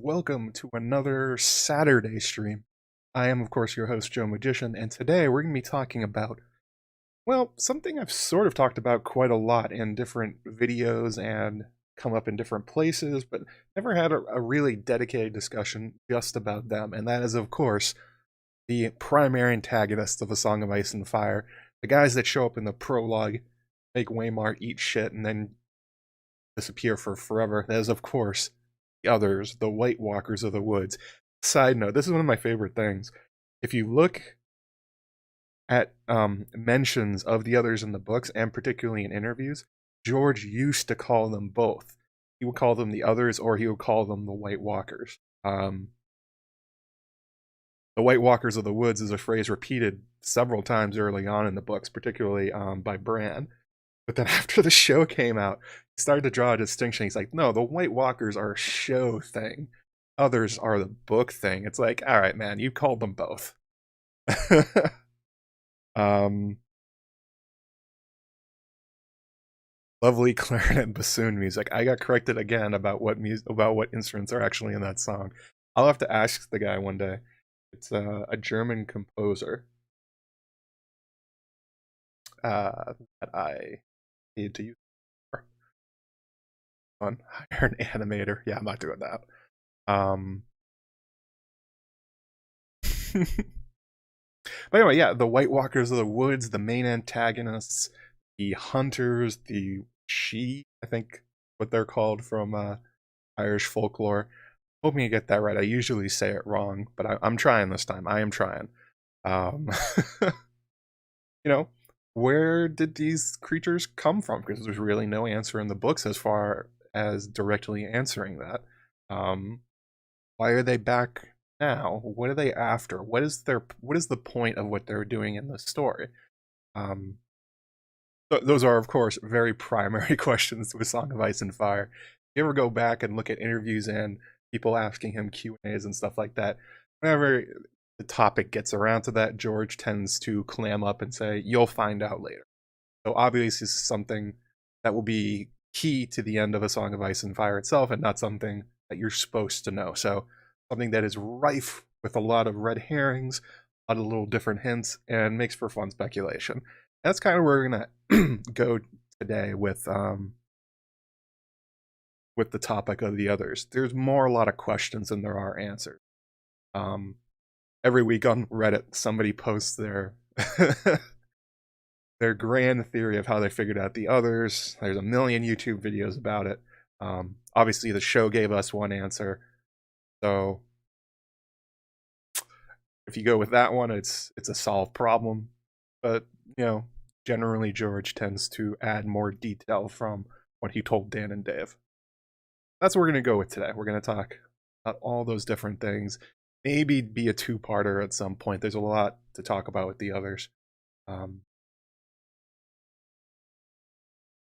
and welcome to another Saturday stream. I am, of course, your host, JoeMagician, and today we're going to be talking about, well, something I've sort of talked about quite a lot in different videos and come up in different places, but never had a really dedicated discussion just about them, and that is, of course, the primary antagonists of A Song of Ice and Fire, the guys that show up in the prologue, make Waymar eat shit, and then disappear for forever. That is, of course, the others, the White Walkers of the Woods. Side note, this is one of my favorite things. If you look at mentions of the others in the books, and particularly in interviews, George used to call them both. He would call them the others, or he would call them the White Walkers. The White Walkers of the Woods is a phrase repeated several times early on in the books, particularly by Bran. But then after the show came out, he started to draw a distinction. He's like, no, the White Walkers are a show thing. Others are the book thing. It's like, all right, man, you called them both. Lovely clarinet and bassoon music. I got corrected again about what instruments are actually in that song. I'll have to ask the guy one day. It's a German composer that I need to use. Hire an animator. Yeah, I'm not doing that. But anyway, yeah, the White Walkers of the Woods, the main antagonists, the hunters, the She, I think what they're called from Irish folklore. Hoping to get that right. I usually say it wrong, but I'm trying this time. I am trying. You know, where did these creatures come from? Because there's really no answer in the books as far as directly answering that. Why are they back now? What are they after? What is the point of what they're doing in the story? Those are, of course, very primary questions to A Song of Ice and Fire. If you ever go back and look at interviews and people asking him Q&As and stuff like that, whenever the topic gets around to that, George tends to clam up and say, you'll find out later. So obviously this is something that will be key to the end of A Song of Ice and Fire itself, and not something that you're supposed to know. So something that is rife with a lot of red herrings, a lot of little different hints, and makes for fun speculation. And that's kind of where we're gonna go today with the topic of the others. There's a lot of questions than there are answers. Every week on Reddit, somebody posts their their grand theory of how they figured out the others. There's a million YouTube videos about it. Obviously, the show gave us one answer, so if you go with that one, it's a solved problem. But generally George tends to add more detail from what he told Dan and Dave. That's what we're going to go with today. We're going to talk about all those different things. Maybe be a two-parter at some point. There's a lot to talk about with the others.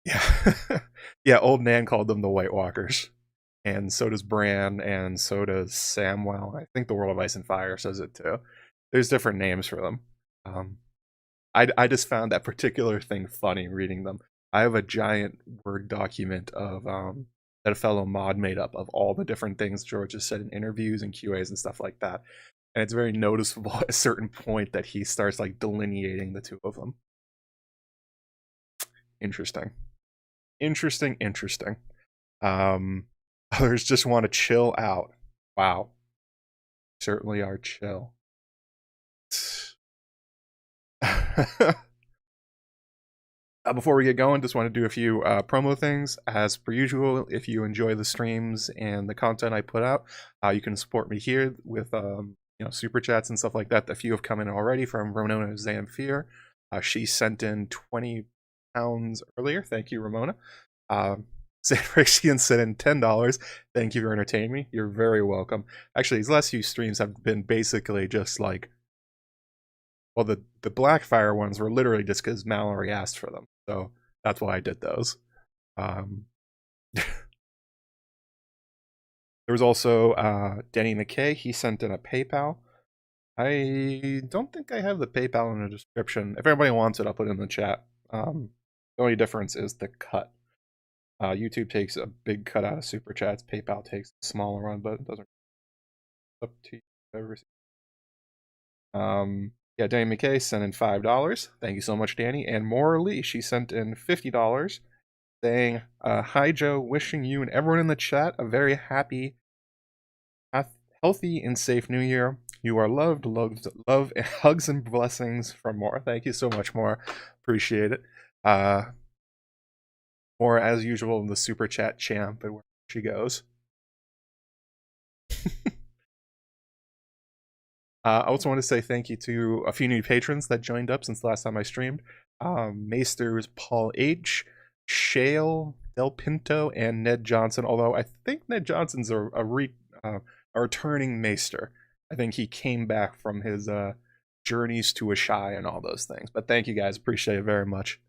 Yeah. Yeah, old Nan called them the White Walkers. And so does Bran, and so does Samwell. I think the World of Ice and Fire says it too. There's different names for them. I just found that particular thing funny reading them. I have a giant Word document of that a fellow mod made up of all the different things George has said in interviews and QAs and stuff like that. And it's very noticeable at a certain point that he starts like delineating the two of them. Interesting. Others just want to chill out. Wow. Certainly are chill. Before we get going, just want to do a few promo things. As per usual, if you enjoy the streams and the content I put out, you can support me here with super chats and stuff like that. A few have come in already from Ramona Zamfir. She sent in 20 pounds earlier. Thank you, Ramona. Sanrixian sent in $10. Thank you for entertaining me. You're very welcome. Actually, these last few streams have been basically just like, well, the Blackfire ones were literally just because Mallory asked for them. So that's why I did those. There was also Denny McKay. He sent in a PayPal. I don't think I have the PayPal in the description. If everybody wants it, I'll put it in the chat. The only difference is the cut. YouTube takes a big cut out of Super Chats. PayPal takes a smaller one, but it doesn't Up to you. Yeah, Danny McKay sent in $5. Thank you so much, Danny. And Maura Lee, she sent in $50, saying, "Hi Joe, wishing you and everyone in the chat a very happy, healthy, and safe New Year. You are loved, love, and hugs and blessings from Maura." Thank you so much, Maura. Appreciate it. Maura, as usual, the super chat champ, and where she goes. I also want to say thank you to a few new patrons that joined up since the last time I streamed. Maesters Paul H., Shale, Del Pinto, and Ned Johnson. Although I think Ned Johnson's a returning Maester. I think he came back from his journeys to Ashai and all those things. But thank you guys. Appreciate it very much.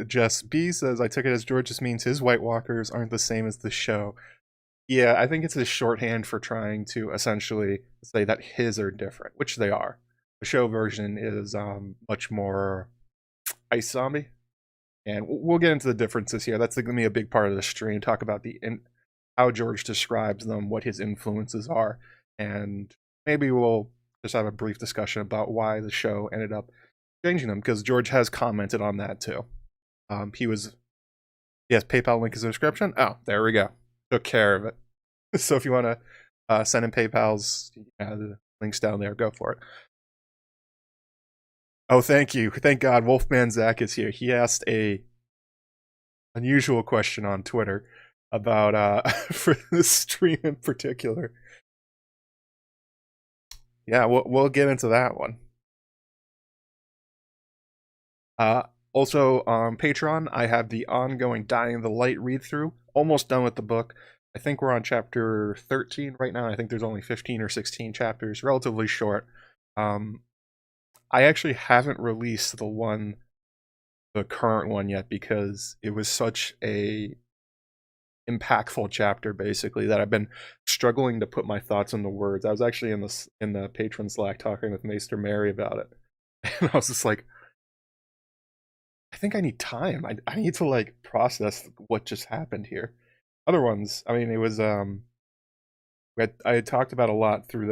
Jess B says, "I took it as George just means his White Walkers aren't the same as the show." Yeah, I think it's a shorthand for trying to essentially say that his are different, which they are. The show version is much more ice zombie, and we'll get into the differences here. That's going to be a big part of the stream. Talk about how George describes them, what his influences are, and maybe we'll just have a brief discussion about why the show ended up changing them, because George has commented on that too. Yes, PayPal link is in the description. Oh, there we go. Took care of it. So if you want to send in PayPal's, the links down there, go for it. Oh, thank you. Thank God Wolfman Zach is here. He asked a unusual question on Twitter about for this stream in particular. Yeah, we'll get into that one. Also on Patreon, I have the ongoing Dying of the Light read-through. Almost done with the book. I think we're on chapter 13 right now. I think there's only 15 or 16 chapters, relatively short. I actually haven't released the current one yet, because it was such a impactful chapter, basically, that I've been struggling to put my thoughts into words. I was actually in the patron Slack talking with Maester Mary about it, and I was just like, I think I need time. I need to like process what just happened here. Other ones, I mean, it was I had talked about a lot through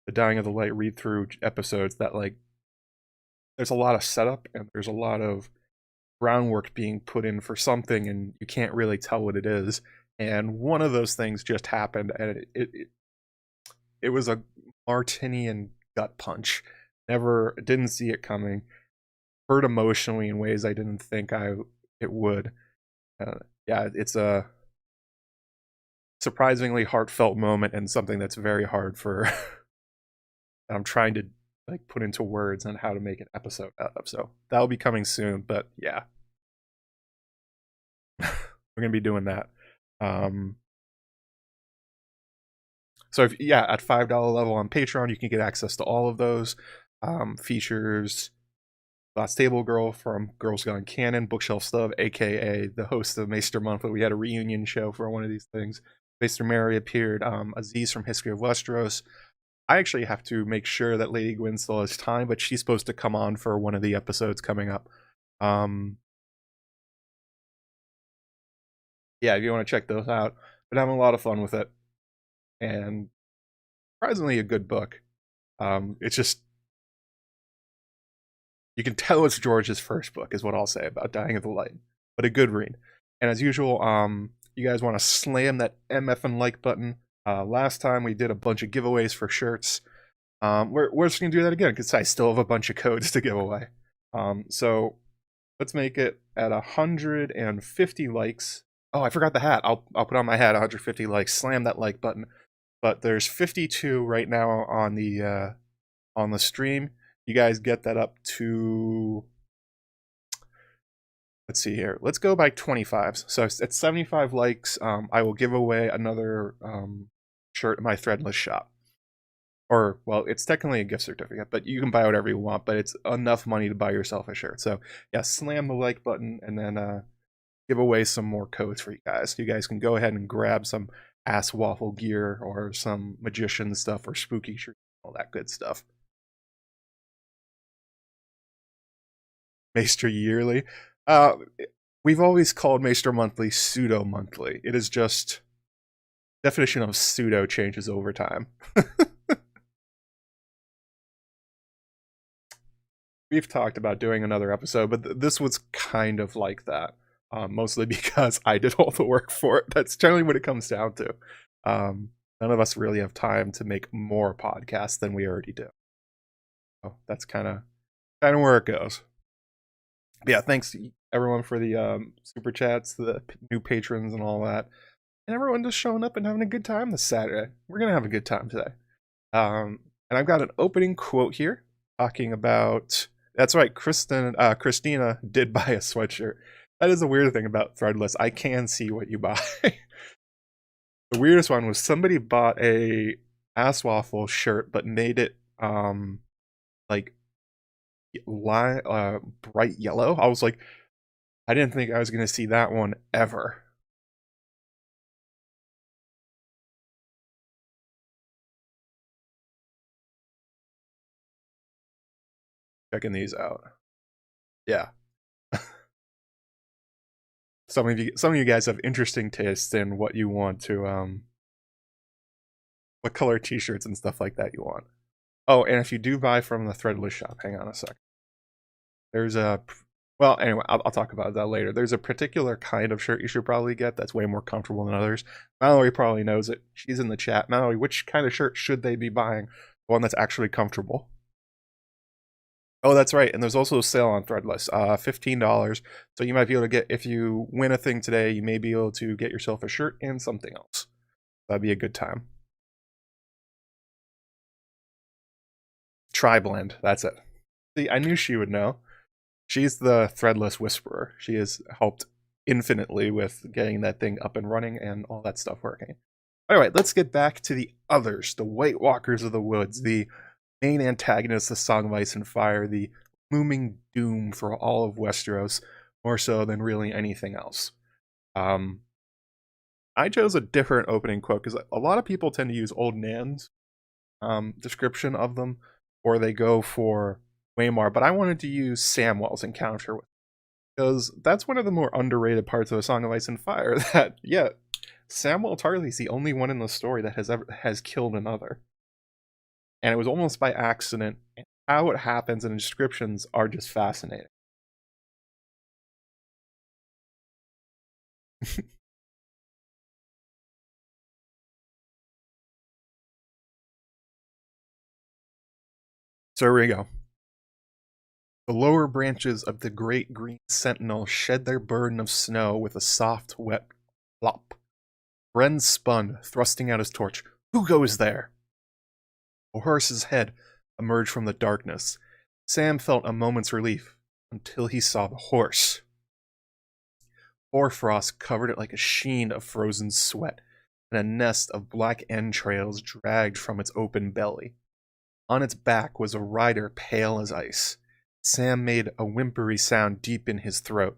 the Dying of the Light read through episodes, that like there's a lot of setup and there's a lot of groundwork being put in for something, and you can't really tell what it is. And one of those things just happened, and it was a Martinian gut punch. Didn't see it coming. Hurt emotionally in ways I didn't think it would. Yeah, it's a surprisingly heartfelt moment, and something that's very hard for I'm trying to like put into words on how to make an episode out of. So that'll be coming soon, but yeah. We're gonna be doing that. So at $5 level on Patreon, you can get access to all of those features. Last Table Girl from Girls Gone Canon, Bookshelf Stub, aka the host of Maester Monthly. We had a reunion show for one of these things. Maester Mary appeared. Aziz from History of Westeros. I actually have to make sure that Lady Gwyn still has time, but she's supposed to come on for one of the episodes coming up. Yeah, if you want to check those out. But having a lot of fun with it, and surprisingly a good book. It's just, you can tell it's George's first book, is what I'll say about Dying of the Light, but a good read. And as usual, you guys want to slam that MF and like button. Last time we did a bunch of giveaways for shirts. We're just gonna do that again, because I still have a bunch of codes to give away. So let's make it at 150 likes. Oh, I forgot the hat. I'll put on my hat. 150 likes. Slam that like button. But there's 52 right now on the stream. You guys get that up to, let's see here. Let's go by 25s. So at 75 likes, I will give away another shirt in my Threadless shop. Or, well, it's technically a gift certificate, but you can buy whatever you want, but it's enough money to buy yourself a shirt. So yeah, slam the like button, and then give away some more codes for you guys. You guys can go ahead and grab some ass waffle gear, or some magician stuff, or spooky shirt, all that good stuff. Maester Yearly. We've always called Maester Monthly pseudo-monthly. It is just... definition of pseudo changes over time. We've talked about doing another episode, but this was kind of like that. Mostly because I did all the work for it. That's generally what it comes down to. None of us really have time to make more podcasts than we already do. So that's kind of where it goes. But yeah, thanks everyone for the super chats, the new patrons and all that. And everyone just showing up and having a good time this Saturday. We're going to have a good time today. And I've got an opening quote here talking about... That's right, Christina did buy a sweatshirt. That is the weird thing about Threadless. I can see what you buy. The weirdest one was somebody bought a ASOIAF shirt, but made it like bright yellow. I was like, I didn't think I was going to see that one ever. Checking these out. Yeah. Some of you guys have interesting tastes in what you want to what color t-shirts and stuff like that you want. Oh, and if you do buy from the Threadless shop, hang on a sec. There's a... Well, anyway, I'll talk about that later. There's a particular kind of shirt you should probably get that's way more comfortable than others. Mallory probably knows it. She's in the chat. Mallory, which kind of shirt should they be buying? The one that's actually comfortable. Oh, that's right. And there's also a sale on Threadless. $15. So you might be able to get, if you win a thing today, you may be able to get yourself a shirt and something else. That'd be a good time. Tri-blend. That's it. See, I knew she would know. She's the Threadless Whisperer. She has helped infinitely with getting that thing up and running and all that stuff working. Anyway, let's get back to the others, the White Walkers of the Woods, the main antagonists of Song of Ice and Fire, the looming doom for all of Westeros, more so than really anything else. I chose a different opening quote because a lot of people tend to use Old Nan's description of them, or they go for Waymar, but I wanted to use Samwell's encounter with, because that's one of the more underrated parts of A Song of Ice and Fire. That, yeah, Samwell Tarly's the only one in the story that has killed another, and it was almost by accident. And how it happens and the descriptions are just fascinating. So here we go. The lower branches of the great green sentinel shed their burden of snow with a soft, wet plop. Bren spun, thrusting out his torch. Who goes there? A horse's head emerged from the darkness. Sam felt a moment's relief until he saw the horse. Hoarfrost covered it like a sheen of frozen sweat, and a nest of black entrails dragged from its open belly. On its back was a rider pale as ice. Sam made a whimpery sound deep in his throat.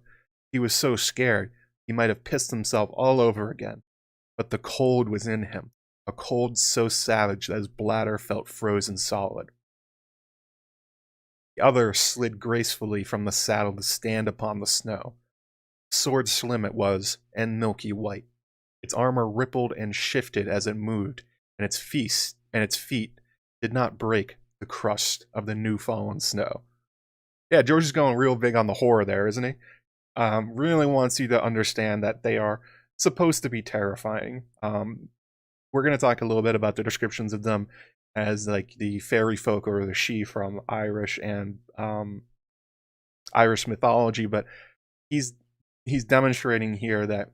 He was so scared he might have pissed himself all over again. But the cold was in him, a cold so savage that his bladder felt frozen solid. The other slid gracefully from the saddle to stand upon the snow. Sword slim it was, and milky white. Its armor rippled and shifted as it moved, and its feet did not break the crust of the new fallen snow. Yeah, George is going real big on the horror there, isn't he? Really wants you to understand that they are supposed to be terrifying. We're going to talk a little bit about the descriptions of them as like the fairy folk or the she from Irish and Irish mythology, but he's demonstrating here that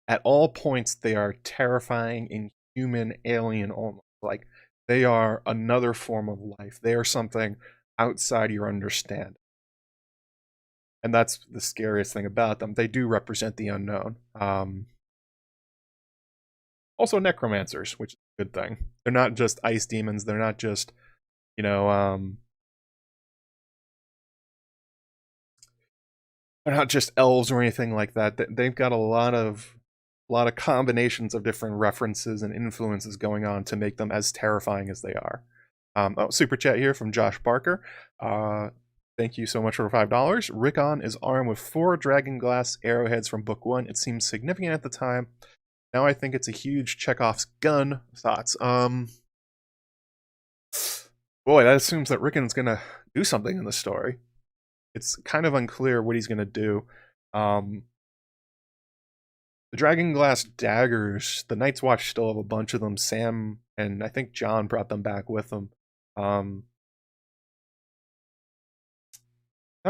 at all points they are terrifying, inhuman, alien almost. Like they are another form of life. They are something outside your understanding. And that's the scariest thing about them. They do represent the unknown. Also necromancers, which is a good thing. They're not just ice demons. They're not just, they're not just elves or anything like that. They've got a lot of combinations of different references and influences going on to make them as terrifying as they are. Super chat here from Josh Barker. Thank you so much for $5. Rickon is armed with 4 dragon glass arrowheads from book 1. It seems significant at the time. Now I think it's a huge Chekhov's gun. Thoughts? Boy, that assumes that Rickon's gonna do something in the story. It's kind of unclear what he's gonna do. The dragon glass daggers, the Night's Watch still have a bunch of them. Sam and I think John brought them back with them. Not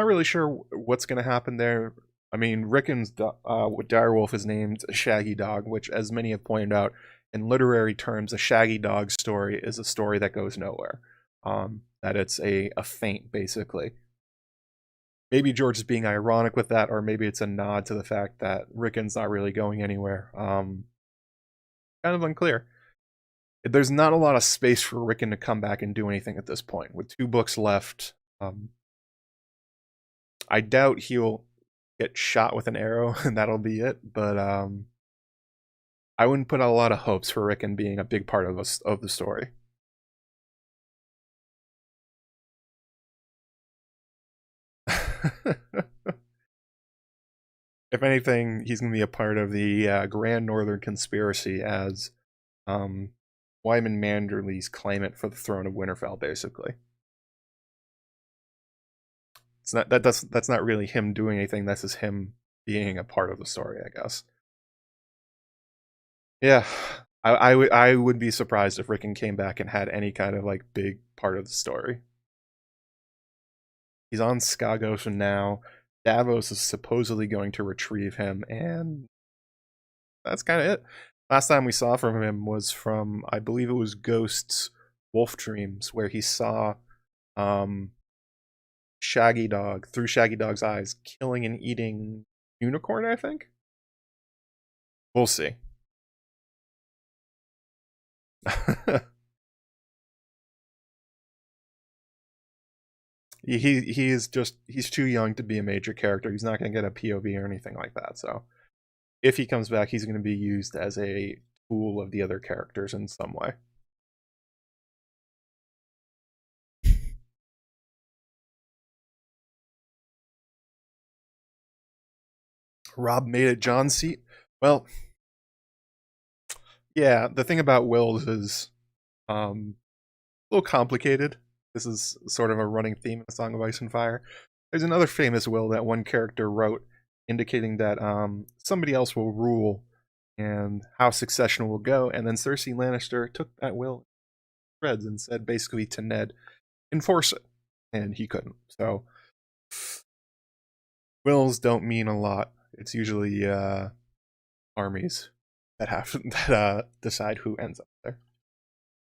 really sure what's going to happen there. I mean, Rickon's direwolf is named Shaggy Dog, which, as many have pointed out, in literary terms, a Shaggy Dog story is a story that goes nowhere. That it's a feint, basically. Maybe George is being ironic with that, or maybe it's a nod to the fact that Rickon's not really going anywhere. Kind of unclear. There's not a lot of space for Rickon to come back and do anything at this point. With 2 books left, I doubt he'll get shot with an arrow and that'll be it, but I wouldn't put a lot of hopes for Rickon being a big part of the story. If anything, he's going to be a part of the Grand Northern Conspiracy as Wyman Manderly's claimant for the throne of Winterfell, basically. It's not that's not really him doing anything. That's just him being a part of the story, I guess. Yeah, I would be surprised if Rickon came back and had any kind of like big part of the story. He's on Skagos now. Davos is supposedly going to retrieve him, and that's kind of it. Last time we saw from him was from, I believe it was Ghost's Wolf Dreams, where he saw Shaggy Dog, through Shaggy Dog's eyes, killing and eating unicorn, I think? We'll see. he's too young to be a major character. He's not going to get a POV or anything like that. So if he comes back, he's going to be used as a tool of the other characters in some way. Rob made it John's seat. Well, yeah, the thing about wills is a little complicated. This is sort of a running theme in A Song of Ice and Fire. There's another famous will that one character wrote indicating that somebody else will rule and how succession will go, and then Cersei Lannister took that will shreds and said basically to Ned, enforce it, and he couldn't. So wills don't mean a lot. It's usually armies that have that decide who ends up there.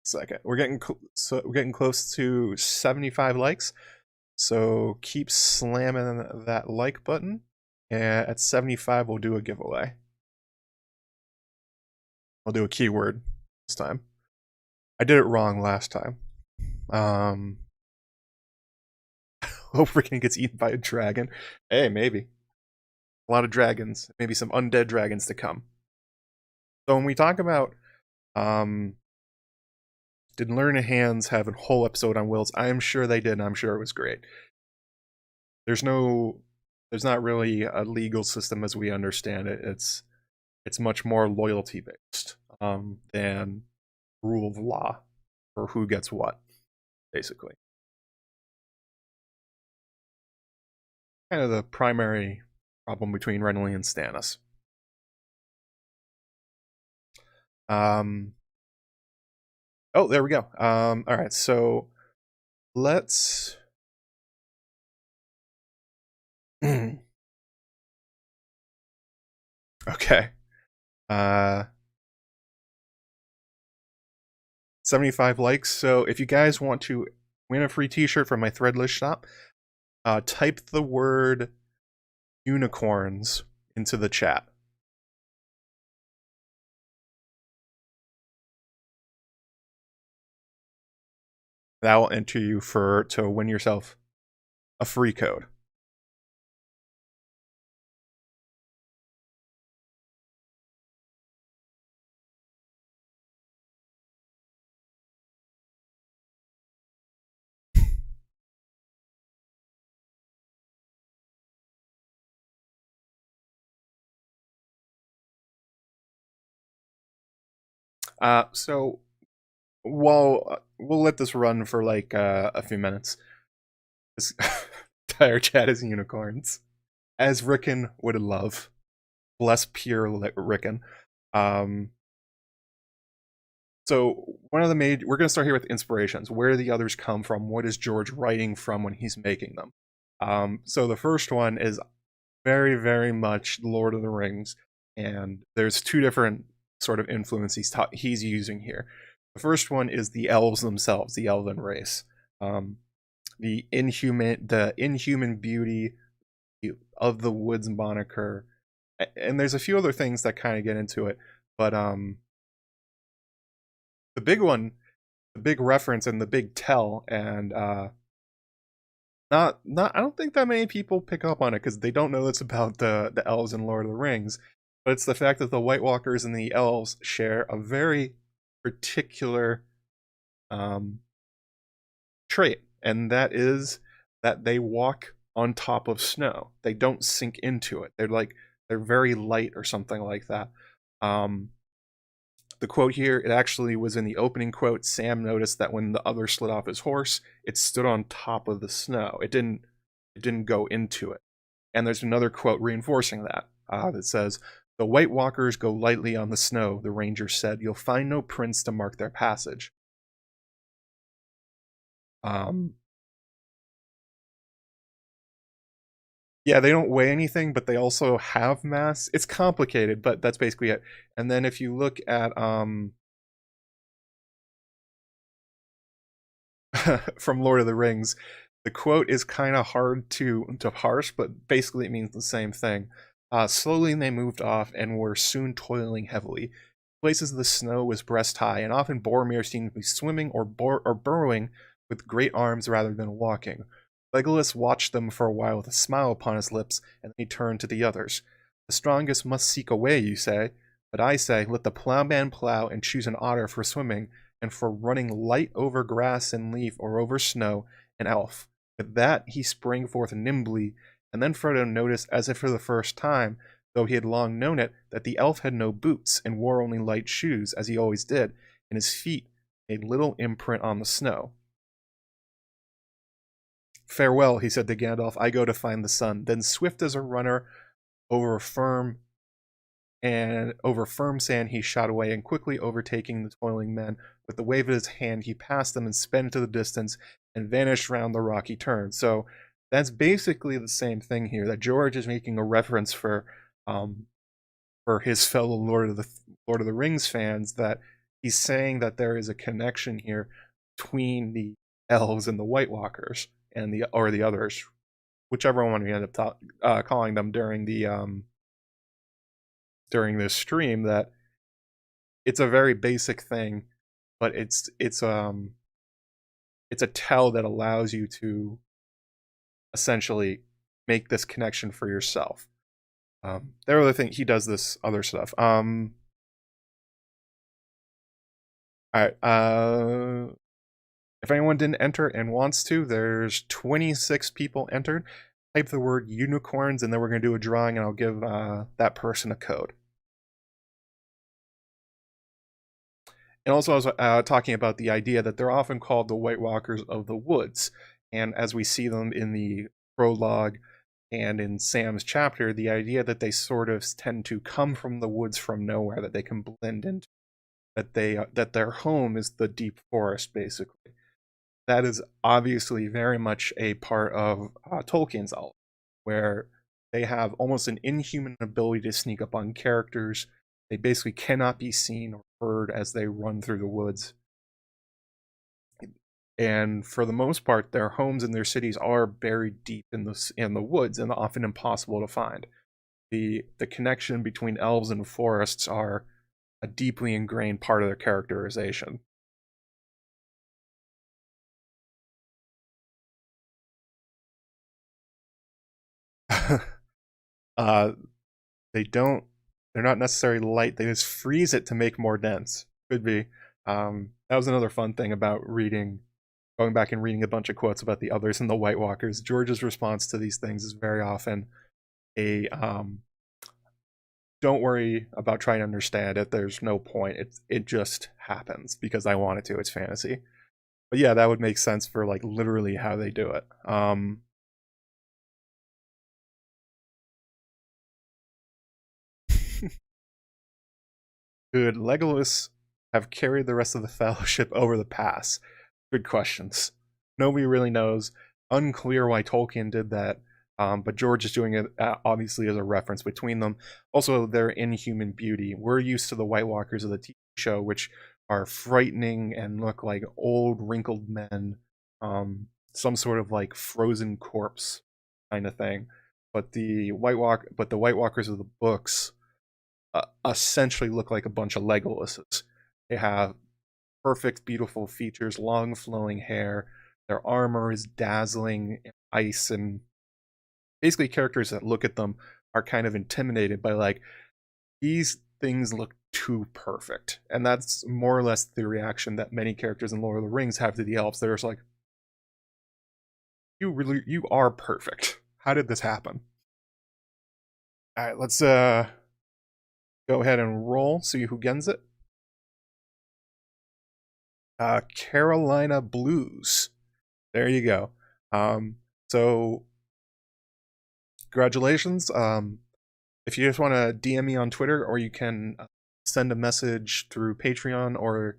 Second, we're getting close to 75 likes, so keep slamming that like button, and at 75 we'll do a giveaway. I'll do a keyword this time. I did it wrong last time. Hope Rickon gets eaten by a dragon. Hey, maybe. A lot of dragons. Maybe some undead dragons to come. So when we talk about did Learned Hands have a whole episode on wills? I am sure they did, and I'm sure it was great. There's not really a legal system as we understand it. It's much more loyalty based than rule of law or who gets what, basically. Kind of the primary problem between Renly and Stannis. Oh, there we go. All right, so let's. Okay. 75 likes. So if you guys want to win a free t-shirt from my Threadless shop, type the word unicorns into the chat. That will enter you to win yourself a free code. So we'll let this run for like a few minutes. This entire chat is unicorns, as Rickon would love. Bless pure Rickon. So one of the we're going to start here with inspirations. Where do the others come from? What is George writing from when he's making them? So the first one is very, very much Lord of the Rings, and there's two different sort of influence he's using here. The first one is the elves themselves, the elven race, the inhuman beauty of the woods moniker, and there's a few other things that kind of get into it, but the big one, the big reference and the big tell, and not I don't think that many people pick up on it because they don't know it's about the elves in Lord of the Rings, but it's the fact that the White Walkers and the elves share a very particular trait, and that is that they walk on top of snow. They don't sink into it. They're very light or something like that. The quote here, it actually was in the opening quote. Sam noticed that when the other slid off his horse, it stood on top of the snow. It didn't go into it. And there's another quote reinforcing that. That says, "The White Walkers go lightly on the snow," the ranger said. "You'll find no prints to mark their passage." Yeah, they don't weigh anything, but they also have mass. It's complicated, but that's basically it. And then if you look at from Lord of the Rings, the quote is kind of hard to parse, but basically it means the same thing. Slowly they moved off and were soon toiling heavily. Places the snow was breast high, and often Boromir seemed to be swimming or burrowing with great arms rather than walking. Legolas watched them for a while with a smile upon his lips, and then he turned to the others. "The strongest must seek a way, you say, but I say, let the plowman plow and choose an otter for swimming, and for running light over grass and leaf or over snow, an elf." With that he sprang forth nimbly, and then Frodo noticed, as if for the first time, though he had long known it, that the elf had no boots and wore only light shoes, as he always did, and his feet made little imprint on the snow. "Farewell," he said to Gandalf, "I go to find the sun." Then swift as a runner over firm sand he shot away, and quickly overtaking the toiling men, with the wave of his hand he passed them and sped into the distance and vanished round the rocky turn. So that's basically the same thing here, that George is making a reference for his fellow Lord of the Rings fans, that he's saying that there is a connection here between the elves and the White Walkers and the others, whichever one we end up calling them during this stream. That it's a very basic thing, but it's a tell that allows you to essentially make this connection for yourself. There are other things, he does this other stuff. All right. If anyone didn't enter and wants to, there's 26 people entered. Type the word unicorns, and then we're going to do a drawing, and I'll give that person a code. And also, I was talking about the idea that they're often called the White Walkers of the Woods. And as we see them in the prologue and in Sam's chapter, the idea that they sort of tend to come from the woods from nowhere, that they can blend into, that their home is the deep forest, basically. That is obviously very much a part of Tolkien's Elf, where they have almost an inhuman ability to sneak up on characters. They basically cannot be seen or heard as they run through the woods. And for the most part, their homes and their cities are buried deep in the woods and often impossible to find. The connection between elves and forests are a deeply ingrained part of their characterization. They're not necessarily light, they just freeze it to make more dense. Could be. That was another fun thing about going back and reading a bunch of quotes about the others and the White Walkers. George's response to these things is very often a don't worry about trying to understand it. There's no point. It just happens because I want it to. It's fantasy. But yeah, that would make sense for like literally how they do it. Could Legolas have carried the rest of the Fellowship over the pass? Good questions. Nobody really knows. Unclear why Tolkien did that, but George is doing it obviously as a reference between them. Also, their inhuman beauty. We're used to the White Walkers of the TV show, which are frightening and look like old, wrinkled men, some sort of like frozen corpse kind of thing. But the White Walkers of the books essentially look like a bunch of Legolases. They have perfect, beautiful features, long flowing hair. Their armor is dazzling in ice, and basically characters that look at them are kind of intimidated by like, these things look too perfect. And that's more or less the reaction that many characters in Lord of the Rings have to the elves. They're just like, you are perfect. How did this happen? All right, let's go ahead and roll, see who gets it. Carolina Blues. There you go. So congratulations. If you just want to DM me on Twitter, or you can send a message through Patreon or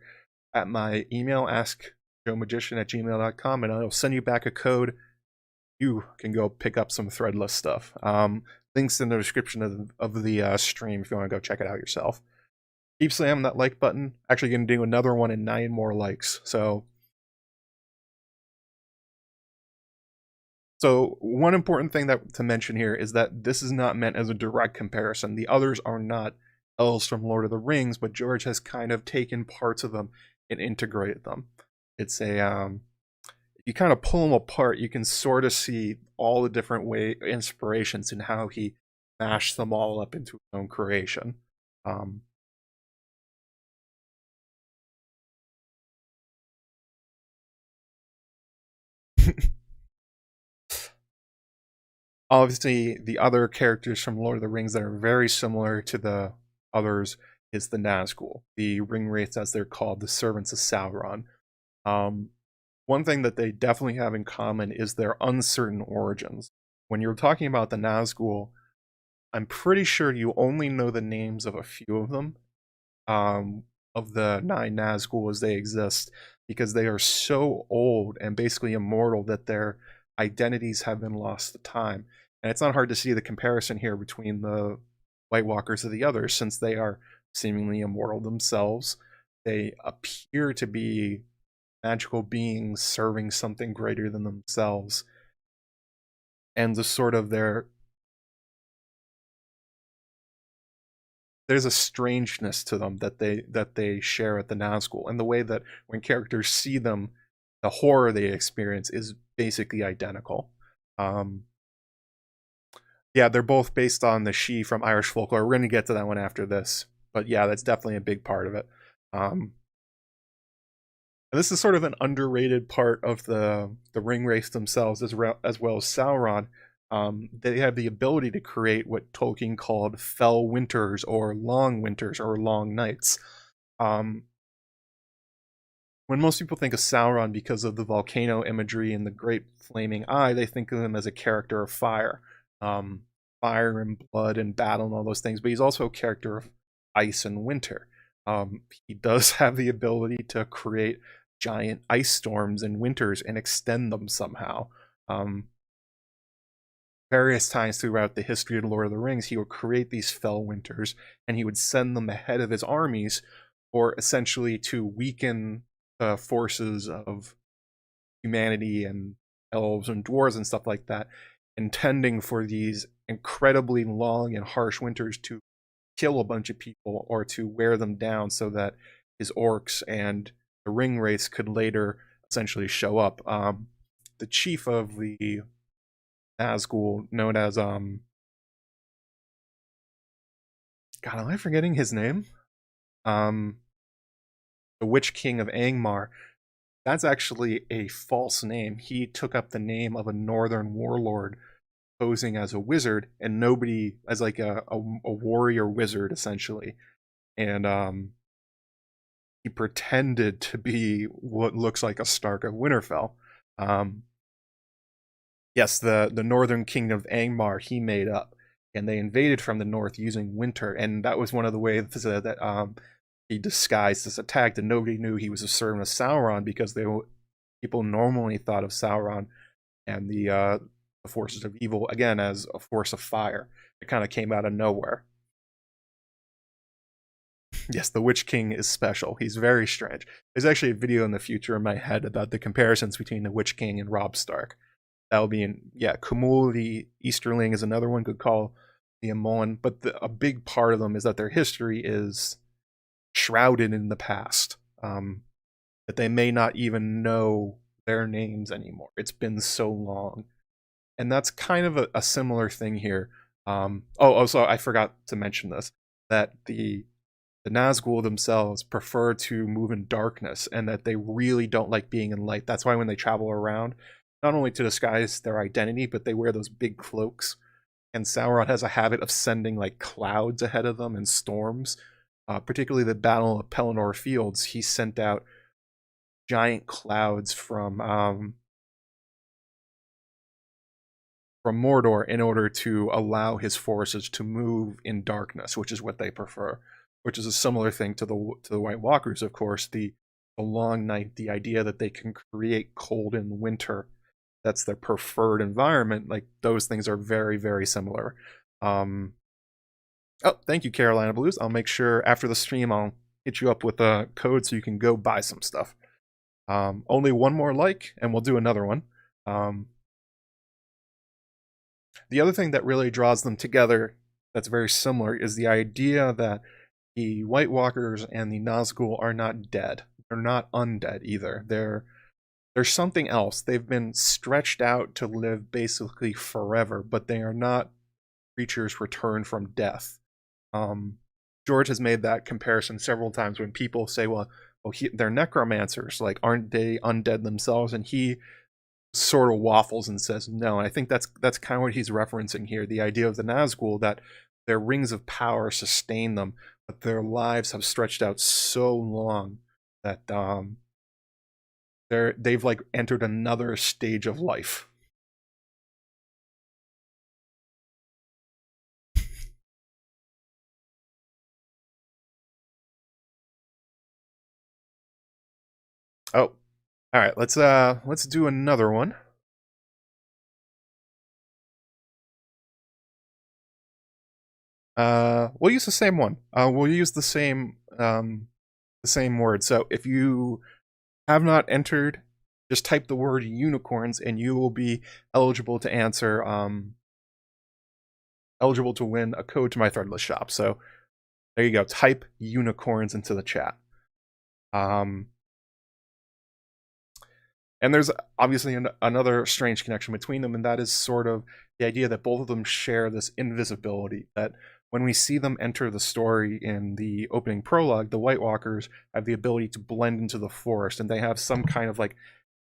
at my email, AskJoeMagician@gmail.com, and I'll send you back a code. You can go pick up some threadless stuff. Links in the description of the stream if you want to go check it out yourself. Keep slamming that like button. Actually going to do another one and 9 more likes. So one important thing to mention here is that this is not meant as a direct comparison. The others are not elves from Lord of the Rings, but George has kind of taken parts of them and integrated them. It's a if you kind of pull them apart, you can sort of see all the different inspirations and how he mashed them all up into his own creation. Obviously, the other characters from Lord of the Rings that are very similar to the others is the Nazgul, the Ringwraiths as they're called, the servants of Sauron. One thing that they definitely have in common is their uncertain origins. When you're talking about the Nazgul, I'm pretty sure you only know the names of a few of them, of the 9 Nazgul as they exist, because they are so old and basically immortal that their identities have been lost to time. And it's not hard to see the comparison here between the White Walkers of the others, since they are seemingly immortal themselves. They appear to be magical beings serving something greater than themselves. And the sort of there's a strangeness to them that they share at the Nazgul, and the way that when characters see them, the horror they experience is basically identical. Yeah, they're both based on the Sidhe from Irish folklore. We're going to get to that one after this, but yeah, that's definitely a big part of it. And this is sort of an underrated part of the Ringwraiths themselves, as well as Sauron. They have the ability to create what Tolkien called fell winters or long nights. When most people think of Sauron because of the volcano imagery and the great flaming eye, they think of him as a character of fire. Fire and blood and battle and all those things, but he's also a character of ice and winter. He does have the ability to create giant ice storms in winters and extend them somehow. Various times throughout the history of the Lord of the Rings, he would create these fell winters and he would send them ahead of his armies, or essentially to weaken the forces of humanity and elves and dwarves and stuff like that, intending for these incredibly long and harsh winters to kill a bunch of people or to wear them down, so that his orcs and the Ringwraiths could later essentially show up. The chief of the Nazgul, known as God, am I forgetting his name? The Witch King of Angmar. That's actually a false name. He took up the name of a northern warlord posing as a wizard, and nobody as like a warrior wizard essentially, and he pretended to be what looks like a Stark of Winterfell. Um, yes, the northern kingdom of Angmar he made up, and they invaded from the north using winter, and that was one of the ways that he disguised this attack, and nobody knew he was a servant of Sauron because people normally thought of Sauron and the forces of evil again as a force of fire. It kind of came out of nowhere. Yes, the Witch King is special. He's very strange. There's actually a video in the future in my head about the comparisons between the Witch King and Robb Stark. That'll be in, yeah, Kumul the Easterling is another one, could call the Amoan, but a big part of them is that their history is shrouded in the past. That they may not even know their names anymore. It's been so long. And that's kind of a similar thing here. So I forgot to mention this, that the Nazgul themselves prefer to move in darkness, and that they really don't like being in light. That's why when they travel around, not only to disguise their identity, but they wear those big cloaks. And Sauron has a habit of sending like clouds ahead of them and storms. Particularly the Battle of Pelennor Fields, he sent out giant clouds from Mordor in order to allow his forces to move in darkness, which is what they prefer. Which is a similar thing to the White Walkers, of course. The long night, the idea that they can create cold in winter, that's their preferred environment. Like, those things are very, very similar. Oh, thank you, Carolina Blues. I'll make sure after the stream I'll hit you up with a code so you can go buy some stuff. Only one more like, and we'll do another one. The other thing that really draws them together that's very similar is the idea that the White Walkers and the Nazgul are not dead. They're not undead either. They're something else. They've been stretched out to live basically forever, but they are not creatures returned from death. George has made that comparison several times when people say, well, they're necromancers. Like, aren't they undead themselves? And he sort of waffles and says no. And I think that's kind of what he's referencing here. The idea of the Nazgul, that their rings of power sustain them, but their lives have stretched out so long that they've like entered another stage of life. Oh, all right. Let's do another one. We'll use the same one. We'll use the same word. So if you have not entered, just type the word unicorns, and you will be eligible to answer. Eligible to win a code to my Threadless shop. So there you go. Type unicorns into the chat. And there's obviously another strange connection between them, and that is sort of the idea that both of them share this invisibility, that when we see them enter the story in the opening prologue, the White Walkers have the ability to blend into the forest, and they have some kind of like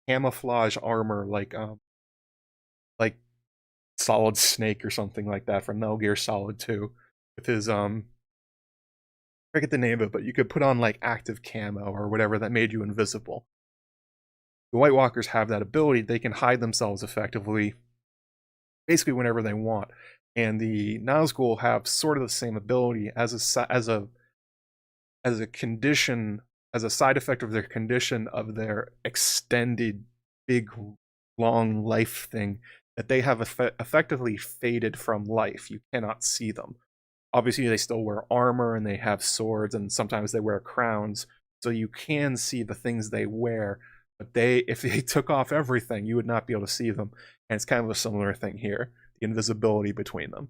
camouflage armor, like Solid Snake or something like that from Metal Gear Solid 2, with his I forget the name of it, but you could put on like active camo or whatever that made you invisible. The White Walkers have that ability. They can hide themselves effectively basically whenever they want. And the Nazgul have sort of the same ability as a condition, as a side effect of their condition of their extended big long life thing, that they have effectively faded from life. You cannot see them. Obviously they still wear armor and they have swords, and sometimes they wear crowns, so you can see the things they wear. But if they took off everything, you would not be able to see them. And it's kind of a similar thing here, the invisibility between them.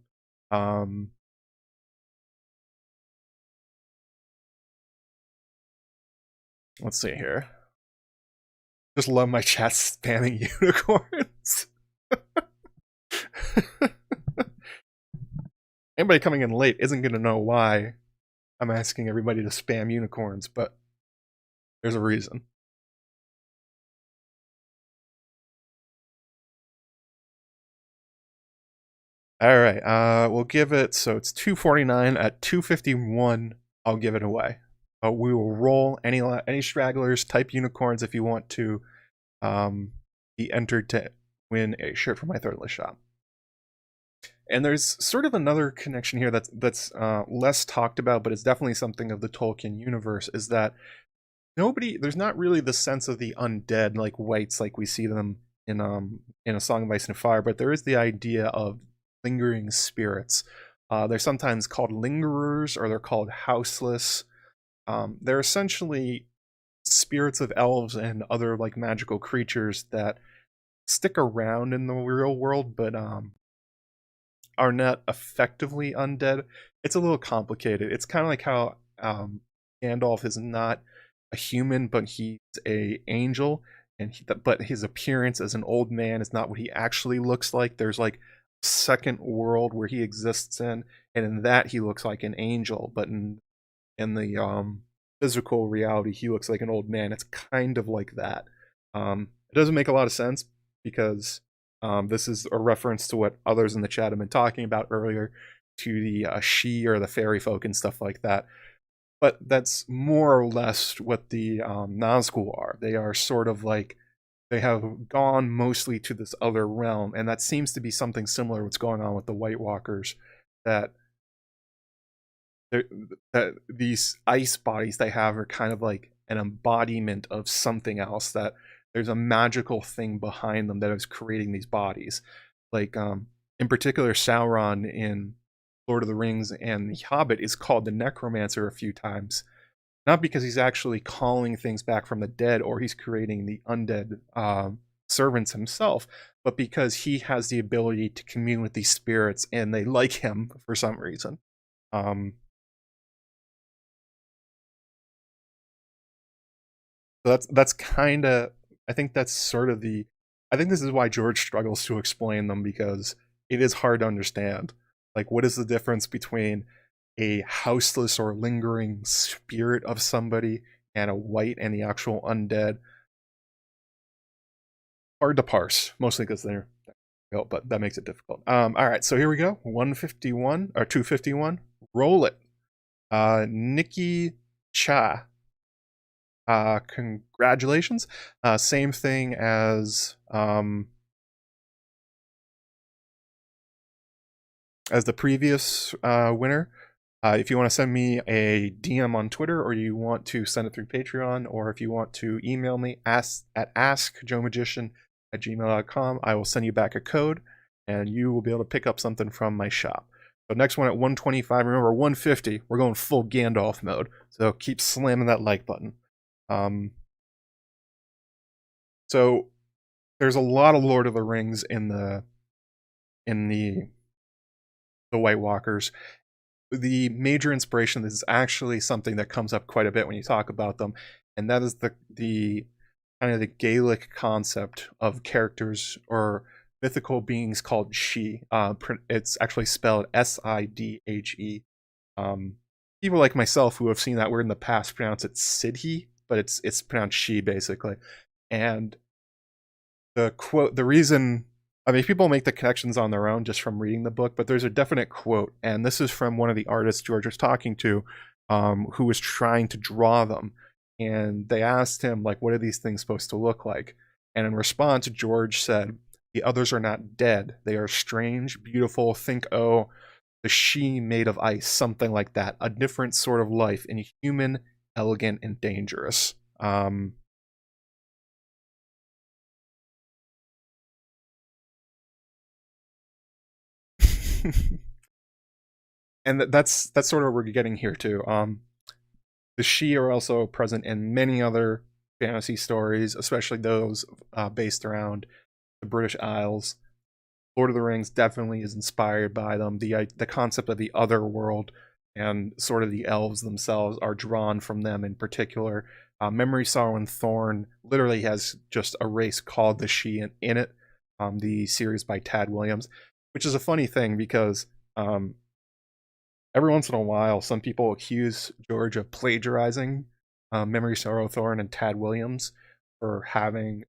Let's see here. Just love my chat spamming unicorns. Anybody coming in late isn't going to know why I'm asking everybody to spam unicorns, but there's a reason. All right, we'll give it, so it's 249. At 251, I'll give it away. We will roll any stragglers, type unicorns if you want to be entered to win a shirt from my third list shop. And there's sort of another connection here that's less talked about, but it's definitely something of the Tolkien universe, is that there's not really the sense of the undead like wights like we see them in A Song of Ice and Fire, but there is the idea of lingering spirits. They're sometimes called lingerers, or they're called houseless. They're essentially spirits of elves and other like magical creatures that stick around in the real world, but are not effectively undead. It's a little complicated. It's kind of like how Gandalf is not a human, but he's a angel, and but his appearance as an old man is not what he actually looks like. There's like a second world where he exists in, and in that he looks like an angel, but in the physical reality he looks like an old man. It's kind of like that. It doesn't make a lot of sense because this is a reference to what others in the chat have been talking about earlier, to the Shi or the fairy folk and stuff like that. But that's more or less what the Nazgul are. They are sort of like, they have gone mostly to this other realm, and that seems to be something similar to what's going on with the White Walkers, that these ice bodies they have are kind of like an embodiment of something else, that there's a magical thing behind them that is creating these bodies. Like in particular, Sauron in Lord of the Rings and The Hobbit is called the Necromancer a few times, not because he's actually calling things back from the dead or he's creating the undead servants himself, but because he has the ability to commune with these spirits and they like him for some reason. So that's kind of, I think that's sort of I think this is why George struggles to explain them, because it is hard to understand. Like, what is the difference between a houseless or lingering spirit of somebody and a wight and the actual undead? Hard to parse, mostly because they're built, but that makes it difficult. All right, so here we go. 151 or 251. Roll it. Nikki Cha. Congratulations. Same thing as the previous winner. If you want to send me a DM on Twitter, or you want to send it through Patreon, or if you want to email me at AskJoeMagician@gmail.com, I will send you back a code, and you will be able to pick up something from my shop. So next one at 125. Remember, 150, we're going full Gandalf mode. So keep slamming that like button. So there's a lot of Lord of the Rings in the White Walkers. The major inspiration is actually something that comes up quite a bit when you talk about them, and that is the kind of the Gaelic concept of characters or mythical beings called Shi. It's actually spelled Sidhe. People like myself who have seen that word in the past pronounce it Sidhe, but it's pronounced Shi basically. And the reason, I mean, people make the connections on their own just from reading the book, but there's a definite quote, and this is from one of the artists George was talking to, who was trying to draw them, and they asked him, like, what are these things supposed to look like? And in response, George said, the others are not dead. They are strange, beautiful. Think, oh, the Shi made of ice, something like that. A different sort of life, inhuman, elegant, and dangerous. And that's sort of what we're getting here too. The Shi are also present in many other fantasy stories, especially those based around the British Isles. Lord of the Rings definitely is inspired by them. The concept of the other world and sort of the elves themselves are drawn from them in particular. Memory, Sorrow, and Thorn literally has just a race called the Shi in it. The series by Tad Williams, which is a funny thing because every once in a while, some people accuse George of plagiarizing Memory, Sorrow, Thorn, and Tad Williams for having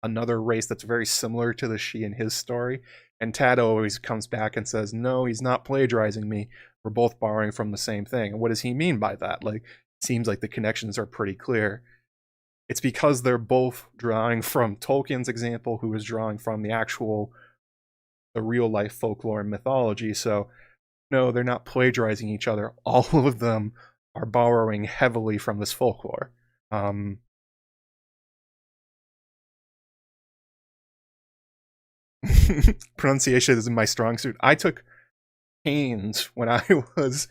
another race that's very similar to the Shi in his story. And Tad always comes back and says, no, he's not plagiarizing me. We're both borrowing from the same thing. And what does he mean by that? Like, it seems like the connections are pretty clear. It's because they're both drawing from Tolkien's example, who was drawing from the real life folklore and mythology. So no, they're not plagiarizing each other. All of them are borrowing heavily from this folklore. Pronunciation isn't my strong suit. I took pains when I was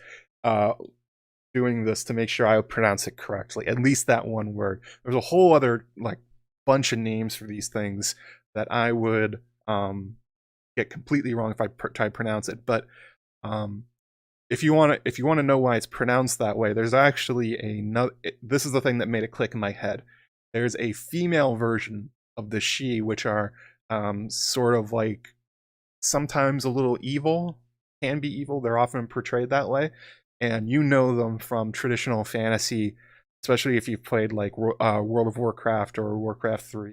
doing this to make sure I would pronounce it correctly. At least that one word. There's a whole other like bunch of names for these things that I would get completely wrong if I try to pronounce it. But if you want to know why it's pronounced that way, there's actually another. This is the thing that made it click in my head. There's a female version of the Shi, which are sort of like sometimes a little evil, can be evil. They're often portrayed that way, and you know them from traditional fantasy, especially if you've played like World of Warcraft or Warcraft 3.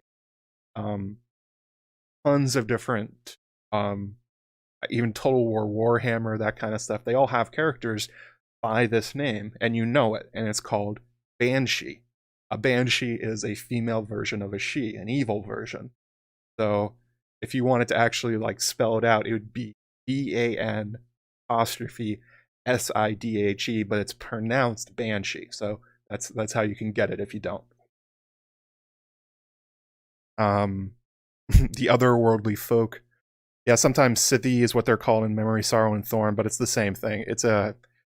Tons of different, even Total War Warhammer, that kind of stuff. They all have characters by this name, and you know it, and it's called Banshee. A Banshee is a female version of a Shi, an evil version. So if you wanted to actually like spell it out, it would be BAN apostrophe SIDHE, but it's pronounced Banshee. So that's how you can get it if you don't. The otherworldly folk. Yeah, sometimes Sithi is what they're called in Memory, Sorrow, and Thorn, but it's the same thing. Sithi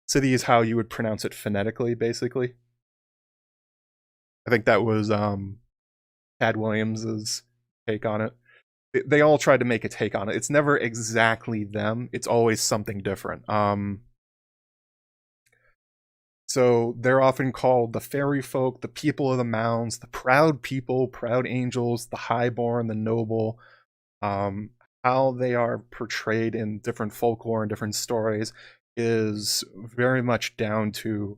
is how you would pronounce it phonetically, basically. I think that was Tad Williams's take on it. They all tried to make a take on it. It's never exactly them. It's always something different. So they're often called the fairy folk, the people of the mounds, the proud people, proud angels, the highborn, the noble. How they are portrayed in different folklore and different stories is very much down to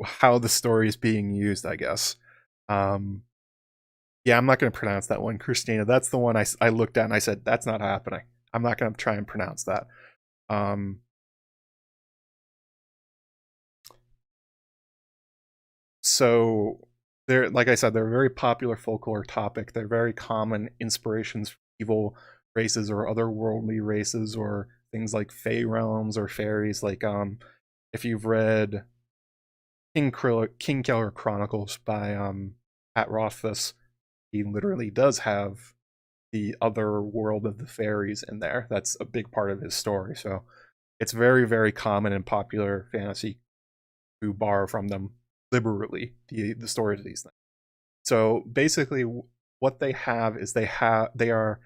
how the story is being used, I guess. Yeah, I'm not going to pronounce that one, Christina. That's the one I looked at and I said, that's not happening. I'm not going to try and pronounce that. So they're, like I said, they're a very popular folklore topic. They're very common inspirations for evil races or otherworldly races or things like Fey realms or fairies. Like if you've read King Killer Chronicles by Pat Rothfuss, he literally does have the other world of the fairies in there. That's a big part of his story. So it's very, very common in popular fantasy to borrow from them liberally the stories of these things. So basically what they have is they are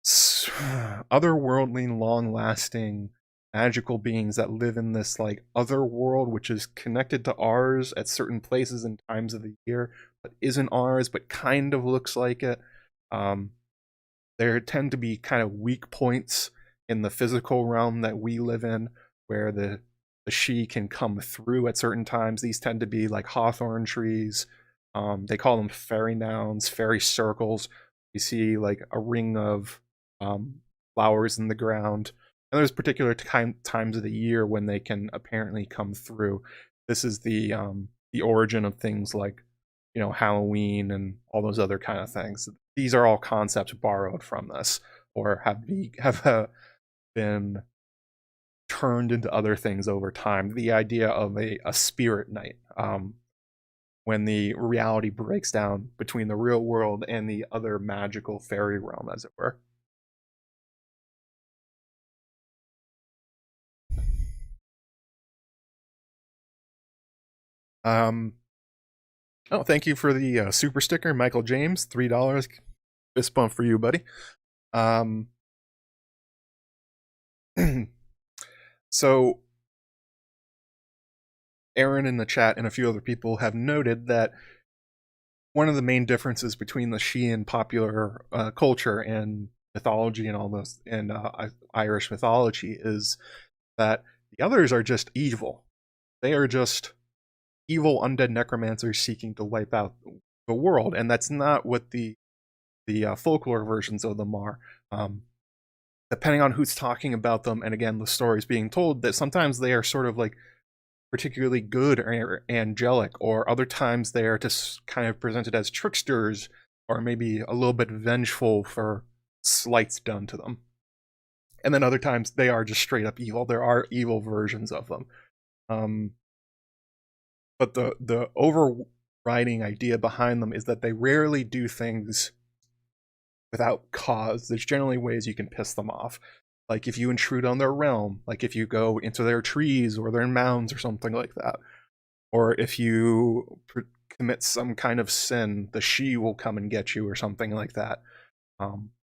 otherworldly, long-lasting magical beings that live in this like other world which is connected to ours at certain places and times of the year, but isn't ours, but kind of looks like it. There tend to be kind of weak points in the physical realm that we live in, where the Shi can come through at certain times. These tend to be like hawthorn trees. They call them fairy mounds, fairy circles. You see like a ring of flowers in the ground. And there's particular times of the year when they can apparently come through. This is the origin of things like, you know, Halloween and all those other kind of things. These are all concepts borrowed from this, or have been turned into other things over time. The idea of a spirit night, when the reality breaks down between the real world and the other magical fairy realm, as it were. Oh, thank you for the super sticker, Michael James, $3. Fist bump for you, buddy. So Aaron in the chat and a few other people have noted that one of the main differences between the Shi and popular culture and mythology and all this and Irish mythology is that the others are just evil. They are just evil undead necromancers seeking to wipe out the world, and that's not what the folklore versions of them are. Depending on who's talking about them, and again, the stories being told, that sometimes they are sort of like particularly good or angelic, or other times they are just kind of presented as tricksters, or maybe a little bit vengeful for slights done to them. And then other times they are just straight up evil. There are evil versions of them. But the overriding idea behind them is that they rarely do things without cause. There's generally ways you can piss them off. Like if you intrude on their realm, like if you go into their trees or their mounds or something like that. Or if you commit some kind of sin, the she will come and get you or something like that.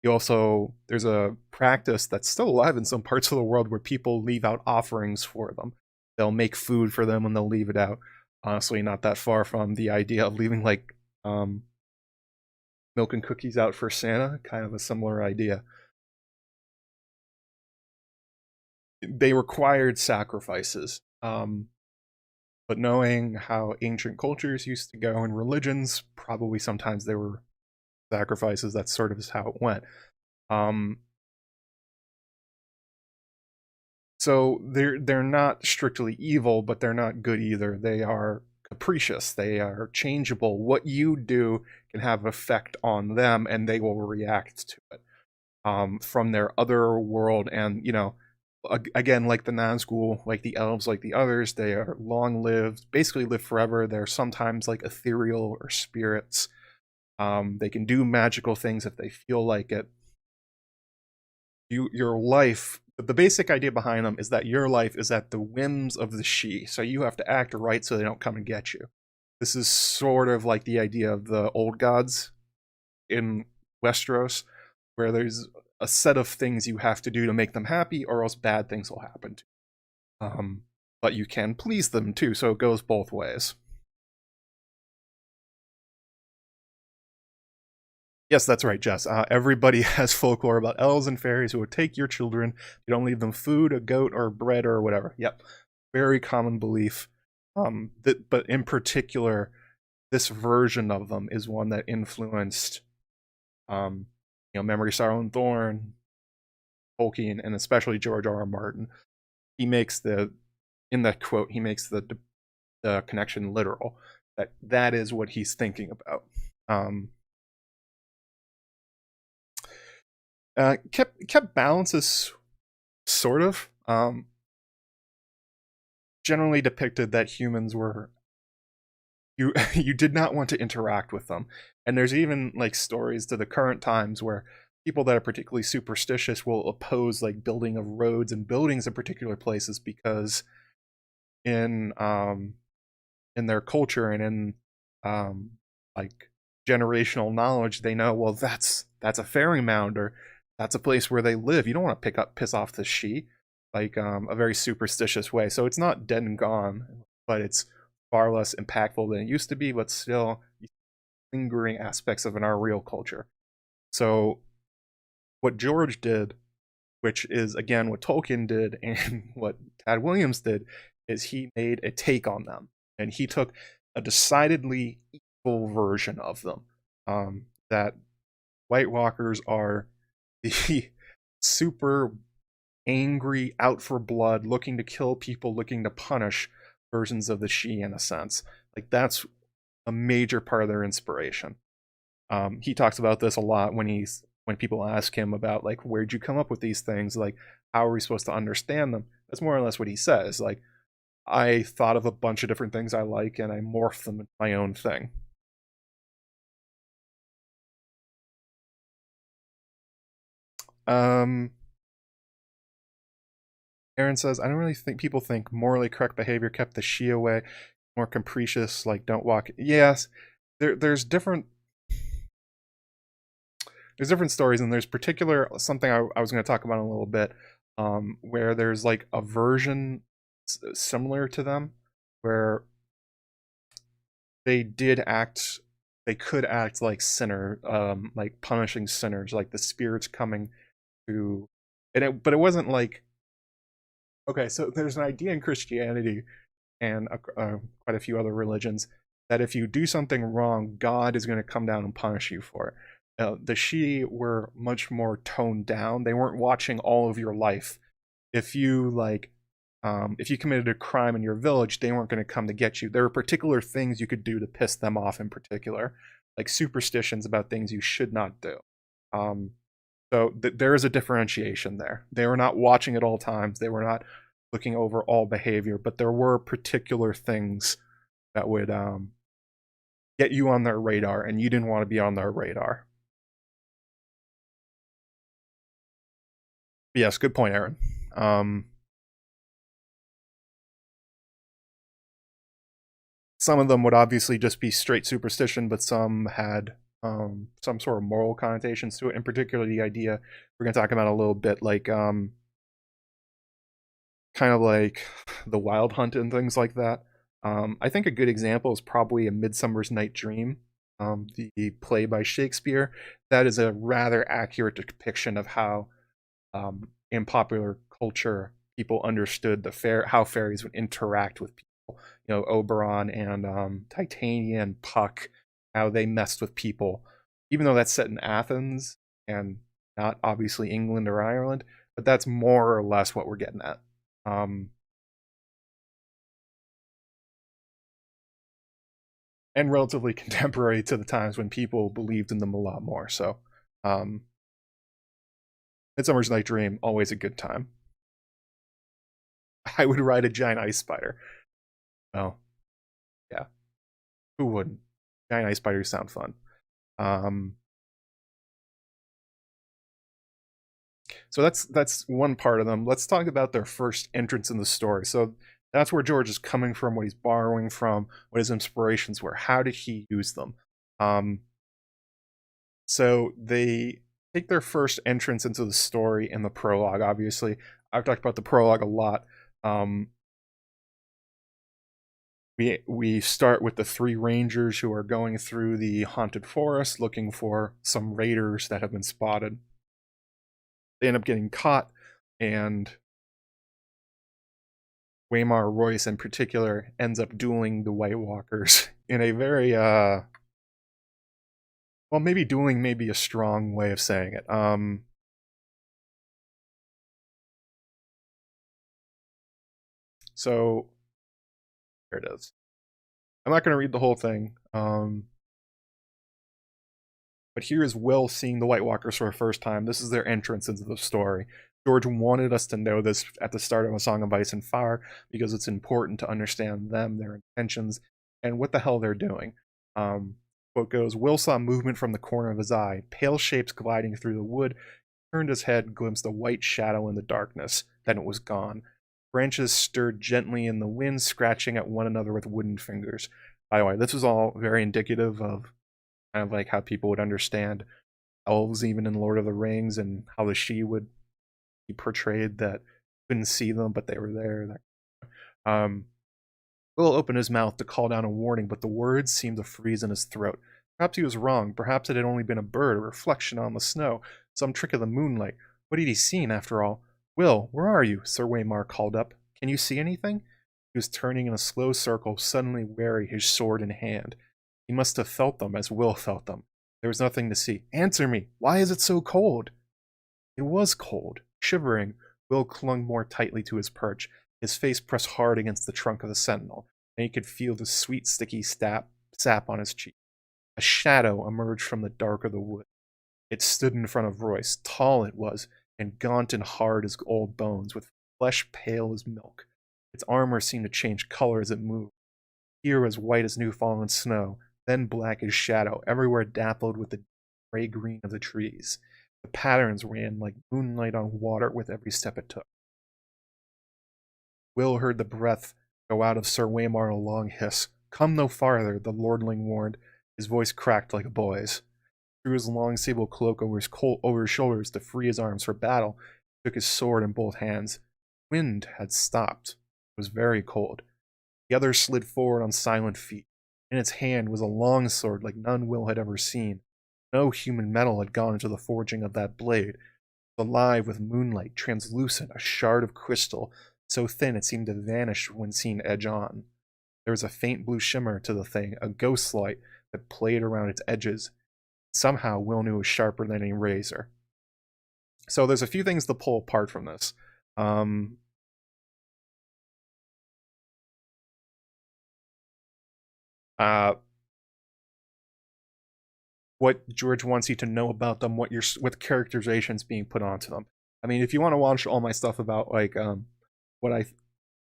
You also, there's a practice that's still alive in some parts of the world where people leave out offerings for them. They'll make food for them and they'll leave it out. Honestly, not that far from the idea of leaving like milk and cookies out for Santa, kind of a similar idea. They required sacrifices. But knowing how ancient cultures used to go and religions, probably sometimes there were sacrifices. That's sort of how it went. So they're not strictly evil, but they're not good either. They are capricious. They are changeable. What you do can have effect on them, and they will react to it from their other world. And you know, again, like the Nazgul, like the elves, like the others, they are long-lived, basically live forever. They're sometimes like ethereal or spirits. They can do magical things if they feel like it. Your life, the basic idea behind them is that your life is at the whims of the she, so you have to act right so they don't come and get you. This is sort of like the idea of the old gods in Westeros, where there's a set of things you have to do to make them happy, or else bad things will happen to you. But you can please them too, so it goes both ways. Yes, that's right, Jess. Everybody has folklore about elves and fairies who would take your children. You don't leave them food, a goat, or bread, or whatever. Yep, very common belief. But in particular, this version of them is one that influenced, Memory, Sorrow, and Thorn, Tolkien, and especially George R. R. Martin. He makes in that quote, he makes the connection literal. That is what he's thinking about. Kept balances, sort of. Generally depicted that humans were you did not want to interact with them, and there's even like stories to the current times where people that are particularly superstitious will oppose like building of roads and buildings in particular places because in their culture and in like generational knowledge, they know, well, that's a fairy mound, or that's a place where they live. You don't want to piss off the she, like a very superstitious way. So it's not dead and gone, but it's far less impactful than it used to be, but still lingering aspects of our real culture. So what George did, which is again what Tolkien did and what Tad Williams did, is he made a take on them, and he took a decidedly evil version of them. That White Walkers are the super angry, out for blood, looking to kill people, looking to punish versions of the she, in a sense. Like that's a major part of their inspiration. He talks about this a lot when people ask him about like, where'd you come up with these things? Like, how are we supposed to understand them? That's more or less what he says. Like, I thought of a bunch of different things I like and I morphed them into my own thing. Aaron says, I don't really think people think morally correct behavior kept the she away. More capricious, like don't walk. Yes, there's different stories, and there's particular something I was going to talk about in a little bit, where there's like a version similar to them, where they could act like sinner, like punishing sinners, like the spirits coming to, but it wasn't like, okay, so there's an idea in Christianity and quite a few other religions, that if you do something wrong, God is going to come down and punish you for it. The Shi were much more toned down. They weren't watching all of your life. If you if you committed a crime in your village, they weren't going to come to get you. There were particular things you could do to piss them off in particular, like superstitions about things you should not do. So there is a differentiation there. They were not watching at all times. They were not looking over all behavior, but there were particular things that would get you on their radar, and you didn't want to be on their radar. Yes, good point, Aaron. Some of them would obviously just be straight superstition, but some had some sort of moral connotations to it. In particular, the idea we're going to talk about a little bit, like kind of like the Wild Hunt and things like that. I think a good example is probably A Midsummer's Night Dream, the play by Shakespeare. That is a rather accurate depiction of how, in popular culture, people understood how fairies would interact with people. You know, Oberon and Titania and Puck, how they messed with people. Even though that's set in Athens and not obviously England or Ireland, but that's more or less what we're getting at. And relatively contemporary to the times when people believed in them a lot more. So, Midsummer's Night Dream, always a good time. I would ride a giant ice spider. Oh, yeah. Who wouldn't? Giant ice spiders sound fun. So that's one part of them. Let's talk about their first entrance in the story. So that's where George is coming from, what he's borrowing from, what his inspirations were. How did he use them? So they take their first entrance into the story in the prologue, obviously. I've talked about the prologue a lot. We start with the three rangers who are going through the haunted forest looking for some raiders that have been spotted. They end up getting caught, and Waymar Royce in particular ends up dueling the White Walkers in a very well, maybe dueling may be a strong way of saying it. So there it is. I'm not going to read the whole thing. But here is Will seeing the White Walkers for the first time. This is their entrance into the story. George wanted us to know this at the start of A Song of Ice and Fire because it's important to understand them, their intentions, and what the hell they're doing. Quote goes, Will saw movement from the corner of his eye, pale shapes gliding through the wood, turned his head, glimpsed a white shadow in the darkness, then it was gone. Branches stirred gently in the wind, scratching at one another with wooden fingers. By the way, this was all very indicative of kind of like how people would understand elves even in Lord of the Rings, and how the Shi would be portrayed, that couldn't see them but they were there. Will opened his mouth to call down a warning, but the words seemed to freeze in his throat. Perhaps he was wrong. Perhaps it had only been a bird, a reflection on the snow, some trick of the moonlight. What had he seen, after all? Will, where are you? Sir Waymar called up. Can you see anything? He was turning in a slow circle, suddenly wary, his sword in hand. He must have felt them as Will felt them. There was nothing to see. Answer me! Why is it so cold? It was cold. Shivering, Will clung more tightly to his perch, his face pressed hard against the trunk of the sentinel, and he could feel the sweet, sticky sap on his cheek. A shadow emerged from the dark of the wood. It stood in front of Royce. Tall it was, and gaunt and hard as old bones, with flesh pale as milk. Its armor seemed to change color as it moved. Here was white as new-fallen snow, then black as shadow, everywhere dappled with the gray-green of the trees. The patterns ran like moonlight on water with every step it took. Will heard the breath go out of Sir Waymar in a long hiss. Come no farther, the lordling warned. His voice cracked like a boy's. Threw his long sable cloak over his shoulders to free his arms for battle. He took his sword in both hands. Wind had stopped. It was very cold. The other slid forward on silent feet. In its hand was a long sword like none Will had ever seen. No human metal had gone into the forging of that blade. It was alive with moonlight, translucent, a shard of crystal, so thin it seemed to vanish when seen edge on. There was a faint blue shimmer to the thing, a ghost light that played around its edges. Somehow, Will knew it was sharper than any razor. So there's a few things to pull apart from this. What George wants you to know about them, what characterizations being put onto them. I mean, if you want to watch all my stuff about like what I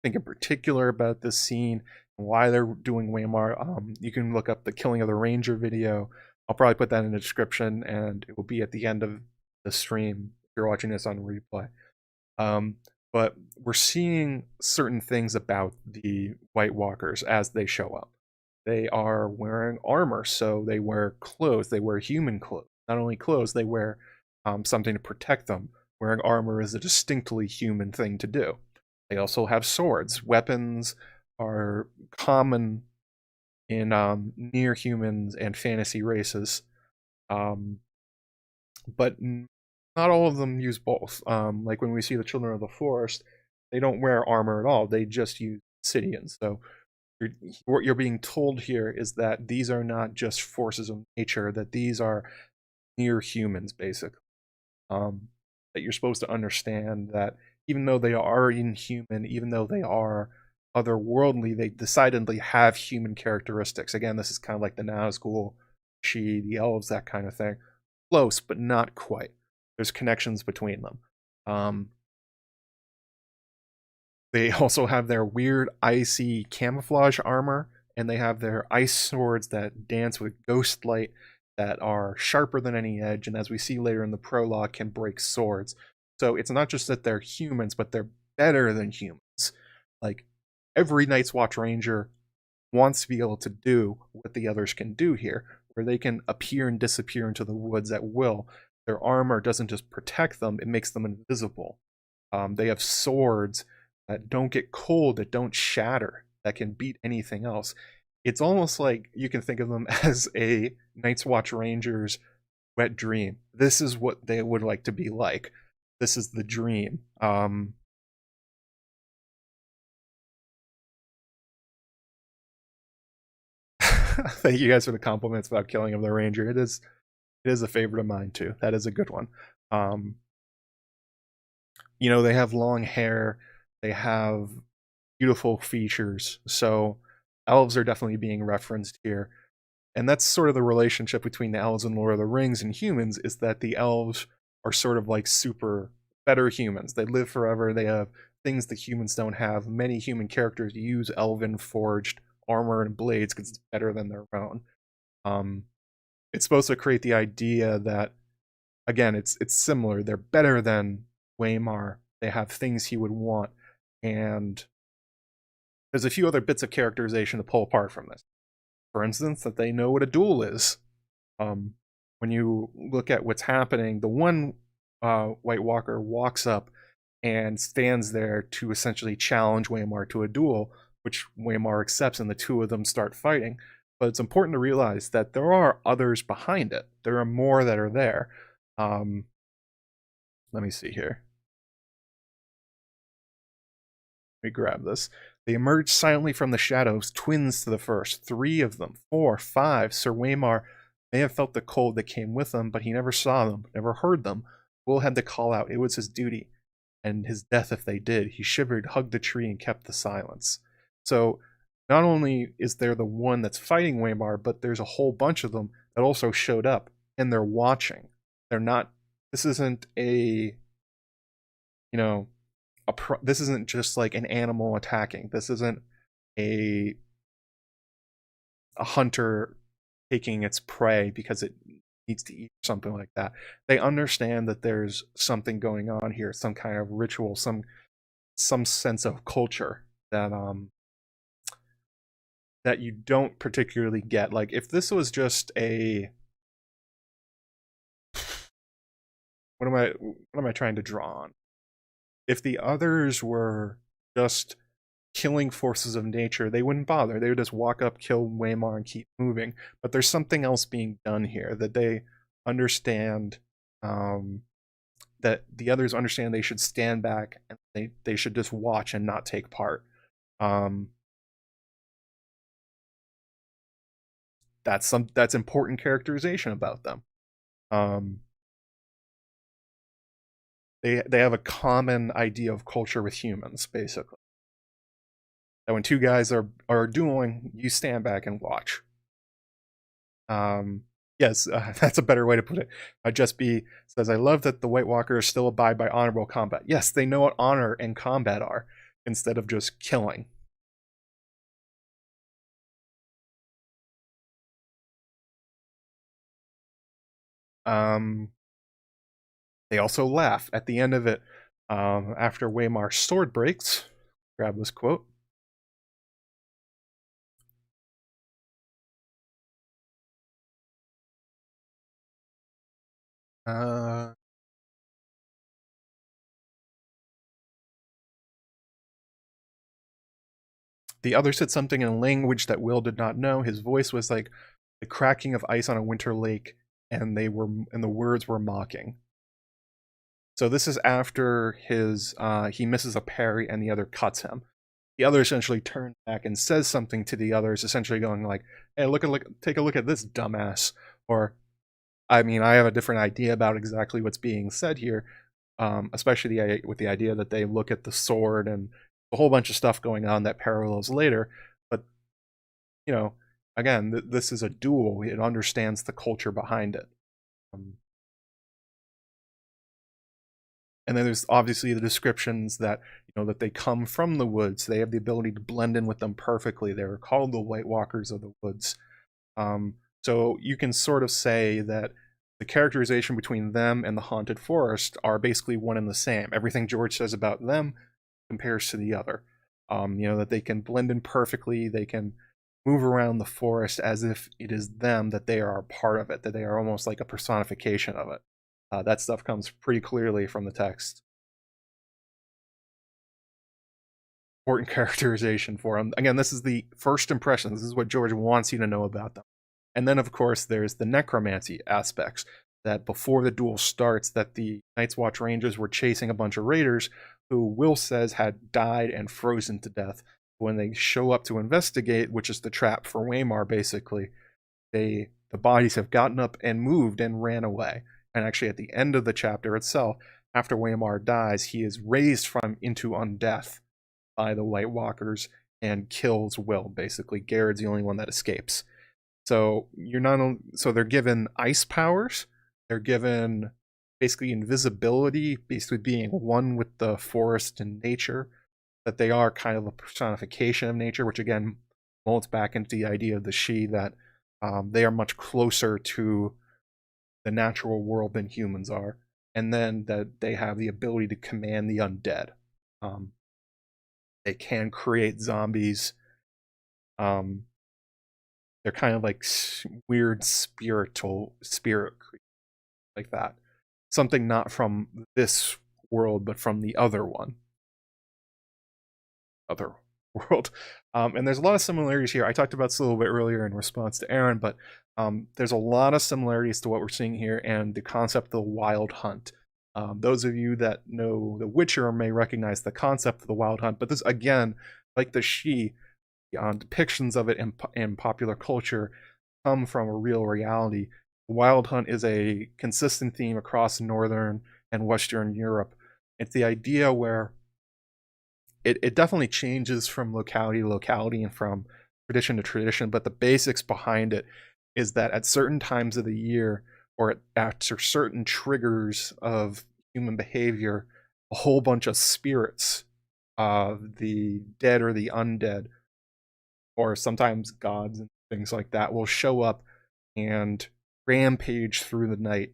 think in particular about this scene and why they're doing Waymar, you can look up the Killing of the Ranger video. I'll probably put that in the description, and it will be at the end of the stream if you're watching this on replay. But we're seeing certain things about the White Walkers as they show up. They are wearing armor, so they wear clothes. They wear human clothes. Not only clothes, they wear something to protect them. Wearing armor is a distinctly human thing to do. They also have swords. Weapons are common in near humans and fantasy races, but not all of them use both. Like when we see the Children of the Forest, they don't wear armor at all. They just use obsidian. So what you're being told here is that these are not just forces of nature, that these are near humans, basically. That you're supposed to understand that even though they are inhuman, even though they are otherworldly, they decidedly have human characteristics. Again, this is kind of like the Nazgul, the elves, that kind of thing. Close, but not quite. There's connections between them. They also have their weird icy camouflage armor, and they have their ice swords that dance with ghost light that are sharper than any edge, and as we see later in the prologue, can break swords. So it's not just that they're humans, but they're better than humans. Like, every Night's Watch Ranger wants to be able to do what the others can do here, where they can appear and disappear into the woods at will. Their armor doesn't just protect them, it makes them invisible. They have swords that don't get cold, that don't shatter, that can beat anything else. It's almost like you can think of them as a Night's Watch Ranger's wet dream. This is what they would like to be like. This is the dream. Thank you guys for the compliments about Killing of the Ranger. It is a favorite of mine too. That is a good one. You know, they have long hair, they have beautiful features, so elves are definitely being referenced here. And that's sort of the relationship between the elves in Lord of the Rings and humans, is that the elves are sort of like super better humans. They live forever, they have things that humans don't have. Many human characters use elven forged armor and blades because it's better than their own. It's supposed to create the idea that, again, it's similar. They're better than Waymar. They have things he would want, and there's a few other bits of characterization to pull apart from this. For instance, that they know what a duel is. When you look at what's happening, the one White Walker walks up and stands there to essentially challenge Waymar to a duel, which Waymar accepts, and the two of them start fighting. But it's important to realize that there are others behind it. There are more that are there. Let me see here. Let me grab this. They emerged silently from the shadows, twins to the first. 3 of them, 4, 5. Sir Waymar may have felt the cold that came with them, but he never saw them, never heard them. Will had to call out. It was his duty, and his death if they did. He shivered, hugged the tree, and kept the silence. So not only is there the one that's fighting Waymar, but there's a whole bunch of them that also showed up, and they're watching. They're not, this isn't a, you know, this isn't just like an animal attacking. This isn't a hunter taking its prey because it needs to eat, something like that. They understand that there's something going on here, some kind of ritual, some sense of culture that that you don't particularly get. Like, if this was just a, what am I trying to draw on? If the others were just killing forces of nature, they wouldn't bother. They would just walk up, kill Waymar, and keep moving. But there's something else being done here that they understand that the others understand they should stand back and they should just watch and not take part. That's important characterization about them. They have a common idea of culture with humans, basically. That when two guys are dueling, you stand back and watch. Yes, that's a better way to put it. Just B says, I love that the White Walkers still abide by honorable combat. Yes, they know what honor and combat are, instead of just killing. They also laugh at the end of it. After Waymar's sword breaks, grab this quote. The other said something in a language that Will did not know. His voice was like the cracking of ice on a winter lake, and the words were mocking. So this is after he misses a parry and the other cuts him. The other essentially turns back and says something to the others, essentially going like, "Hey, take a look at this dumbass," or, I mean, I have a different idea about exactly what's being said here, especially with the idea that they look at the sword and a whole bunch of stuff going on that parallels later. But, you know, again, this is a duel. It understands the culture behind it. And then there's obviously the descriptions that, that they come from the woods. They have the ability to blend in with them perfectly. They're called the White Walkers of the woods. So you can sort of say that the characterization between them and the haunted forest are basically one and the same. Everything George says about them compares to the other. That they can blend in perfectly. They can move around the forest as if it is them, that they are a part of it, that they are almost like a personification of it. That stuff comes pretty clearly from the text. Important characterization for them. Again, this is the first impression. This is what George wants you to know about them. And then, of course, there's the necromancy aspects, that before the duel starts, that the Night's Watch Rangers were chasing a bunch of raiders who Will says had died and frozen to death. When they show up to investigate, which is the trap for Waymar, basically, the bodies have gotten up and moved and ran away. And actually, at the end of the chapter itself, after Waymar dies, he is raised into undeath by the White Walkers and kills Will. Basically, Garrett's the only one that escapes. So they're given ice powers. They're given basically invisibility, basically being one with the forest and nature. That they are kind of a personification of nature, which again molds back into the idea of the She, that they are much closer to the natural world than humans are, and then that they have the ability to command the undead. They can create zombies. They're kind of like weird spirit like that. Something not from this world, but from the other one. Other world. And there's a lot of similarities here. I talked about this a little bit earlier in response to Aaron, but there's a lot of similarities to what we're seeing here and the concept of the wild hunt. Those of you that know The Witcher may recognize the concept of the wild hunt, but this, again, like the She, depictions of it in popular culture come from a real reality. The wild hunt is a consistent theme across Northern and Western Europe. It's the idea where it definitely changes from locality to locality and from tradition to tradition, but the basics behind it is that at certain times of the year, or after certain triggers of human behavior, a whole bunch of spirits of the dead or the undead, or sometimes gods and things like that, will show up and rampage through the night,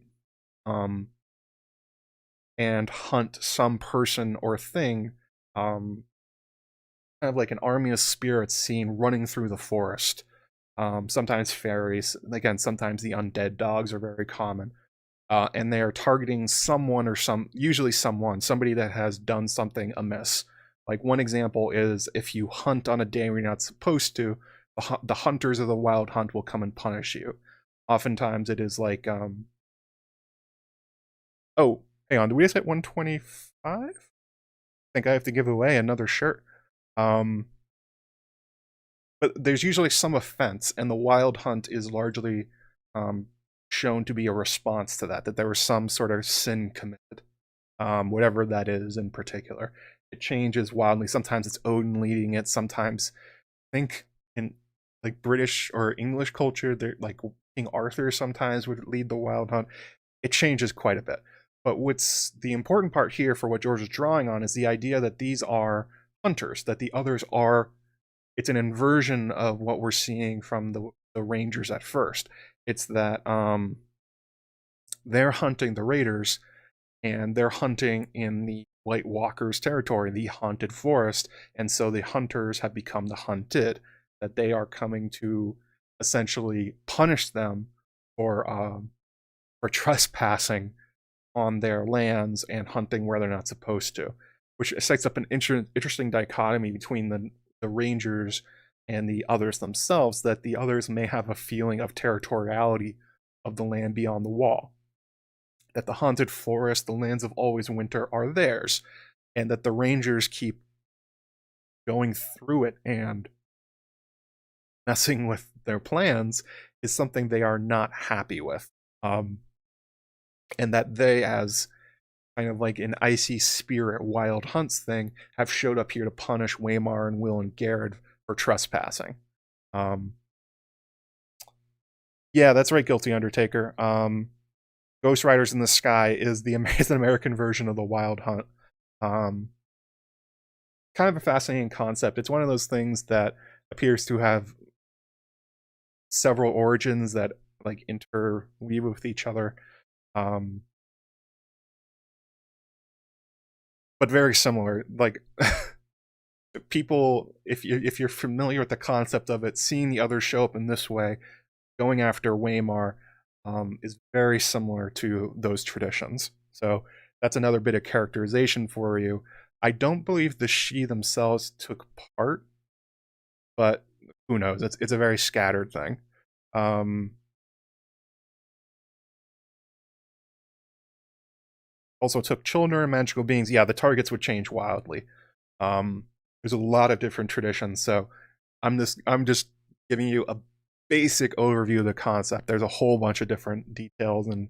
and hunt some person or thing, kind of like an army of spirits seen running through the forest. Sometimes fairies, again, sometimes the undead dogs are very common. And they are targeting someone, or usually somebody that has done something amiss. Like one example is if you hunt on a day where you're not supposed to, the hunters of the wild hunt will come and punish you. Oftentimes it is like, Hang on, did we just hit 125? I think I have to give away another shirt. But there's usually some offense, and the wild hunt is largely shown to be a response to that there was some sort of sin committed, whatever that is in particular. It changes wildly. Sometimes it's Odin leading it. Sometimes, I think in like British or English culture, they're like King Arthur sometimes would lead the wild hunt. It changes quite a bit. But what's the important part here for what George is drawing on is the idea that these are hunters, that the others are, it's an inversion of what we're seeing from the Rangers at first. It's that they're hunting the Raiders, and they're hunting in the White Walkers' territory, the haunted forest, and so the hunters have become the hunted, that they are coming to essentially punish them for trespassing on their lands and hunting where they're not supposed to, which sets up an interesting dichotomy between the Rangers and the others themselves, that the others may have a feeling of territoriality of the land beyond the wall, that the haunted forest, the lands of always winter, are theirs, and that the Rangers keep going through it and messing with their plans is something they are not happy with. And that they, as kind of like an icy spirit wild hunts thing, have showed up here to punish Waymar and Will and Garrett for trespassing. Yeah, that's right, Guilty Undertaker. Ghost Riders in the Sky is an American version of the Wild Hunt. Kind of a fascinating concept. It's one of those things that appears to have several origins that like interweave with each other. But very similar. Like people, if you're familiar with the concept of it, seeing the others show up in this way, going after Waymar, is very similar to those traditions. So that's another bit of characterization for you. I don't believe the Sidhe themselves took part, but who knows? It's a very scattered thing. Also took children and magical beings. Yeah, the targets would change wildly. There's a lot of different traditions, so I'm just giving you a basic overview of the concept. There's a whole bunch of different details and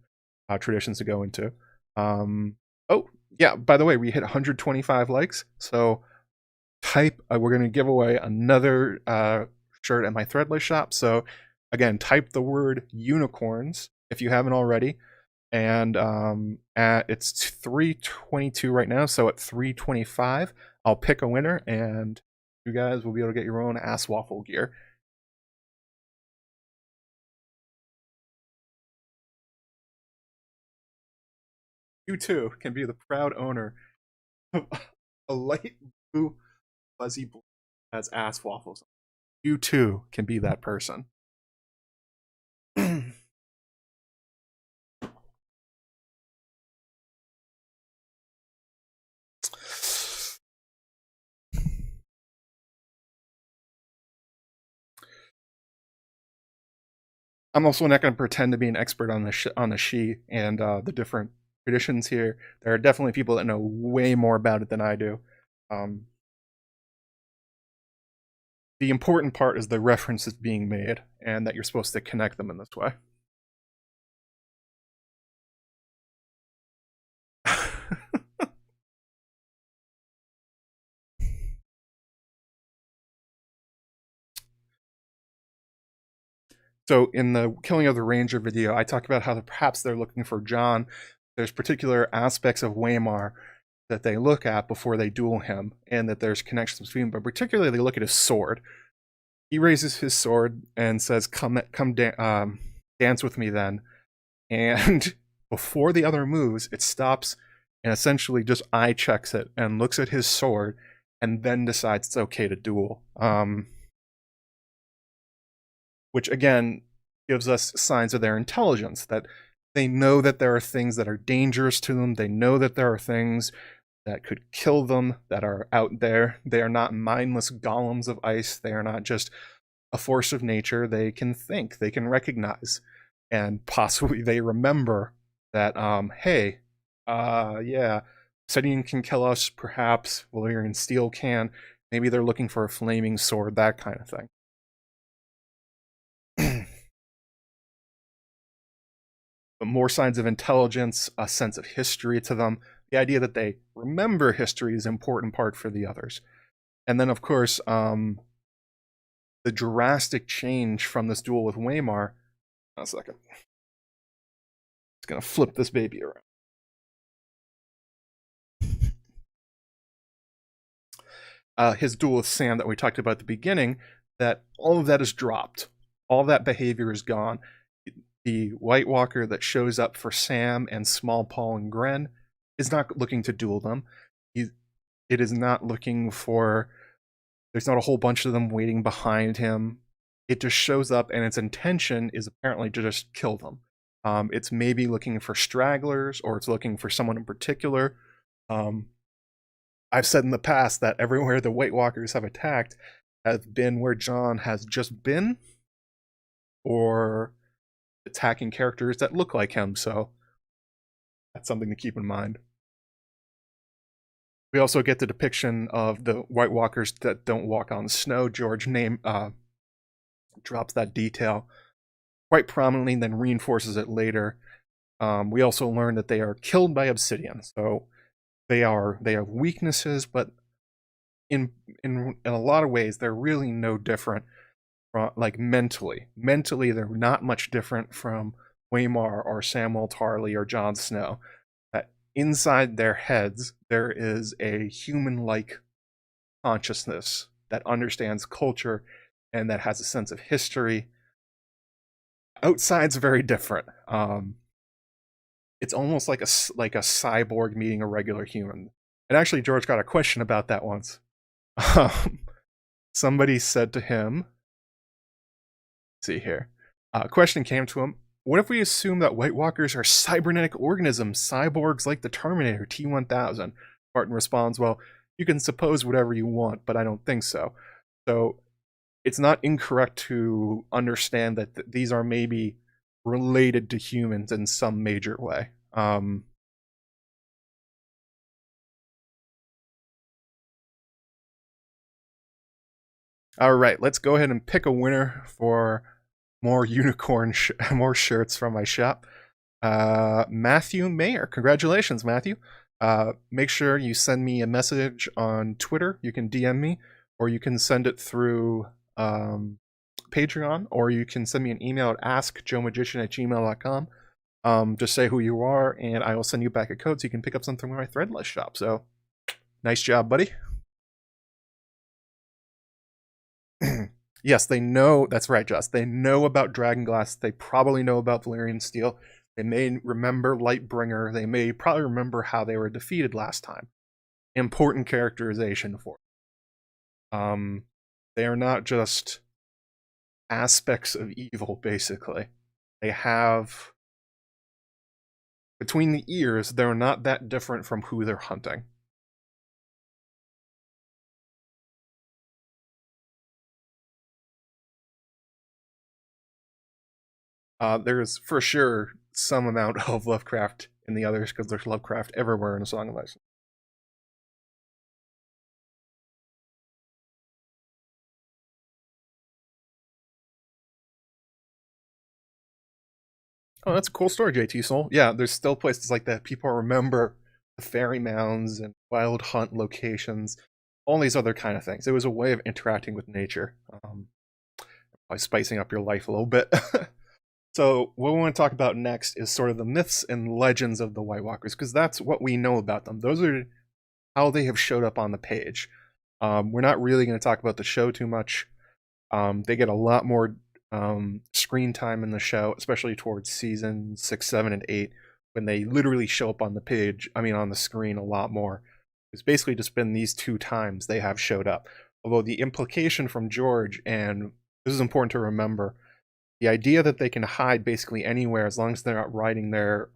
traditions to go into. Oh yeah, by the way, we hit 125 likes, so we're going to give away another shirt at my Threadless shop. So again, type the word unicorns if you haven't already. And it's 322 right now, so at 325 I'll pick a winner and you guys will be able to get your own ass waffle gear. You too can be the proud owner of a light blue fuzzy blue as ass waffles. You too can be that person. I'm also not going to pretend to be an expert on the Sidhe and the different traditions here. There are definitely people that know way more about it than I do. The important part is the references being made and that you're supposed to connect them in this way. So in the Killing of the Ranger video, I talk about how perhaps they're looking for John. There's particular aspects of Waymar that they look at before they duel him, and that there's connections between them, but particularly they look at his sword. He raises his sword and says, come dance with me then. And before the other moves, it stops and essentially just eye checks it and looks at his sword and then decides it's okay to duel. Which again gives us signs of their intelligence, that they know that there are things that are dangerous to them. They know that there are things that could kill them that are out there. They are not mindless golems of ice. They are not just a force of nature. They can think, they can recognize, and possibly they remember that, hey, Yeah. Obsidian can kill us, perhaps. Valyrian steel can. Maybe they're looking for a flaming sword, that kind of thing. But more signs of intelligence, a sense of history to them. The idea that they remember history is an important part for the others. And then, of course, the drastic change from this duel with Waymar. A second. It's going to flip this baby around. His duel with Sam that we talked about at the beginning, that all of that is dropped. All that behavior is gone. The White Walker that shows up for Sam and Small Paul and Gren is not looking to duel them. It is not looking for... There's not a whole bunch of them waiting behind him. It just shows up, and its intention is apparently to just kill them. It's maybe looking for stragglers, or it's looking for someone in particular. I've said in the past that everywhere the White Walkers have attacked has been where Jon has just been, or attacking characters that look like him, so that's something to keep in mind. We also get the depiction of the White Walkers that don't walk on snow. George drops that detail quite prominently, and then reinforces it later. We also learn that they are killed by obsidian, so they have weaknesses, but in a lot of ways they're really no different from, like, mentally. Mentally, they're not much different from Waymar or Samwell Tarly or Jon Snow. That inside their heads there is a human-like consciousness that understands culture and that has a sense of history. Outside's very different. It's almost like a cyborg meeting a regular human. And actually, George got a question about that once. Somebody said to him, let's see here, a question came to him, what if we assume that White Walkers are cybernetic organisms, cyborgs like the Terminator T-1000? Martin responds, well, you can suppose whatever you want, but I don't think so. So it's not incorrect to understand that these are maybe related to humans in some major way. All right, let's go ahead and pick a winner for more unicorn, more shirts from my shop. Matthew Mayer, congratulations, Matthew. Make sure you send me a message on Twitter. You can DM me, or you can send it through Patreon, or you can send me an email at askjoemagician@gmail.com. Just say who you are, and I will send you back a code so you can pick up something from my Threadless shop. So, nice job, buddy. Yes, they know. That's right, Joss. They know about Dragonglass. They probably know about Valyrian Steel. They may remember Lightbringer. They may probably remember how they were defeated last time. Important characterization for them. They are not just aspects of evil, basically. They have... Between the ears, they're not that different from who they're hunting. There's for sure some amount of Lovecraft in the others, because there's Lovecraft everywhere in A Song of Ice. Oh, that's a cool story, JT Soul. Yeah, there's still places like that. People remember the fairy mounds and wild hunt locations, all these other kind of things. It was a way of interacting with nature, by spicing up your life a little bit. So what we want to talk about next is sort of the myths and legends of the White Walkers, because that's what we know about them. Those are how they have showed up on the page. We're not really going to talk about the show too much. They get a lot more screen time in the show, especially towards season 6, 7, and 8, when they literally show up on the page, on the screen a lot more. It's basically just been these 2 times they have showed up. Although the implication from George, and this is important to remember, the idea that they can hide basically anywhere as long as they're not riding their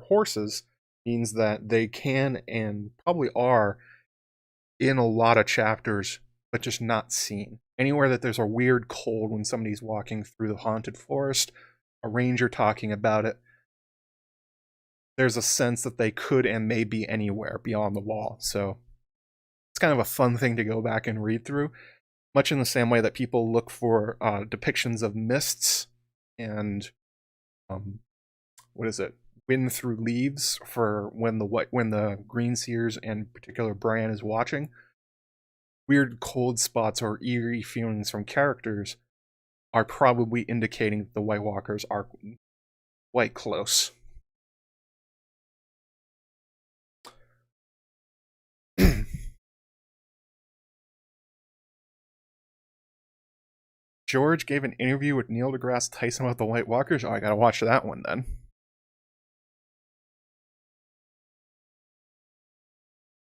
horses means that they can and probably are in a lot of chapters, but just not seen. Anywhere that there's a weird cold when somebody's walking through the haunted forest, a ranger talking about it, there's a sense that they could and may be anywhere beyond the wall. So it's kind of a fun thing to go back and read through, much in the same way that people look for depictions of mists and what is it? Wind through leaves for when the green seers and in particular Bran is watching. Weird cold spots or eerie feelings from characters are probably indicating that the White Walkers are quite close. George gave an interview with Neil deGrasse Tyson about the White Walkers. Oh, I gotta watch that one then.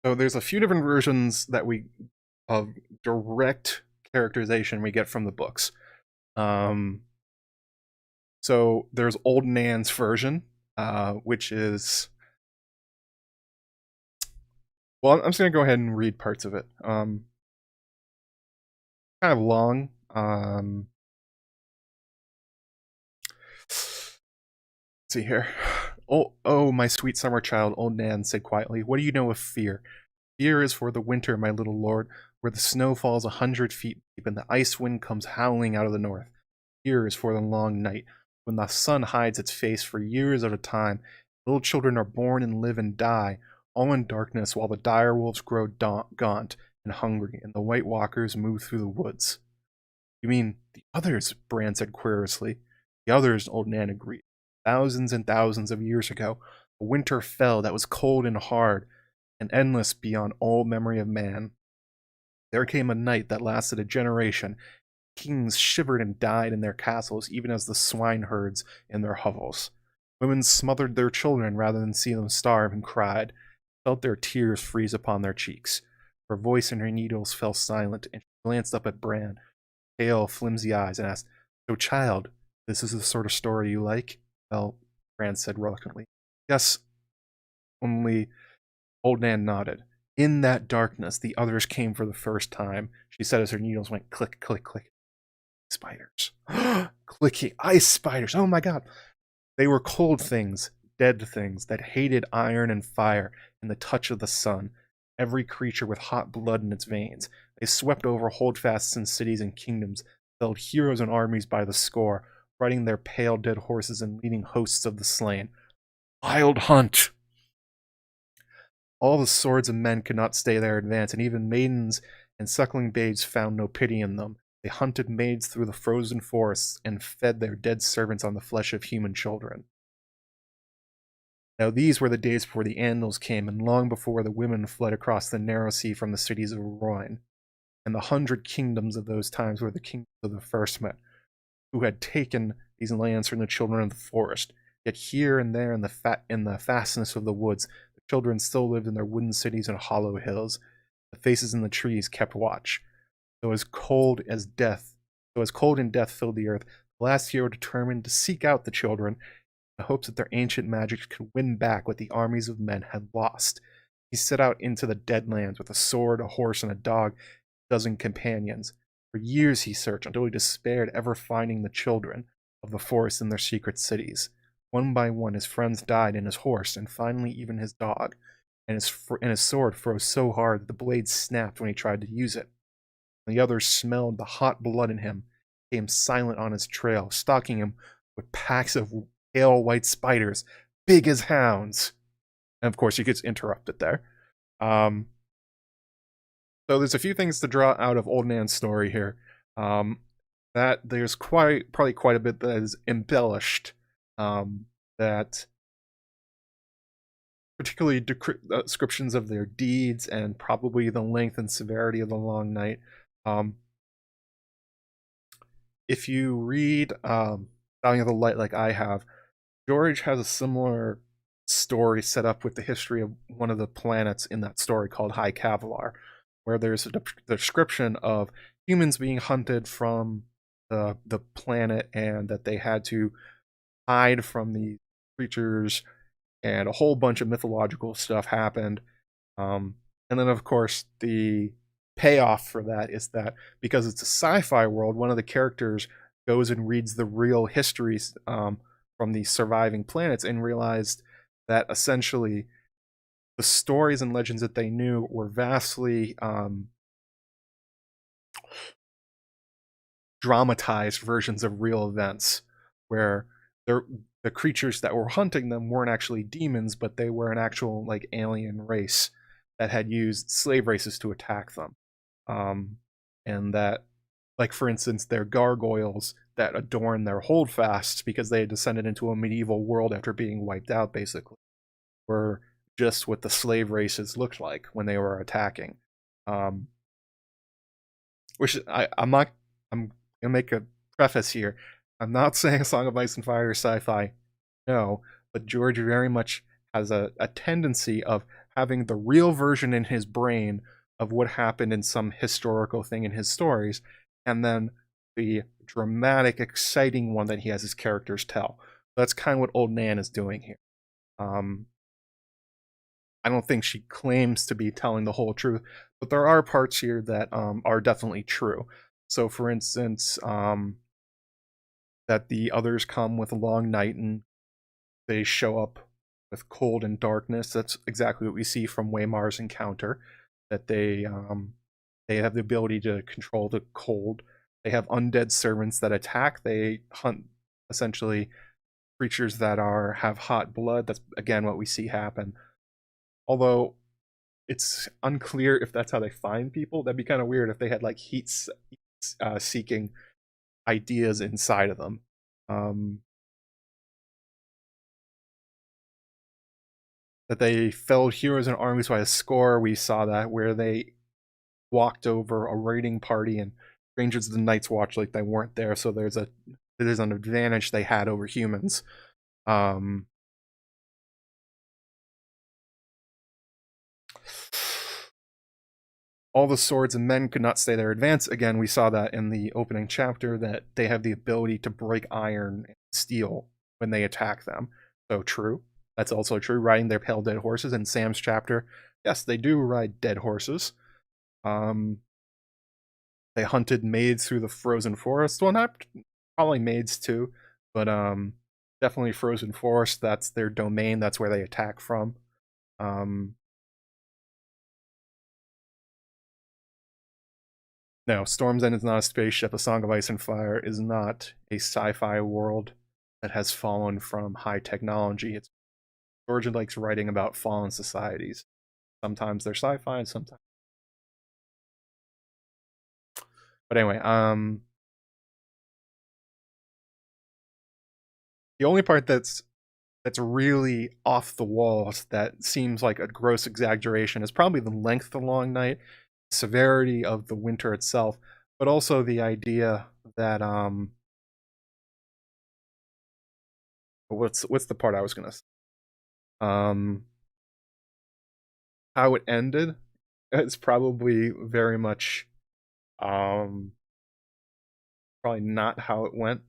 So there's a few different versions that of direct characterization we get from the books. So there's Old Nan's version, which is, well, I'm just gonna go ahead and read parts of it. Kind of long. Let's see here. Oh, my sweet summer child, Old Nan said quietly. What do you know of fear? Fear is for the winter, my little lord, where the snow falls 100 feet deep and the ice wind comes howling out of the north. Fear is for the long night, when the sun hides its face for years at a time. Little children are born and live and die, all in darkness, while the dire wolves grow gaunt and hungry, and the White Walkers move through the woods. You mean the others? Bran said querulously. The others, Old Nan agreed. Thousands and thousands of years ago, a winter fell that was cold and hard, and endless beyond all memory of man. There came a night that lasted a generation. Kings shivered and died in their castles, even as the swineherds in their hovels. Women smothered their children rather than see them starve, and cried, felt their tears freeze upon their cheeks. Her voice and her needles fell silent, and she glanced up at Bran, pale, flimsy eyes, and asked, So, child, this is the sort of story you like? Well, Bran said reluctantly. Yes, only... Old Nan nodded. In that darkness, the others came for the first time, she said as her needles went click, click, click. Spiders. Clicking ice spiders. Oh my god. They were cold things, dead things that hated iron and fire and the touch of the sun. Every creature with hot blood in its veins. They swept over holdfasts and cities and kingdoms, felled heroes and armies by the score, riding their pale dead horses and leading hosts of the slain. Wild hunt! All the swords of men could not stay their advance, and even maidens and suckling babes found no pity in them. They hunted maids through the frozen forests and fed their dead servants on the flesh of human children. Now these were the days before the Andals came, and long before the women fled across the narrow sea from the cities of Roin. And the 100 kingdoms of those times were the kingdoms of the first men, who had taken these lands from the children of the forest. Yet here and there in the fastness of the woods, the children still lived in their wooden cities and hollow hills. The faces in the trees kept watch. Though as cold in death filled the earth, the last hero determined to seek out the children in the hopes that their ancient magic could win back what the armies of men had lost. He set out into the dead lands with a sword, a horse, and a dog, a dozen companions. For years he searched until he despaired ever finding the children of the forest in their secret cities. One by one his friends died, and his horse, and finally even his dog, and his sword froze so hard that the blade snapped when he tried to use it. The others smelled the hot blood in him, came silent on his trail, stalking him with packs of pale white spiders, big as hounds. And of course, he gets interrupted there. So there's a few things to draw out of Old Nan's story here. That there's probably quite a bit that is embellished. That particularly descriptions of their deeds and probably the length and severity of the long night. If you read Dying of the Light like I have, George has a similar story set up with the history of one of the planets in that story called High Kavalar, where there's a description of humans being hunted from the planet and that they had to hide from the creatures, and a whole bunch of mythological stuff happened. And then, of course, the payoff for that is that because it's a sci-fi world, one of the characters goes and reads the real histories from the surviving planets and realized that essentially the stories and legends that they knew were vastly dramatized versions of real events, where the creatures that were hunting them weren't actually demons, but they were an actual like alien race that had used slave races to attack them. And that, like for instance, their gargoyles that adorn their holdfasts, because they had descended into a medieval world after being wiped out, basically, were just what the slave races looked like when they were attacking. Um, which I'm not. I'm gonna make a preface here. I'm not saying Song of Ice and Fire is sci-fi, no, but George very much has a tendency of having the real version in his brain of what happened in some historical thing in his stories, and then the dramatic, exciting one that he has his characters tell. That's kind of what Old Nan is doing here. I don't think she claims to be telling the whole truth, but there are parts here that are definitely true. So, for instance, that the others come with a long night and they show up with cold and darkness. That's exactly what we see from Waymar's encounter. That they have the ability to control the cold. They have undead servants that attack. They hunt essentially creatures that have hot blood. That's again what we see happen. Although it's unclear if that's how they find people. That'd be kind of weird if they had like heat seeking ideas inside of them. That they felled heroes and armies by a score. We saw that where they walked over a raiding party and Rangers of the Night's Watch like they weren't there. So there's an advantage they had over humans. All the swords and men could not stay their advance. Again, we saw that in the opening chapter, that they have the ability to break iron and steel when they attack them. So true. That's also true. Riding their pale dead horses in Sam's chapter. Yes, they do ride dead horses. They hunted maids through the frozen forest. Well, not probably maids too, but definitely frozen forest. That's their domain. That's where they attack from. No, Storm's End is not a spaceship. A Song of Ice and Fire is not a sci-fi world that has fallen from high technology. It's Georgia likes writing about fallen societies. Sometimes they're sci-fi and sometimes. But anyway, the only part that's really off the walls that seems like a gross exaggeration is probably the length of the long night, severity of the winter itself, but also the idea that what's the part I was gonna say? How it ended, it's probably very much probably not how it went.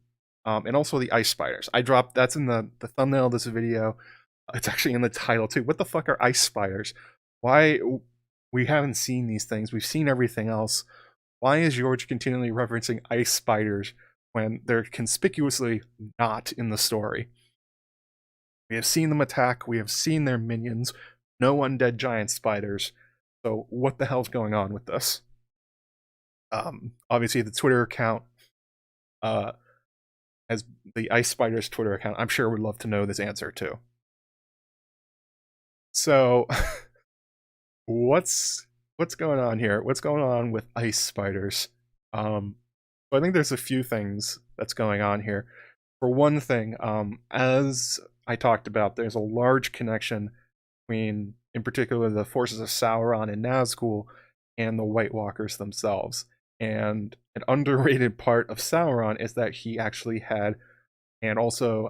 And also the ice spiders. I dropped that's in the thumbnail of this video. It's actually in the title too. What the fuck are ice spiders? Why we haven't seen these things? We've seen everything else. Why is George continually referencing ice spiders when they're conspicuously not in the story? We have seen them attack. We have seen their minions. No undead giant spiders. So what the hell's going on with this? Obviously the Twitter account, as the Ice Spiders Twitter account, I'm sure would love to know this answer too. So, what's going on here? What's going on with ice spiders? So I think there's a few things that's going on here. For one thing, as I talked about, there's a large connection between, in particular, the forces of Sauron and Nazgul and the White Walkers themselves. And an underrated part of Sauron is that he actually had, and also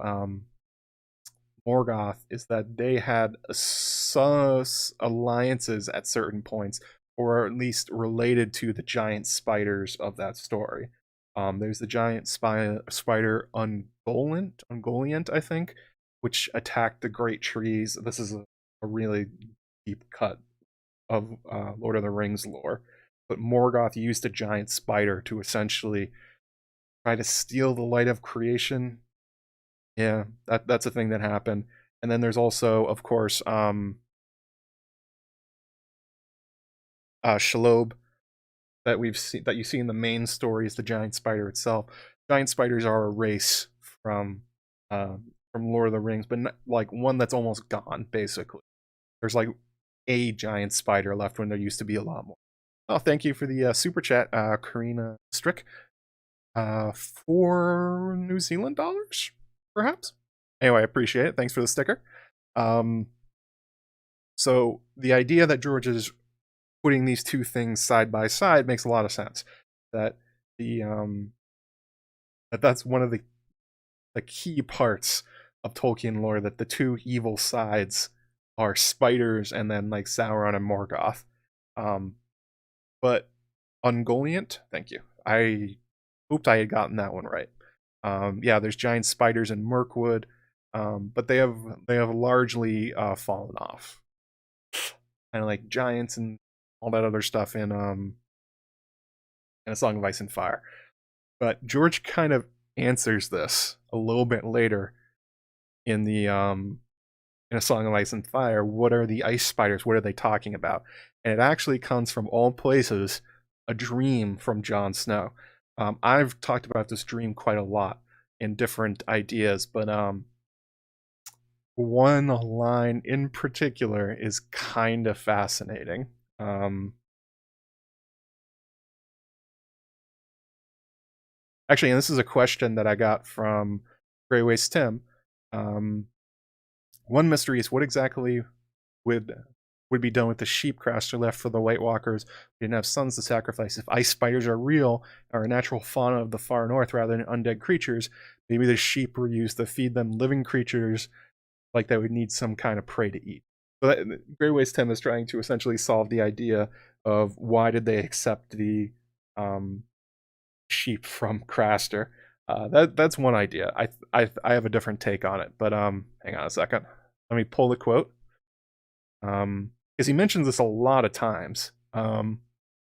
Morgoth, is that they had alliances at certain points, or at least related to the giant spiders of that story. There's the giant spider Ungoliant, I think, which attacked the great trees. This is a really deep cut of Lord of the Rings lore. But Morgoth used a giant spider to essentially try to steal the light of creation. Yeah, that's a thing that happened. And then there's also, of course, Shalob that we've seen, that you see in the main story, is the giant spider itself. Giant spiders are a race from Lord of the Rings, but not, like one that's almost gone. Basically, there's like a giant spider left when there used to be a lot more. Oh, thank you for the super chat, Karina Strick. 4 New Zealand dollars, perhaps. Anyway, I appreciate it. Thanks for the sticker. So the idea that George is putting these two things side by side makes a lot of sense. That the that's one of the key parts of Tolkien lore, that the two evil sides are spiders and then like Sauron and Morgoth. But Ungoliant, thank you. I hoped I had gotten that one right. Yeah, there's giant spiders in Mirkwood, but they have largely fallen off. Kind of like giants and all that other stuff in A Song of Ice and Fire. But George kind of answers this a little bit later in the in A Song of Ice and Fire. What are the ice spiders? What are they talking about? And it actually comes from all places, a dream from Jon Snow. I've talked about this dream quite a lot in different ideas, but one line in particular is kind of fascinating. Actually, and this is a question that I got from Grey Waste Tim. One mystery is what exactly would be done with the sheep Craster left for the White Walkers. We didn't have sons to sacrifice. If ice spiders are real, are a natural fauna of the far north rather than undead creatures, maybe the sheep were used to feed them living creatures like that would need some kind of prey to eat. So that, Grey Waste Tim is trying to essentially solve the idea of why did they accept the sheep from Craster. That's one idea. I have a different take on it, but hang on a second. Let me pull the quote. Because he mentions this a lot of times.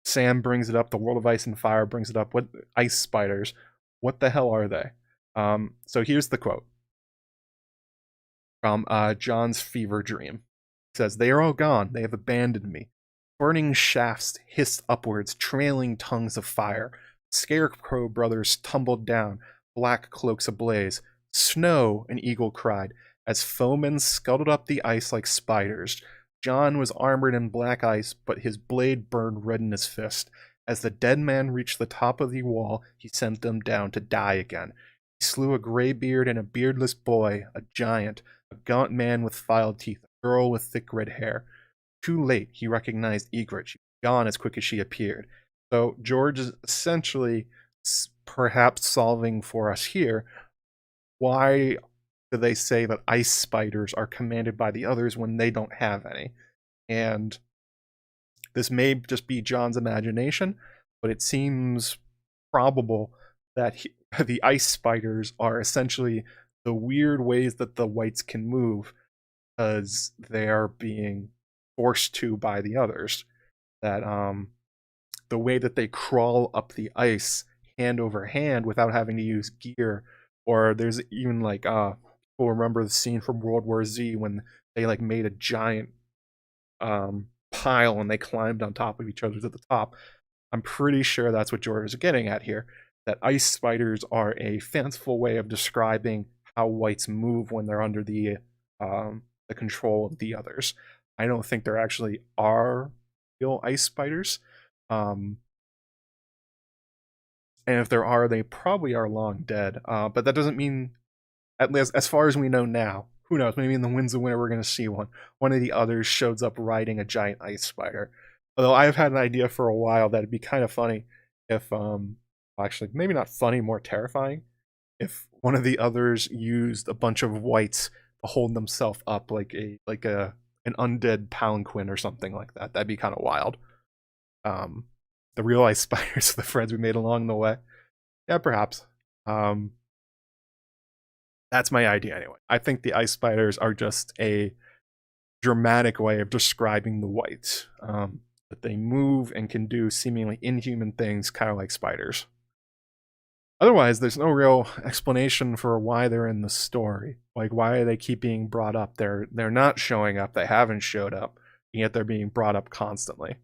Sam brings it up. The World of Ice and Fire brings it up. What ice spiders? What the hell are they? So here's the quote from John's fever dream. It says, "They are all gone. They have abandoned me. Burning shafts hissed upwards, trailing tongues of fire. Scarecrow brothers tumbled down, black cloaks ablaze. Snow," an eagle cried, as foemen scuttled up the ice like spiders. John was armored in black ice, but his blade burned red in his fist. As the dead man reached the top of the wall, he sent them down to die again. He slew a graybeard and a beardless boy, a giant, a gaunt man with filed teeth, a girl with thick red hair. Too late, he recognized Ygritte. She was gone as quick as she appeared. So George is essentially perhaps solving for us here, why do they say that ice spiders are commanded by the others when they don't have any? And this may just be John's imagination, but it seems probable that the ice spiders are essentially the weird ways that the whites can move because they are being forced to by the others. That the way that they crawl up the ice hand over hand without having to use gear. Or there's even like people remember the scene from World War Z when they like made a giant pile and they climbed on top of each other to the top. I'm pretty sure that's what George is getting at here, that ice spiders are a fanciful way of describing how whites move when they're under the control of the others. I don't think there actually are real ice spiders. And if there are, they probably are long dead. But that doesn't mean, at least as far as we know now, who knows, maybe in the Winds of Winter we're going to see one. One of the others shows up riding a giant ice spider. Although I've had an idea for a while that it'd be kind of funny if, actually, maybe not funny, more terrifying, if one of the others used a bunch of whites to hold themselves up like an undead palanquin or something like that. That'd be kind of wild. The real ice spiders are the friends we made along the way. Yeah, perhaps. That's my idea anyway. I think the ice spiders are just a dramatic way of describing the whites. That they move and can do seemingly inhuman things, kind of like spiders. Otherwise, there's no real explanation for why they're in the story. Like, why they keep being brought up? They're not showing up. They haven't showed up, and yet they're being brought up constantly.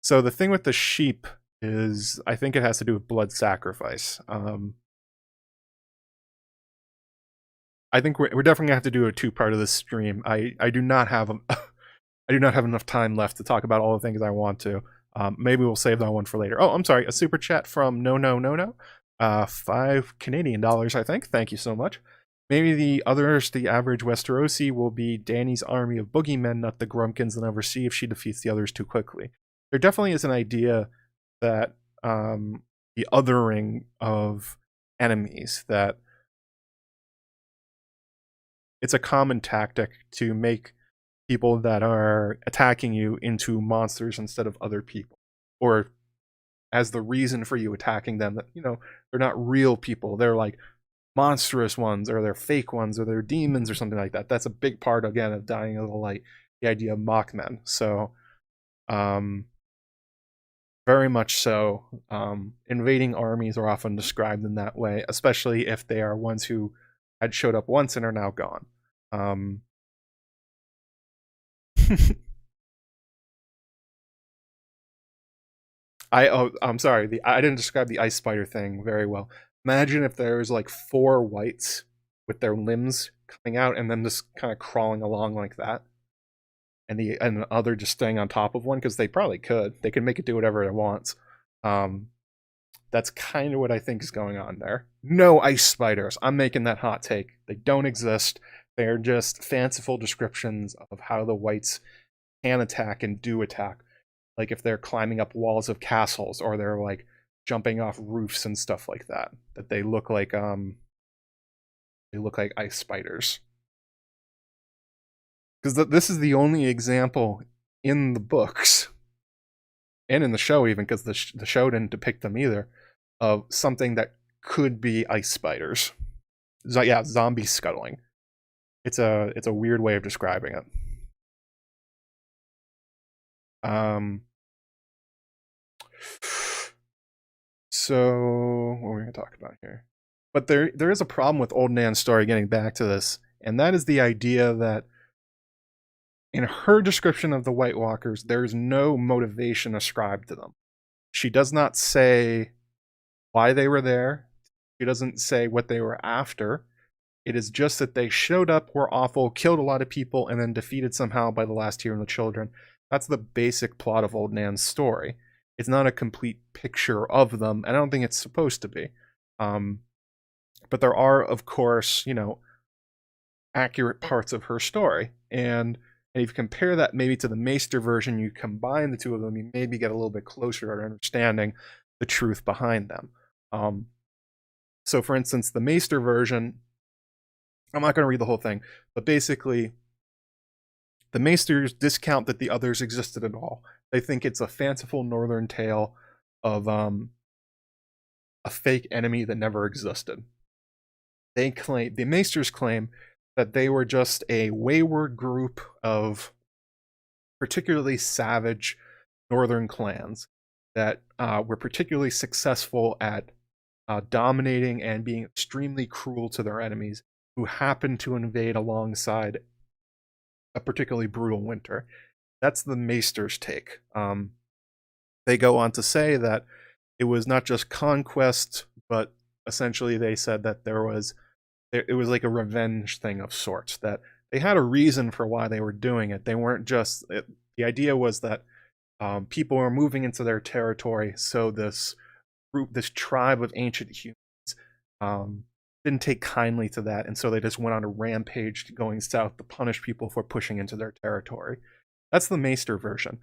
So the thing with the sheep is, I think it has to do with blood sacrifice. I think we're definitely gonna have to do a two-part of this stream. I do not have I do not have enough time left to talk about all the things I want to. Maybe we'll save that one for later. Oh, I'm sorry. A super chat from No. $5 Canadian, I think. Thank you so much. Maybe the others, the average Westerosi, will be Dany's army of boogeymen, not the Grumpkins, and ever see if she defeats the others too quickly. There definitely is an idea that the othering of enemies, that it's a common tactic to make people that are attacking you into monsters instead of other people, or as the reason for you attacking them, that, you know, they're not real people, they're like monstrous ones, or they're fake ones, or they're demons or something like that. That's a big part, again, of Dying of the Light, the idea of mockmen. So very much so, invading armies are often described in that way, especially if they are ones who had showed up once and are now gone. I'm sorry. I didn't describe the ice spider thing very well. Imagine if there was like 4 whites with their limbs coming out and then just kind of crawling along like that, and the other just staying on top of one, because they probably could. They could make it do whatever it wants. That's kind of what I think is going on there. No ice spiders. I'm making that hot take. They don't exist. They're just fanciful descriptions of how the whites can attack and do attack. Like if they're climbing up walls of castles, or they're like jumping off roofs and stuff like that, that they look like ice spiders. Because this is the only example in the books and in the show, even, because the show didn't depict them either, of something that could be ice spiders. Yeah, zombie scuttling. It's a weird way of describing it. So what are we going to talk about here? But there is a problem with Old Nan's story, getting back to this, and that is the idea that in her description of the White Walkers, there's no motivation ascribed to them. She does not say why they were there. She doesn't say what they were after. It is just that they showed up, were awful, killed a lot of people, and then defeated somehow by the last hero and the children. That's the basic plot of Old Nan's story. It's not a complete picture of them, and I don't think it's supposed to be. But there are, of course, you know, accurate parts of her story. And if you compare that maybe to the Maester version, you combine the two of them, you maybe get a little bit closer to understanding the truth behind them. So, for instance, the Maester version, I'm not going to read the whole thing, but basically, the Maesters discount that the others existed at all. They think it's a fanciful northern tale of a fake enemy that never existed. The Maesters claim that they were just a wayward group of particularly savage northern clans that were particularly successful at dominating and being extremely cruel to their enemies, who happened to invade alongside a particularly brutal winter. That's the Maester's take. They go on to say that it was not just conquest, but essentially they said that it was like a revenge thing of sorts, that they had a reason for why they were doing it. They weren't just... the idea was that people were moving into their territory, so this tribe of ancient humans didn't take kindly to that, and so they just went on a rampage going south to punish people for pushing into their territory. That's the Maester version.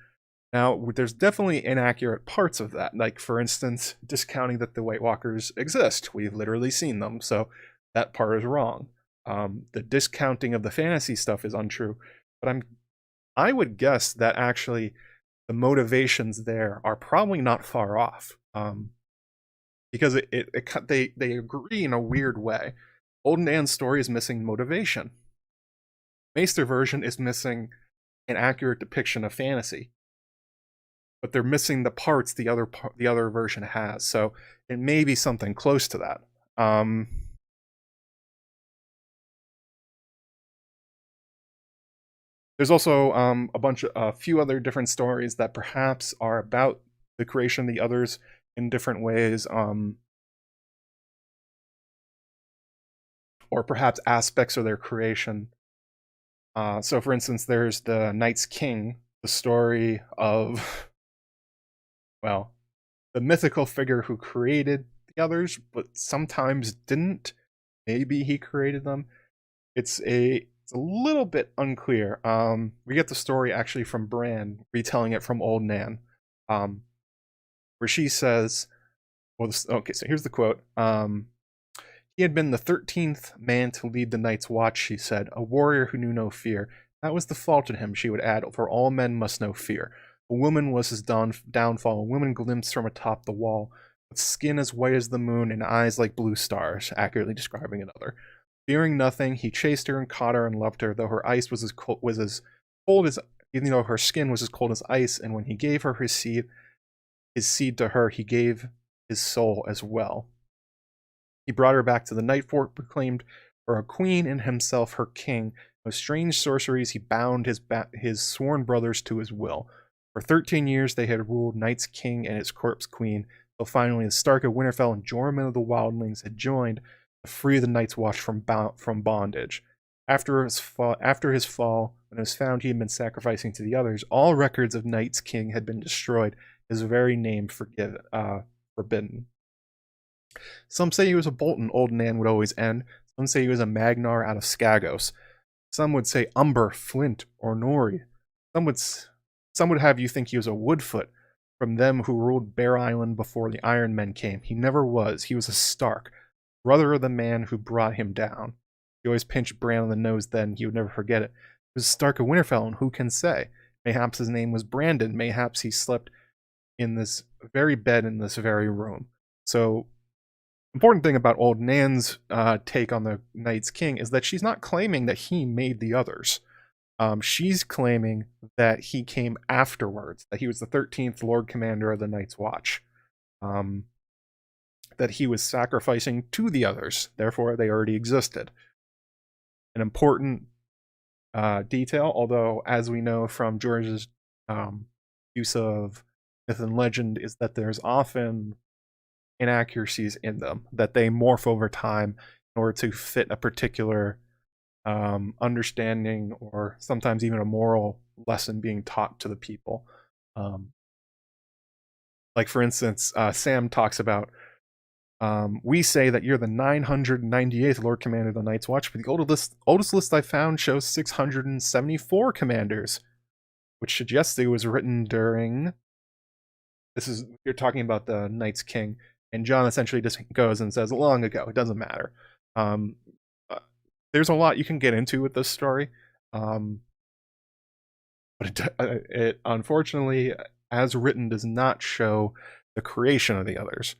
Now, there's definitely inaccurate parts of that, like, for instance, discounting that the White Walkers exist. We've literally seen them, so that part is wrong. The discounting of the fantasy stuff is untrue, but I would guess that actually the motivations there are probably not far off, because they agree in a weird way. Old Nan's story is missing motivation. Maester version is missing an accurate depiction of fantasy. but they're missing the parts the other version has. So it may be something close to that. There's also a few other different stories that perhaps are about the creation of the others in different ways, or perhaps aspects of their creation. So, for instance, there's the Night's King, the story of, well, the mythical figure who created the others, but sometimes didn't. Maybe he created them. It's a little bit unclear. We get the story actually from Bran, retelling it from Old Nan, where she says, well, okay, so here's the quote. He had been the 13th man to lead the Night's Watch, she said, a warrior who knew no fear. That was the fault in him, she would add, for all men must know fear. A woman was his downfall, a woman glimpsed from atop the wall, with skin as white as the moon and eyes like blue stars, accurately describing another. Fearing nothing, he chased her and caught her and loved her, though her ice was as cold as, even though her skin was as cold as ice, and when he gave her his seed to her, he gave his soul as well. He brought her back to the Night Fort, proclaimed her a queen and himself her king. With strange sorceries, he bound his sworn brothers to his will. For 13 years, they had ruled Night's King and his corpse queen, till finally the Stark of Winterfell and Jormungand of the Wildlings had joined to free the Night's Watch from bondage. After his fall, when it was found he had been sacrificing to the others, all records of Night's King had been destroyed, his very name forbidden. Some say he was a Bolton, Old Nan would always end. Some say he was a Magnar out of Skagos. Some would say Umber, Flint, or Nori. Some would have you think he was a Woodfoot, from them who ruled Bear Island before the Iron Men came. He never was. He was a Stark, brother of the man who brought him down. He always pinched Bran on the nose then. He would never forget it. He was Stark of Winterfell, and who can say? Mayhaps his name was Brandon. Mayhaps he slept in this very bed in this very room. So, important thing about Old Nan's take on the Night's King is that she's not claiming that he made the others. She's claiming that he came afterwards, that he was the 13th Lord Commander of the Night's Watch. That he was sacrificing to the others, therefore they already existed. An important detail, although as we know from George's use of myth and legend, is that there's often inaccuracies in them, that they morph over time in order to fit a particular understanding or sometimes even a moral lesson being taught to the people. Like, for instance, Sam talks about, we say that you're the 998th Lord Commander of the Night's Watch, but the oldest list I found shows 674 commanders, which suggests it was written during... you're talking about the Night's King, and John essentially just goes and says, long ago, it doesn't matter. There's a lot you can get into with this story, but it unfortunately, as written, does not show the creation of the others.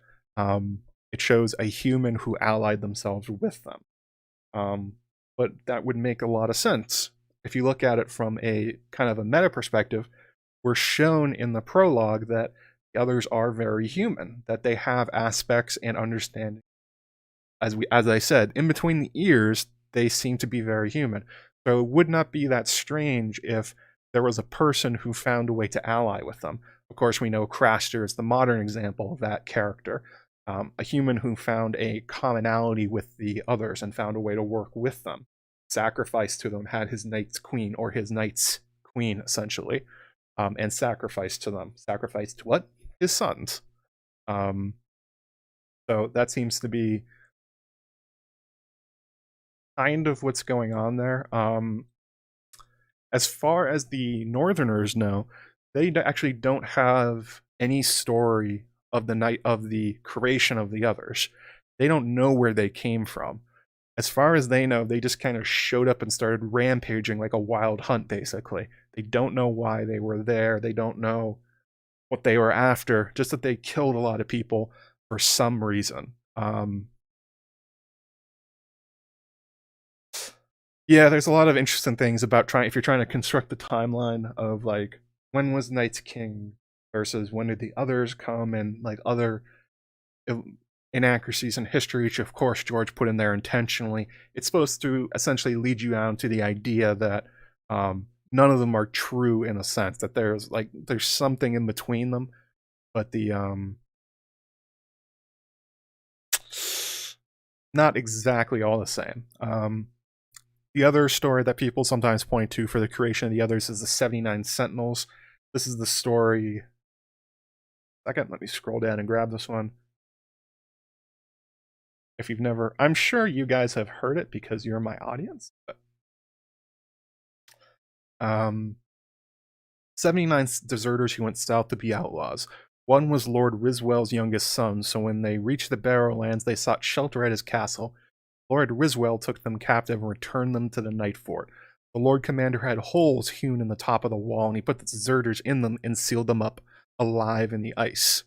It shows a human who allied themselves with them. But that would make a lot of sense. If you look at it from a kind of a meta perspective, we're shown in the prologue that the others are very human, that they have aspects and understanding. As I said, in between the ears, they seem to be very human. So it would not be that strange if there was a person who found a way to ally with them. Of course, we know Craster is the modern example of that character. A human who found a commonality with the others and found a way to work with them. Sacrificed to them, had his Night's Queen, or his Night's Queen, essentially, and sacrificed to them. Sacrificed to what? His sons. So that seems to be kind of what's going on there. As far as the Northerners know, they actually don't have any story of the creation of the others. They don't know where they came from. As far as they know, they just kind of showed up and started rampaging like a wild hunt, basically. They don't know why they were there. They don't know what they were after, just that they killed a lot of people for some reason. Yeah, there's a lot of interesting things about if you're trying to construct the timeline of, like, when was Night's King versus when did the others come, and like other inaccuracies in history, which of course George put in there intentionally. It's supposed to essentially lead you down to the idea that none of them are true, in a sense that there's something in between them, but the not exactly all the same. The other story that people sometimes point to for the creation of the others is the 79 Sentinels. This is the story. Second, let me scroll down and grab this one. If you've never, I'm sure you guys have heard it because you're my audience. But, 79 deserters who went south to be outlaws. One was Lord Riswell's youngest son, so when they reached the Barrowlands, they sought shelter at his castle. Lord Riswell took them captive and returned them to the Night Fort. The Lord Commander had holes hewn in the top of the wall, and he put the deserters in them and sealed them up alive in the ice.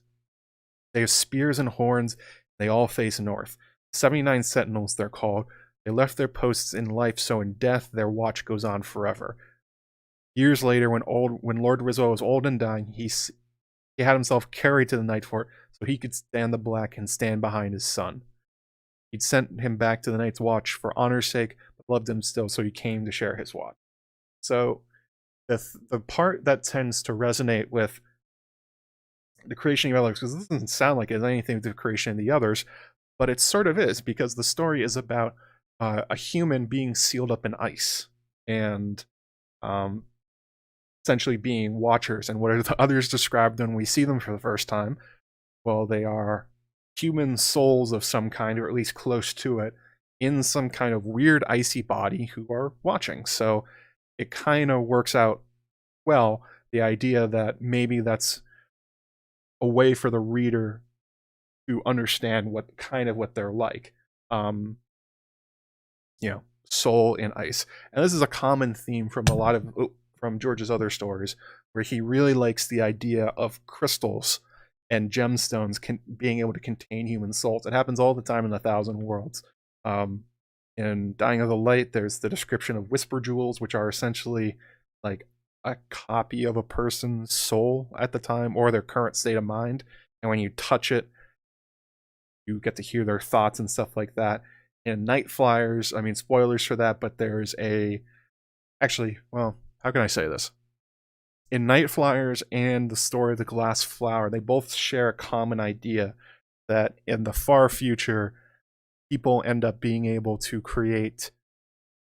They have spears and horns. They all face north. 79 Sentinels, they're called. They left their posts in life, so in death their watch goes on forever. Years later, when Lord Riswell was old and dying, he had himself carried to the Night Fort so he could stand the black and stand behind his son. He'd sent him back to the Night's Watch for honor's sake, but loved him still, so he came to share his watch. So the part that tends to resonate with the creation of others, because this doesn't sound like it has anything to do with the creation of the others, but it sort of is, because the story is about a human being sealed up in ice and essentially being watchers. And what are the others described when we see them for the first time? Well, they are human souls of some kind, or at least close to it, in some kind of weird icy body who are watching. So it kind of works out well, the idea that maybe that's a way for the reader to understand what they're like. Soul in ice. And this is a common theme from a lot of from George's other stories, where he really likes the idea of crystals and gemstones being able to contain human souls. It happens all the time in the Thousand Worlds. In Dying of the Light, there's the description of whisper jewels, which are essentially like a copy of a person's soul at the time or their current state of mind. And when you touch it, you get to hear their thoughts and stuff like that. In Night Flyers, I mean, spoilers for that, but there's how can I say this? In Night Flyers and the story of the Glass Flower, they both share a common idea that in the far future, people end up being able to create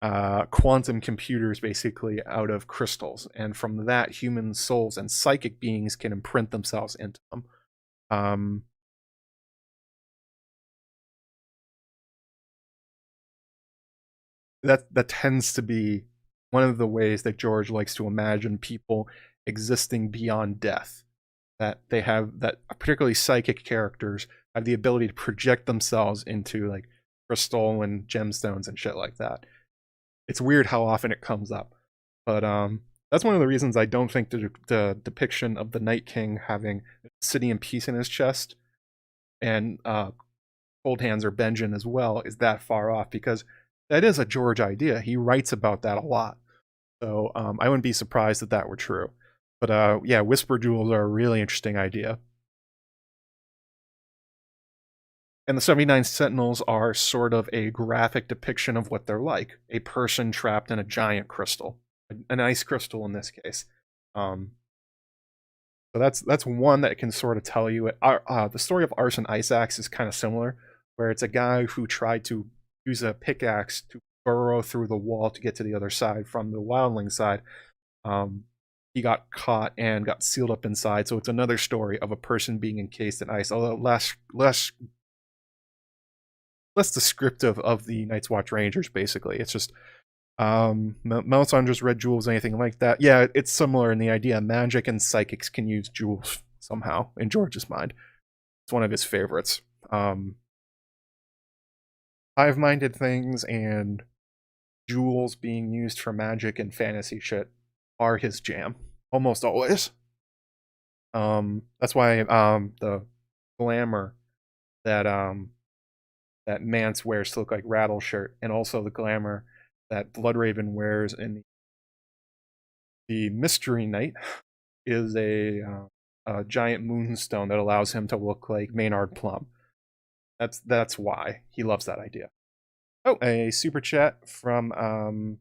quantum computers basically out of crystals. And from that, human souls and psychic beings can imprint themselves into them. That tends to be one of the ways that George likes to imagine people existing beyond death. That they have, that particularly psychic characters have the ability to project themselves into like crystal and gemstones and shit like that. It's weird how often it comes up, but that's one of the reasons I don't think the depiction of the Night King having City in Peace in his chest and Cold Hands or Benjen as well is that far off, because that is a George idea. He writes about that a lot. So I wouldn't be surprised if that were true. But yeah, whisper jewels are a really interesting idea. And the 79 Sentinels are sort of a graphic depiction of what they're like. A person trapped in a giant crystal. An ice crystal in this case. So that's one that can sort of tell you it. The story of Arson Ice Axe is kind of similar, where it's a guy who tried to use a pickaxe to burrow through the wall to get to the other side from the wildling side. He got caught and got sealed up inside. So it's another story of a person being encased in ice, although less descriptive of the Night's Watch Rangers. Basically, it's just Melisandre's red jewels, anything like that. Yeah, it's similar in the idea. Magic and psychics can use jewels somehow in George's mind. It's one of his favorites. Hive-minded things and jewels being used for magic and fantasy shit are his jam, almost always. That's why the glamour that Mance wears to look like Rattleshirt, and also the glamour that Bloodraven wears in the Mystery Knight is a a giant moonstone that allows him to look like Maynard Plum. That's why he loves that idea. Oh, a super chat from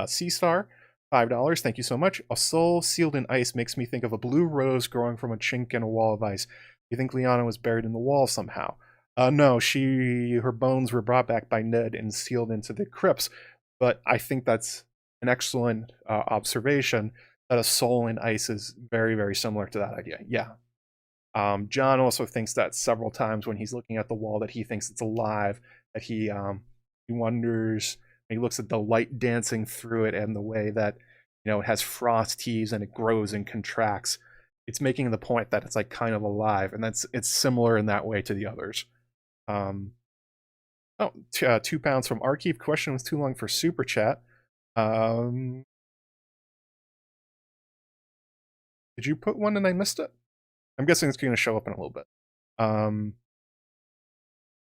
C-Star, $5. Thank you so much. A soul sealed in ice makes me think of a blue rose growing from a chink in a wall of ice. You think Liana was buried in the wall somehow? No, her bones were brought back by Ned and sealed into the crypts. But I think that's an excellent observation, that a soul in ice is very, very similar to that idea. Yeah. John also thinks that several times when he's looking at the wall, that he thinks it's alive, that he wonders, he looks at the light dancing through it and the way that, it has frost heaves and it grows and contracts. It's making the point that it's like kind of alive, and it's similar in that way to the others. £2 from Archive. Question was too long for super chat. Did you put one and I missed it? I'm guessing it's going to show up in a little bit.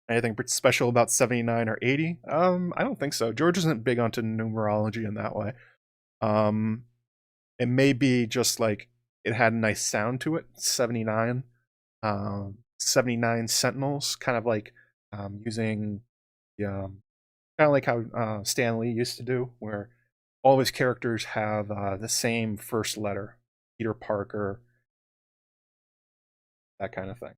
Anything special about 79 or 80? I don't think so. George isn't big onto numerology in that way. It may be just like it had a nice sound to it. 79. 79 Sentinels, kind of like using kind of like how Stan Lee used to do, where all of his characters have the same first letter. Peter Parker, that kind of thing.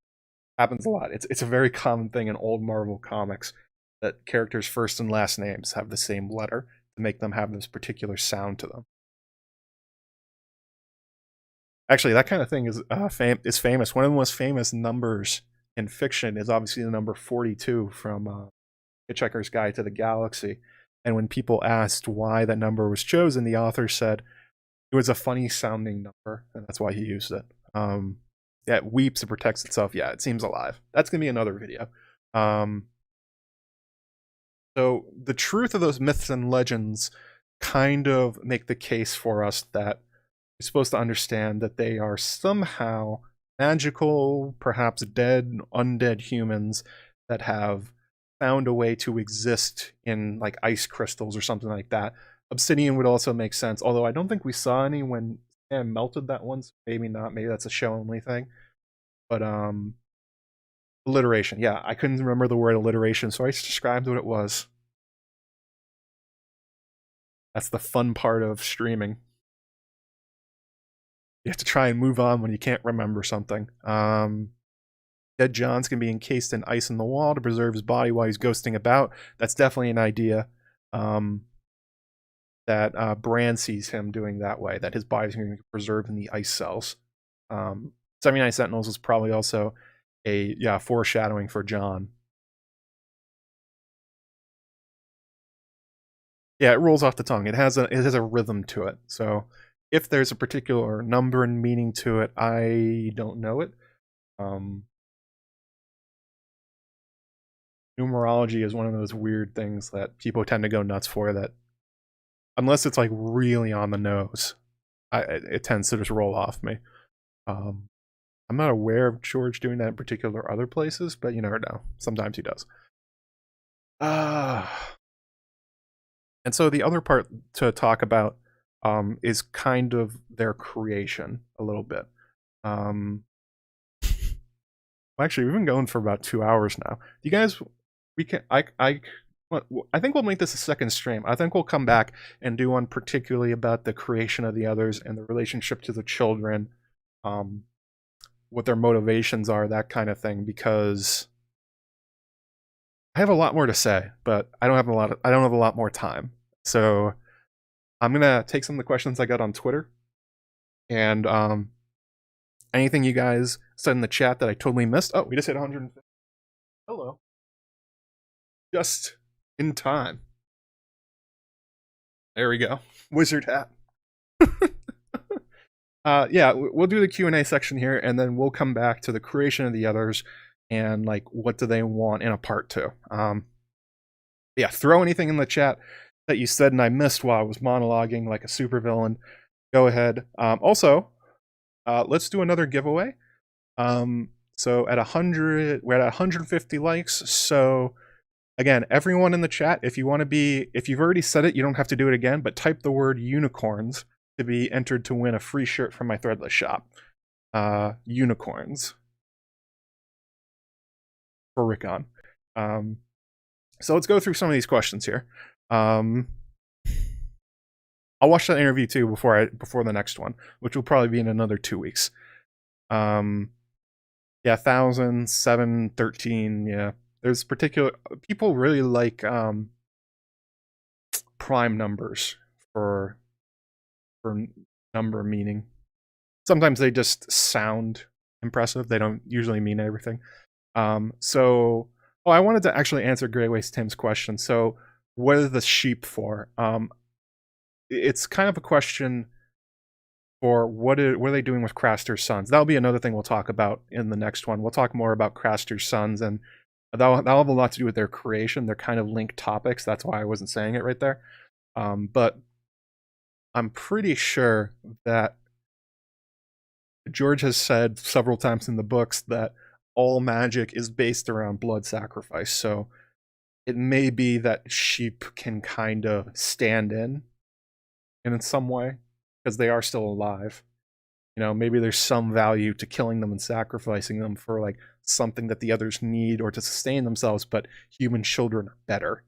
Happens a lot. It's a very common thing in old Marvel comics that characters' first and last names have the same letter to make them have this particular sound to them. Actually, that kind of thing is famous. One of the most famous numbers in fiction is obviously the number 42 from Hitchhiker's Guide to the Galaxy. And when people asked why that number was chosen, the author said it was a funny sounding number, and that's why he used it. Yeah, it weeps, it protects itself. Yeah, it seems alive. That's going to be another video. So the truth of those myths and legends kind of make the case for us that we're supposed to understand that they are somehow magical, perhaps dead, undead humans that have found a way to exist in like ice crystals or something like that. Obsidian would also make sense, although I don't think we saw any when Stan melted that once. Maybe not. Maybe that's a show only thing. But alliteration. Yeah, I couldn't remember the word alliteration, so I just described what it was. That's the fun part of streaming. You have to try and move on when you can't remember something. Dead John's going to be encased in ice in the wall to preserve his body while he's ghosting about. That's definitely an idea that Bran sees him doing that way, that his body's going to be preserved in the ice cells. 79 Sentinels is probably also a foreshadowing for John. Yeah, it rolls off the tongue. It has a rhythm to it. So if there's a particular number and meaning to it, I don't know it. Numerology is one of those weird things that people tend to go nuts for, that unless it's like really on the nose, it tends to just roll off me. I'm not aware of George doing that in particular other places, but you never know. Sometimes he does. And so the other part to talk about is kind of their creation a little bit. Well, actually, we've been going for about 2 hours now. You guys, I think we'll make this a second stream. I think we'll come back and do one particularly about the creation of the others and the relationship to the children, what their motivations are, that kind of thing, because I have a lot more to say, but I don't have a lot more time. So I'm gonna take some of the questions I got on Twitter, and anything you guys said in the chat that I totally missed. Oh, we just hit 150. Hello. Just in time. There we go. Wizard hat. Yeah, we'll do the Q&A section here, and then we'll come back to the creation of the others and like what do they want in a part 2. Yeah, throw anything in the chat that you said and I missed while I was monologuing like a supervillain. Go ahead. Also, let's do another giveaway. So at 100, we're at 150 likes. So again, everyone in the chat, if you've already said it, you don't have to do it again, but type the word unicorns to be entered to win a free shirt from my Threadless shop. unicorns for Rickon. So let's go through some of these questions here. I'll watch that interview too before the next one, which will probably be in another 2 weeks. Yeah, 1,000, 7, 13. Yeah, there's particular people really like prime numbers for number meaning. Sometimes they just sound impressive. They don't usually mean everything. So, I wanted to actually answer Greywaste Tim's question. So, what are the sheep for? It's kind of a question for what are they doing with Craster's sons? That'll be another thing we'll talk about in the next one. We'll talk more about Craster's sons, and that'll have a lot to do with their creation. They're kind of linked topics. That's why I wasn't saying it right there. But I'm pretty sure that George has said several times in the books that all magic is based around blood sacrifice. So it may be that sheep can kind of stand in some way because they are still alive. You know, maybe there's some value to killing them and sacrificing them for like something that the others need or to sustain themselves, but human children are better.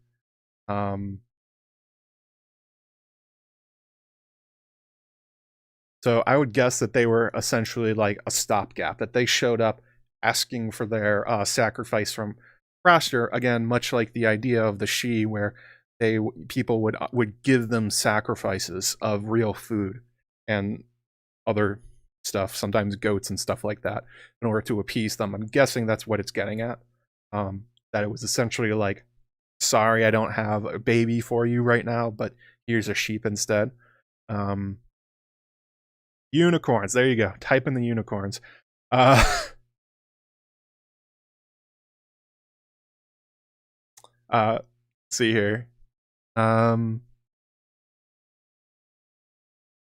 So I would guess that they were essentially like a stopgap, that they showed up asking for their sacrifice from Craster, again, much like the idea of the Sidhe, where people would give them sacrifices of real food and other stuff, sometimes goats and stuff like that, in order to appease them. I'm guessing that's what it's getting at. That it was essentially like, sorry, I don't have a baby for you right now, but here's a sheep instead. Unicorns, there you go. Type in the unicorns. See here.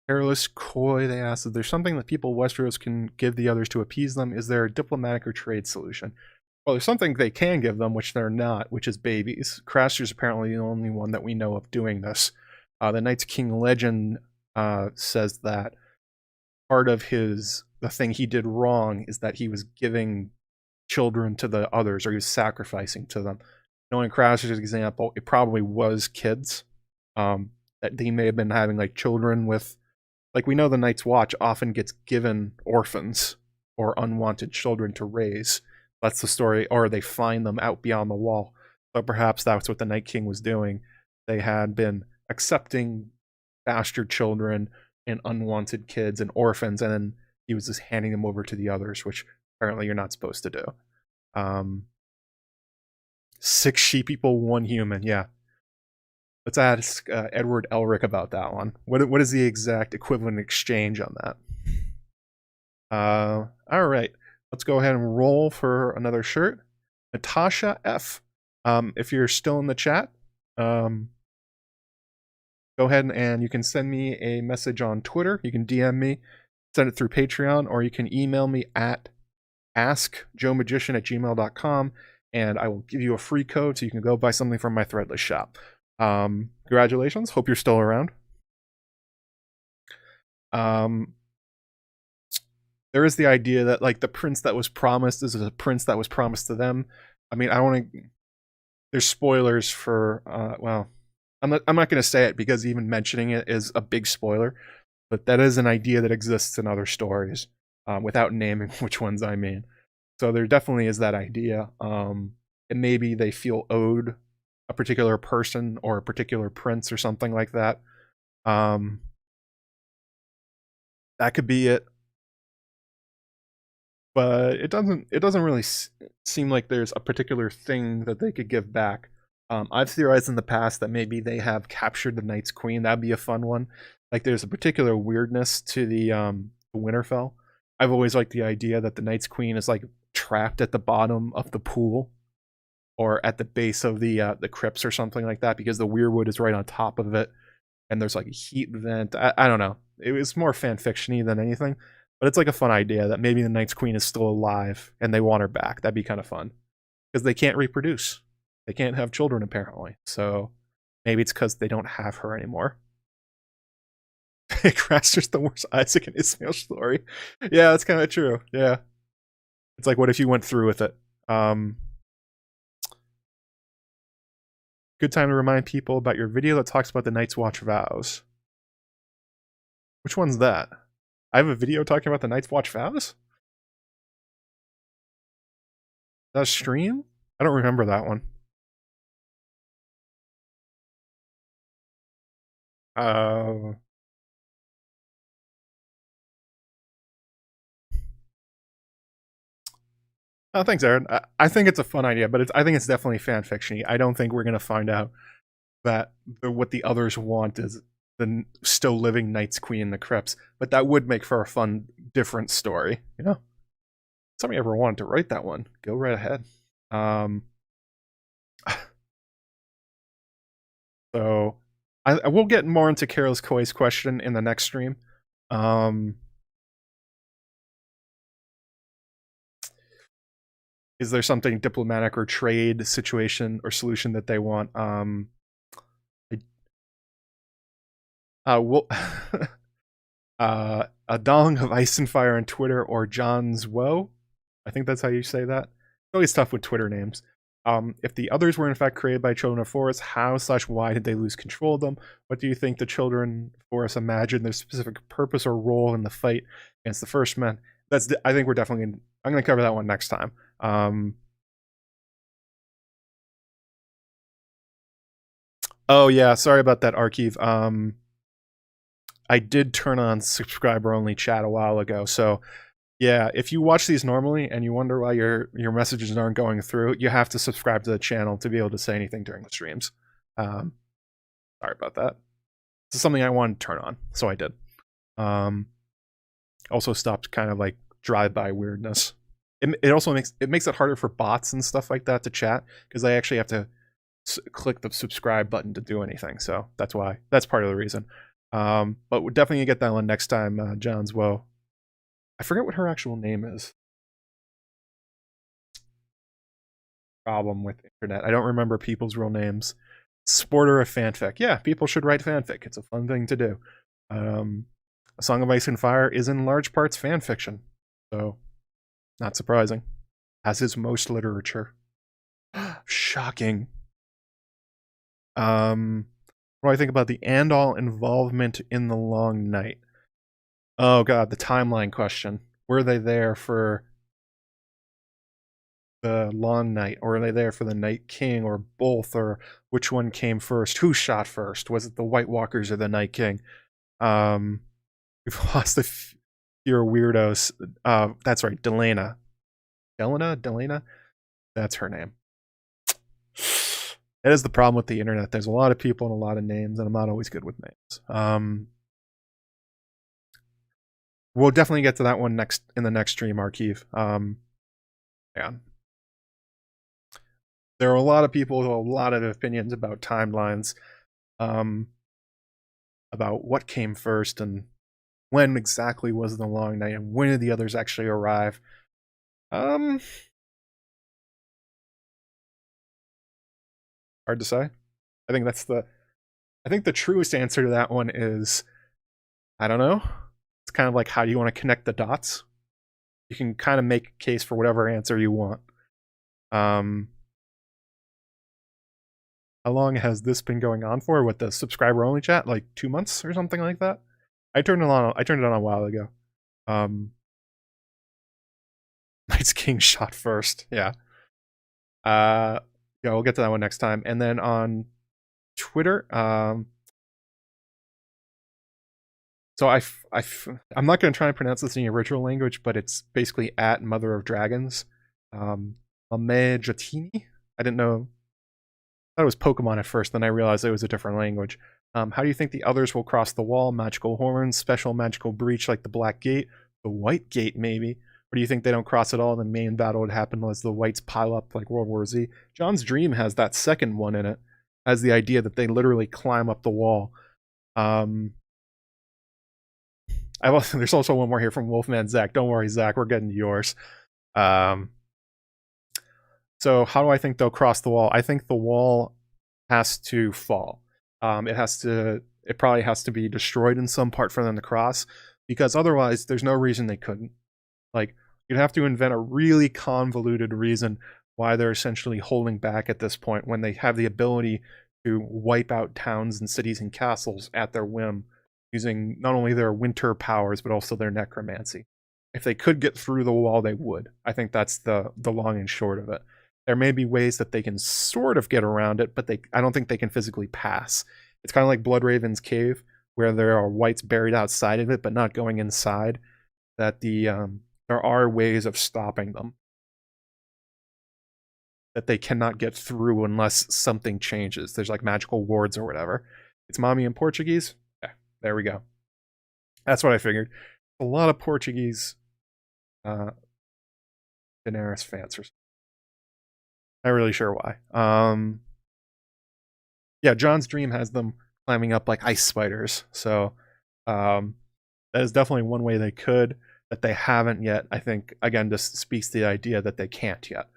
Careless Coy, they asked, if there's something that people Westeros can give the others to appease them, is there a diplomatic or trade solution? Well, there's something they can give them, which they're not, which is babies. Craster's apparently the only one that we know of doing this. The Night's King legend says that part of the thing he did wrong is that he was giving children to the others, or he was sacrificing to them. Knowing Craster's example, it probably was kids. That he may have been having like children with, like we know the Night's Watch often gets given orphans or unwanted children to raise. That's the story, or they find them out beyond the wall. So perhaps that's what the Night King was doing. They had been accepting bastard children and unwanted kids and orphans, and then he was just handing them over to the others, which apparently you're not supposed to do. 6 sheep equal 1 human, yeah. Let's ask Edward Elric about that one. What is the exact equivalent exchange on that? All right, let's go ahead and roll for another shirt. Natasha F. If you're still in the chat, go ahead and you can send me a message on Twitter. You can DM me, send it through Patreon, or you can email me at AskJoeMagician@gmail.com, and I will give you a free code so you can go buy something from my Threadless shop. Congratulations. Hope you're still around. There is the idea that like the prince that was promised is a prince that was promised to them. I mean, I don't want to. There's spoilers for. Well, I'm not going to say it because even mentioning it is a big spoiler. But that is an idea that exists in other stories, without naming which ones I mean. So there definitely is that idea. And maybe they feel owed a particular person or a particular prince or something like that. That could be it. But it doesn't really seem like there's a particular thing that they could give back. I've theorized in the past that maybe they have captured the Night's Queen. That'd be a fun one. Like there's a particular weirdness to the Winterfell. I've always liked the idea that the Night's Queen is like trapped at the bottom of the pool or at the base of the crypts or something like that, because the weirwood is right on top of it and there's like a heat vent. I don't know. It was more fan fiction-y than anything, but it's like a fun idea that maybe the Night's Queen is still alive and they want her back. That'd be kind of fun because they can't reproduce. They can't have children apparently. So maybe it's because they don't have her anymore. Craster's the worst Isaac and Ismail story. Yeah, that's kind of true. Yeah. It's like, what if you went through with it? Good time to remind people about your video that talks about the Night's Watch vows. Which one's that? I have a video talking about the Night's Watch vows? That a stream? I don't remember that one. Oh, thanks, Aaron. I think it's a fun idea, but I think it's definitely fan fiction-y. I don't think we're gonna find out that what the others want is the still living Night's Queen in the crypts, but that would make for a fun, different story, you know? If somebody ever wanted to write that one, go right ahead. So I will get more into Carol's Koi's question in the next stream. Is there something diplomatic or trade situation or solution that they want? A Dong of Ice and Fire on Twitter or John's Woe. I think that's how you say that. It's always tough with Twitter names. If the others were in fact created by children of Forest, how/why did they lose control of them? What do you think the children of Forest imagine their specific purpose or role in the fight against the First Men? I think we're definitely gonna, I'm going to cover that one next time. Oh yeah, sorry about that, Archive. I did turn on subscriber only chat a while ago, so yeah, if you watch these normally and you wonder why your messages aren't going through, you have to subscribe to the channel to be able to say anything during the streams. Sorry about that. This is something I wanted to turn on, so I did. Also stopped kind of like drive-by weirdness. It also makes it harder for bots and stuff like that to chat because they actually have to click the subscribe button to do anything. So that's why. That's part of the reason. But we're definitely gonna get that one next time. John's Woe. I forget what her actual name is. Problem with internet. I don't remember people's real names. Sporter of fanfic. Yeah, people should write fanfic. It's a fun thing to do. A Song of Ice and Fire is in large parts fan fiction. So, not surprising. As is most literature. Shocking. What do I think about the Andal involvement in the Long Night? Oh god, the timeline question. Were they there for the Long Night, or were they there for the Night King, or both, or which one came first? Who shot first? Was it the White Walkers or the Night King? We've lost a few weirdos. That's right, Delana. Delana? That's her name. That is the problem with the internet. There's a lot of people and a lot of names, and I'm not always good with names. We'll definitely get to that one in the next stream, Archive. Yeah. There are a lot of people with a lot of opinions about timelines, about what came first and when exactly was the Long Night and when did the others actually arrive. Hard to say. I think the truest answer to that one is, I don't know. It's kind of like, how do you want to connect the dots? You can kind of make a case for whatever answer you want. How long has this been going on for with the subscriber only chat? Like 2 months or something like that? I turned it on a while ago. Night's King shot first. Yeah. Yeah, we'll get to that one next time. And then on Twitter, so I'm not going to try and pronounce this in the original language, but it's basically at Mother of Dragons. Amejatini? I didn't know. I thought it was Pokemon at first, then I realized it was a different language. How do you think the others will cross the wall? Magical horns, special magical breach like the Black Gate, the White Gate maybe? Or do you think they don't cross at all? The main battle would happen as the whites pile up like World War Z. John's Dream has that second one in it, has the idea that they literally climb up the wall. There's also one more here from Wolfman Zach. Don't worry, Zach, we're getting to yours. So how do I think they'll cross the wall? I think the wall has to fall. It has to it probably has to be destroyed in some part for them to cross, because otherwise there's no reason they couldn't. Like, you'd have to invent a really convoluted reason why they're essentially holding back at this point when they have the ability to wipe out towns and cities and castles at their whim using not only their winter powers but also their necromancy. If they could get through the wall, they would. I think that's the long and short of it. There may be ways that they can sort of get around it, but I don't think they can physically pass. It's kind of like Bloodraven's Cave, where there are wights buried outside of it but not going inside. That there are ways of stopping them that they cannot get through unless something changes. There's like magical wards or whatever. It's mommy in Portuguese? Yeah, there we go. That's what I figured. A lot of Portuguese Daenerys fans. Not really sure why. Yeah, John's dream has them climbing up like ice spiders. So that is definitely one way they could, that they haven't yet. I think, again, just speaks to the idea that they can't yet.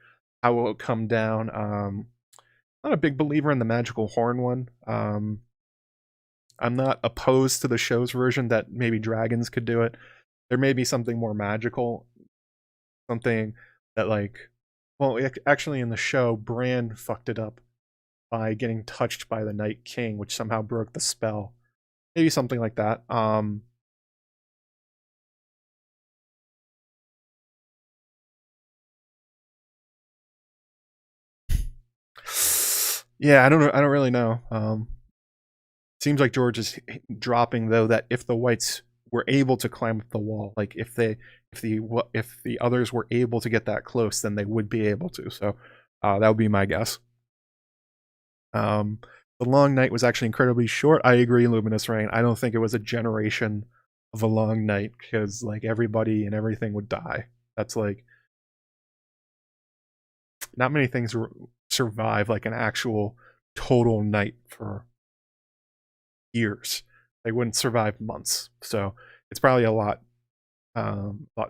How will it come down? Not a big believer in the magical horn one. I'm not opposed to the show's version that maybe dragons could do it. There may be something more magical. Something that, like, well, actually in the show, Bran fucked it up by getting touched by the Night King, which somehow broke the spell. Maybe something like that. Yeah, I don't really know. Seems like George is dropping, though, that if the whites were able to climb up the wall, like if the others were able to get that close, then they would be able to. So that would be my guess. The long night was actually incredibly short. I agree, Luminous Rain. I don't think it was a generation of a long night, because like everybody and everything would die. That's like, not many things survive like an actual total night for years. They wouldn't survive months. So it's probably a lot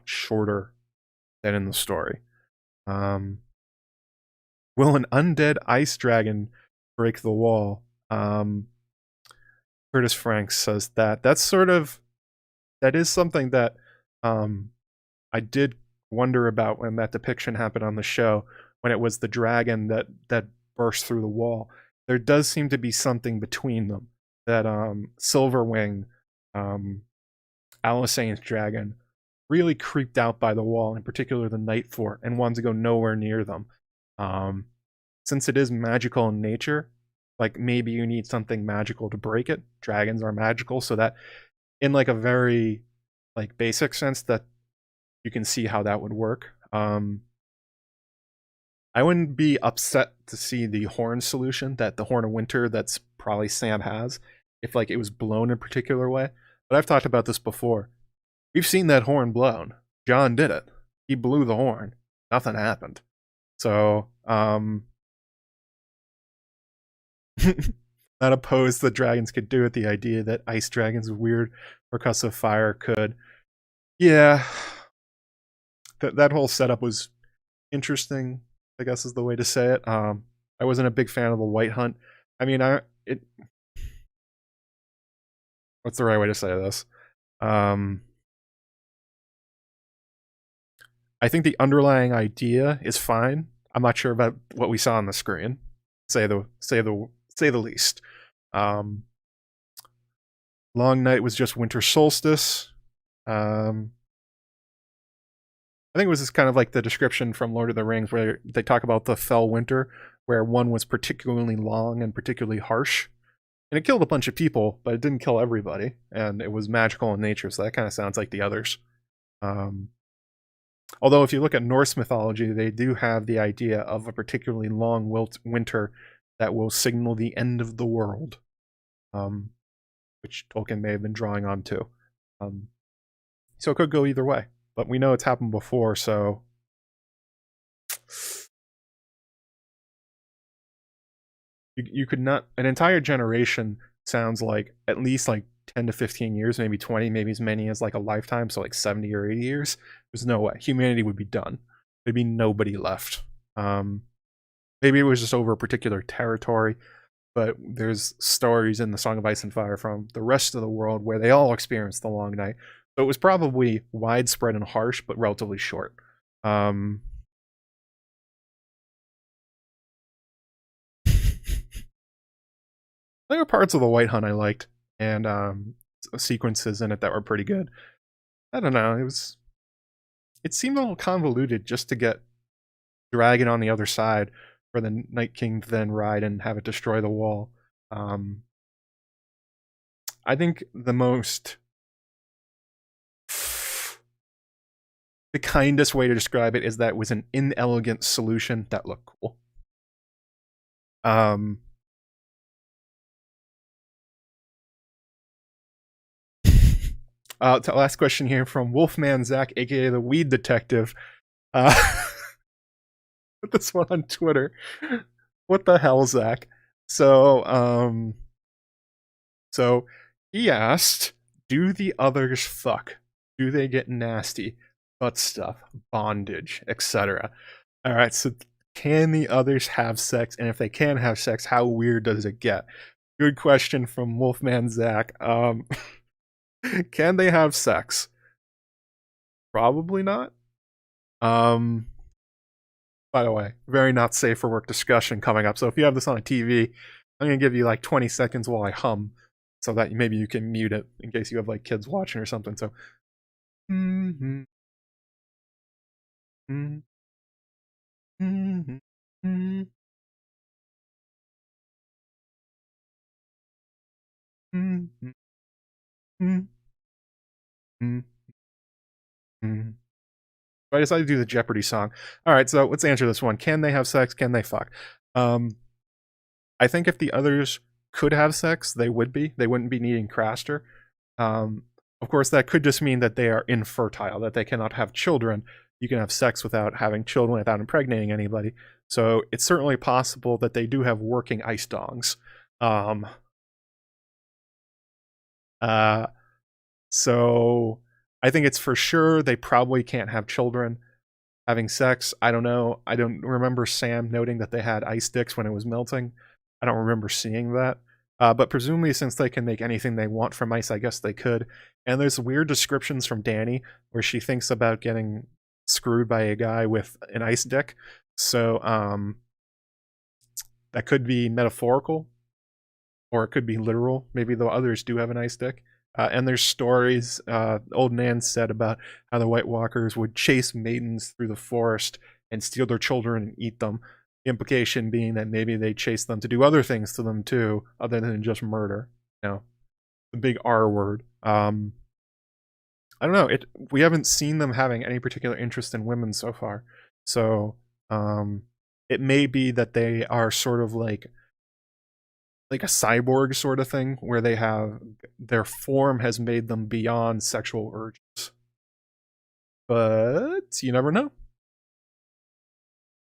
shorter than in the story. Will an undead ice dragon break the wall? Curtis Franks says that. That is something that I did wonder about when that depiction happened on the show, when it was the dragon that burst through the wall. There does seem to be something between them. That Silverwing, Alisane's dragon, really creeped out by the wall, in particular the Night Fort, and wanted to go nowhere near them. Since it is magical in nature, like maybe you need something magical to break it. Dragons are magical, so that in like a very like basic sense, that you can see how that would work. I wouldn't be upset to see the horn solution, that the Horn of Winter that's probably Sam has, if like it was blown in a particular way. But I've talked about this before. We've seen that horn blown. Jon did it. He blew the horn. Nothing happened. So, not opposed that dragons could do it. The idea that ice dragons with weird percussive fire could. Yeah. That whole setup was interesting, I guess is the way to say it. I wasn't a big fan of the White Hunt. I mean, what's the right way to say this? I think the underlying idea is fine. I'm not sure about what we saw on the screen. Say the least. Long night was just winter solstice. I think it was just kind of like the description from Lord of the Rings, where they talk about the fell winter, where one was particularly long and particularly harsh. And it killed a bunch of people, but it didn't kill everybody. And it was magical in nature, so that kind of sounds like the others. Although if you look at Norse mythology, they do have the idea of a particularly long winter that will signal the end of the world, which Tolkien may have been drawing on to. So it could go either way. But we know it's happened before, so you could not. An entire generation sounds like at least like 10 to 15 years, maybe 20, maybe as many as like a lifetime, so like 70 or 80 years. There's no way. Humanity would be done. There'd be nobody left. Maybe it was just over a particular territory, but there's stories in the Song of Ice and Fire from the rest of the world where they all experienced the long night. So it was probably widespread and harsh, but relatively short. There were parts of the White Hunt I liked, and sequences in it that were pretty good. I don't know, it seemed a little convoluted just to get Dragon on the other side for the Night King to then ride and have it destroy the wall. I think the kindest way to describe it is that it was an inelegant solution that looked cool. The last question here from Wolfman Zach, aka the Weed Detective. Put this one on Twitter. What the hell, Zach? So he asked, do the others fuck? Do they get nasty? Butt stuff, bondage, etc. Alright, so can the others have sex? And if they can have sex, how weird does it get? Good question from Wolfman Zach. Can they have sex? Probably not. By the way, very not safe for work discussion coming up. So if you have this on a TV, I'm going to give you like 20 seconds while I hum so that maybe you can mute it in case you have like kids watching or something. So, mm-hmm. Mm-hmm. Mm-hmm. Mm-hmm. Mm-hmm. Mm-hmm. Mm-hmm. So I decided to do the Jeopardy song. All right, so let's answer this one. Can they have sex? Can they fuck? I think if the others could have sex, they would be. They wouldn't be needing Craster. Of course, that could just mean that they are infertile, that they cannot have children. You can have sex without having children, without impregnating anybody. So it's certainly possible that they do have working ice dongs. So I think it's for sure they probably can't have children. Having sex, I don't know. I don't remember Sam noting that they had ice dicks when it was melting. I don't remember seeing that. But presumably, since they can make anything they want from ice, I guess they could. And there's weird descriptions from Danny where she thinks about getting screwed by a guy with an ice dick. So that could be metaphorical, or it could be literal. Maybe the others do have an ice dick. And there's stories, old Nan said, about how the White Walkers would chase maidens through the forest and steal their children and eat them. The implication being that maybe they chase them to do other things to them too, other than just murder. You know, the big R word. I don't know. We haven't seen them having any particular interest in women so far. So it may be that they are sort of like a cyborg sort of thing, where they have their form has made them beyond sexual urges. But you never know.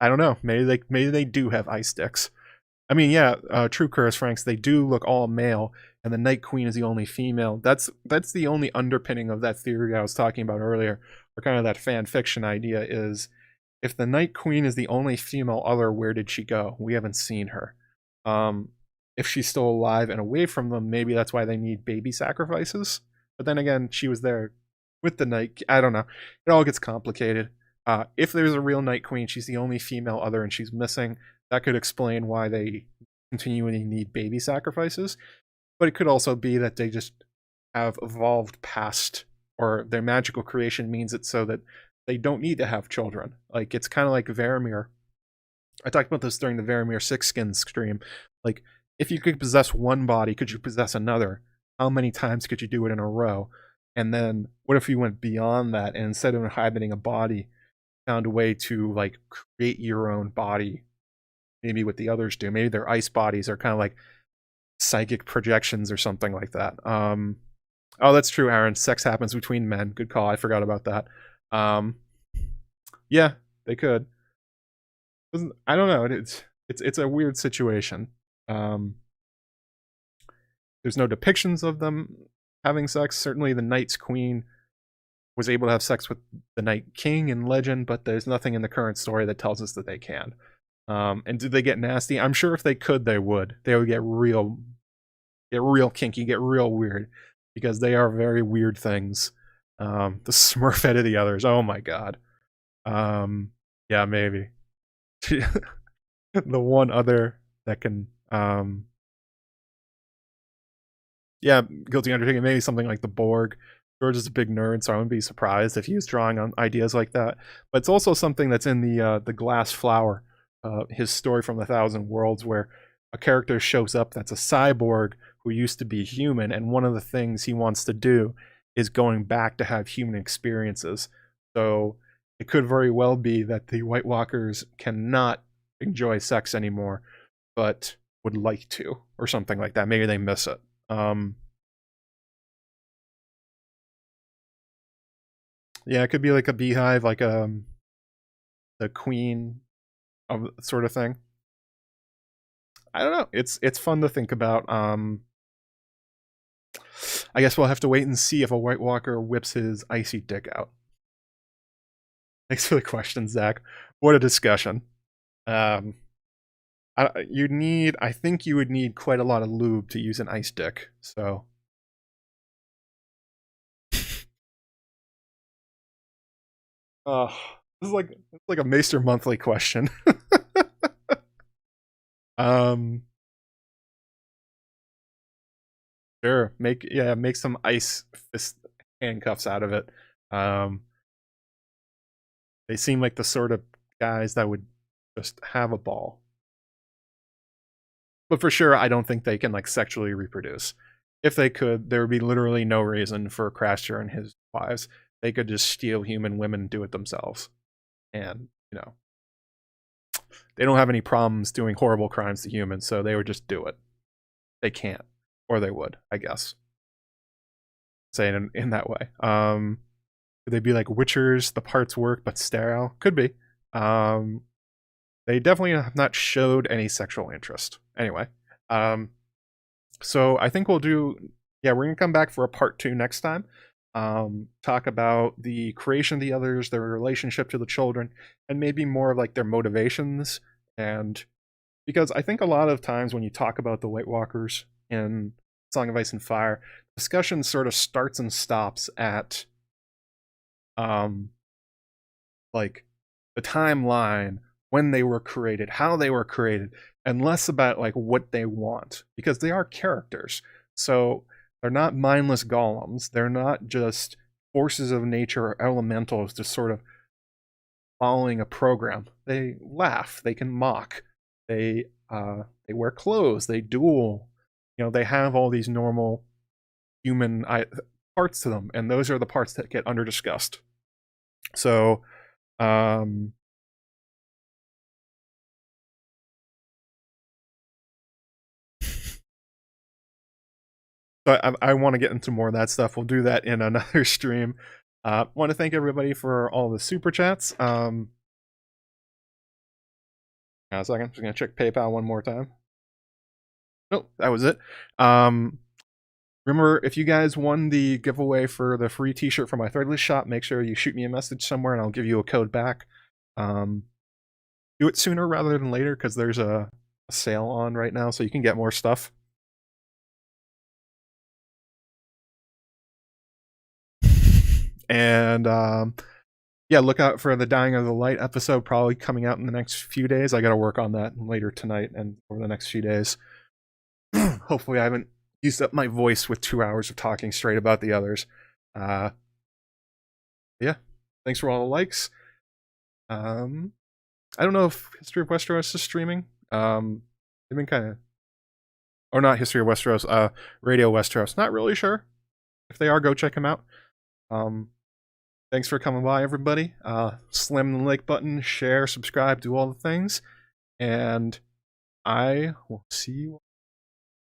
I don't know. Maybe they do have ice sticks. I mean, yeah, true Curse Franks, they do look all male, and the Night Queen is the only female. That's the only underpinning of that theory I was talking about earlier, or kind of that fan fiction idea is, if the Night Queen is the only female other, where did she go? We haven't seen her. If she's still alive and away from them, maybe that's why they need baby sacrifices. But then again, she was there with the Night. I don't know. It all gets complicated. If there's a real Night Queen, she's the only female other and she's missing. That could explain why they continually need baby sacrifices. But it could also be that they just have evolved past, or their magical creation means it so that they don't need to have children. Like, it's kind of like Varamir. I talked about this during the Varamir Sixskin stream. Like, if you could possess one body, could you possess another? How many times could you do it in a row? And then what if you went beyond that, and instead of inhabiting a body, found a way to like create your own body? Maybe what the others do. Maybe their ice bodies are kind of like psychic projections or something like that. Oh, that's true, Aaron. Sex happens between men. Good call. I forgot about that. Yeah, they could. I don't know. It's a weird situation. There's no depictions of them having sex. Certainly the Night's Queen was able to have sex with the Night King in legend, but there's nothing in the current story that tells us that they can. And do they get nasty? I'm sure if they could, they would. They would get real kinky, get real weird, because they are very weird things. The Smurf head of the others. Oh my god. Yeah, maybe. The one other that can, yeah, guilty undertaking, maybe something like the Borg. George is a big nerd, so I wouldn't be surprised if he was drawing on ideas like that. But it's also something that's in the Glass Flower, his story from the Thousand Worlds, where a character shows up that's a cyborg who used to be human, and one of the things he wants to do is going back to have human experiences. So it could very well be that the White Walkers cannot enjoy sex anymore, but would like to, or something like that. Maybe they miss it. Yeah, it could be like a beehive, like the queen of sort of thing. I don't know. It's fun to think about. I guess we'll have to wait and see if a White Walker whips his icy dick out. Thanks for the question, Zach. What a discussion. I think you would need quite a lot of lube to use an ice dick, so. Oh, this is like a Maester Monthly question. Sure. Make some ice fist handcuffs out of it. They seem like the sort of guys that would just have a ball. But for sure, I don't think they can like sexually reproduce. If they could, there would be literally no reason for Crasher and his wives. They could just steal human women and do it themselves. And, they don't have any problems doing horrible crimes to humans, so they would just do it. They can't. Or they would, I guess. Say it in that way. Could they be like Witchers, the parts work but sterile? Could be. They definitely have not showed any sexual interest. Anyway, so I think we're gonna come back for a part 2 next time. Talk about the creation of the others, their relationship to the children, and maybe more of like their motivations. And because I think a lot of times when you talk about the White Walkers in Song of Ice and Fire, discussion sort of starts and stops at like the timeline, when they were created, how they were created, and less about like what they want, because they are characters. So they're not mindless golems. They're not just forces of nature or elementals just sort of following a program. They laugh, they can mock, they wear clothes, they duel. They have all these normal human parts to them, and those are the parts that get under discussed. So So I want to get into more of that stuff. We'll do that in another stream. Want to thank everybody for all the super chats. A second, I'm just gonna check PayPal one more time. Nope, that was it. Remember, if you guys won the giveaway for the free t-shirt from my Threadless shop, make sure you shoot me a message somewhere and I'll give you a code back. Do it sooner rather than later, because there's a sale on right now, so you can get more stuff. And yeah, look out for the Dying of the Light episode, probably coming out in the next few days. I gotta work on that later tonight and over the next few days. Hopefully I haven't used up my voice with 2 hours of talking straight about the others. Yeah, thanks for all the likes. I don't know if History of Westeros is streaming. They've been kind of, or not History of Westeros, Radio Westeros. Not really sure. If they are, go check them out. Thanks for coming by, everybody. Slam the like button, share, subscribe, do all the things, and I will see you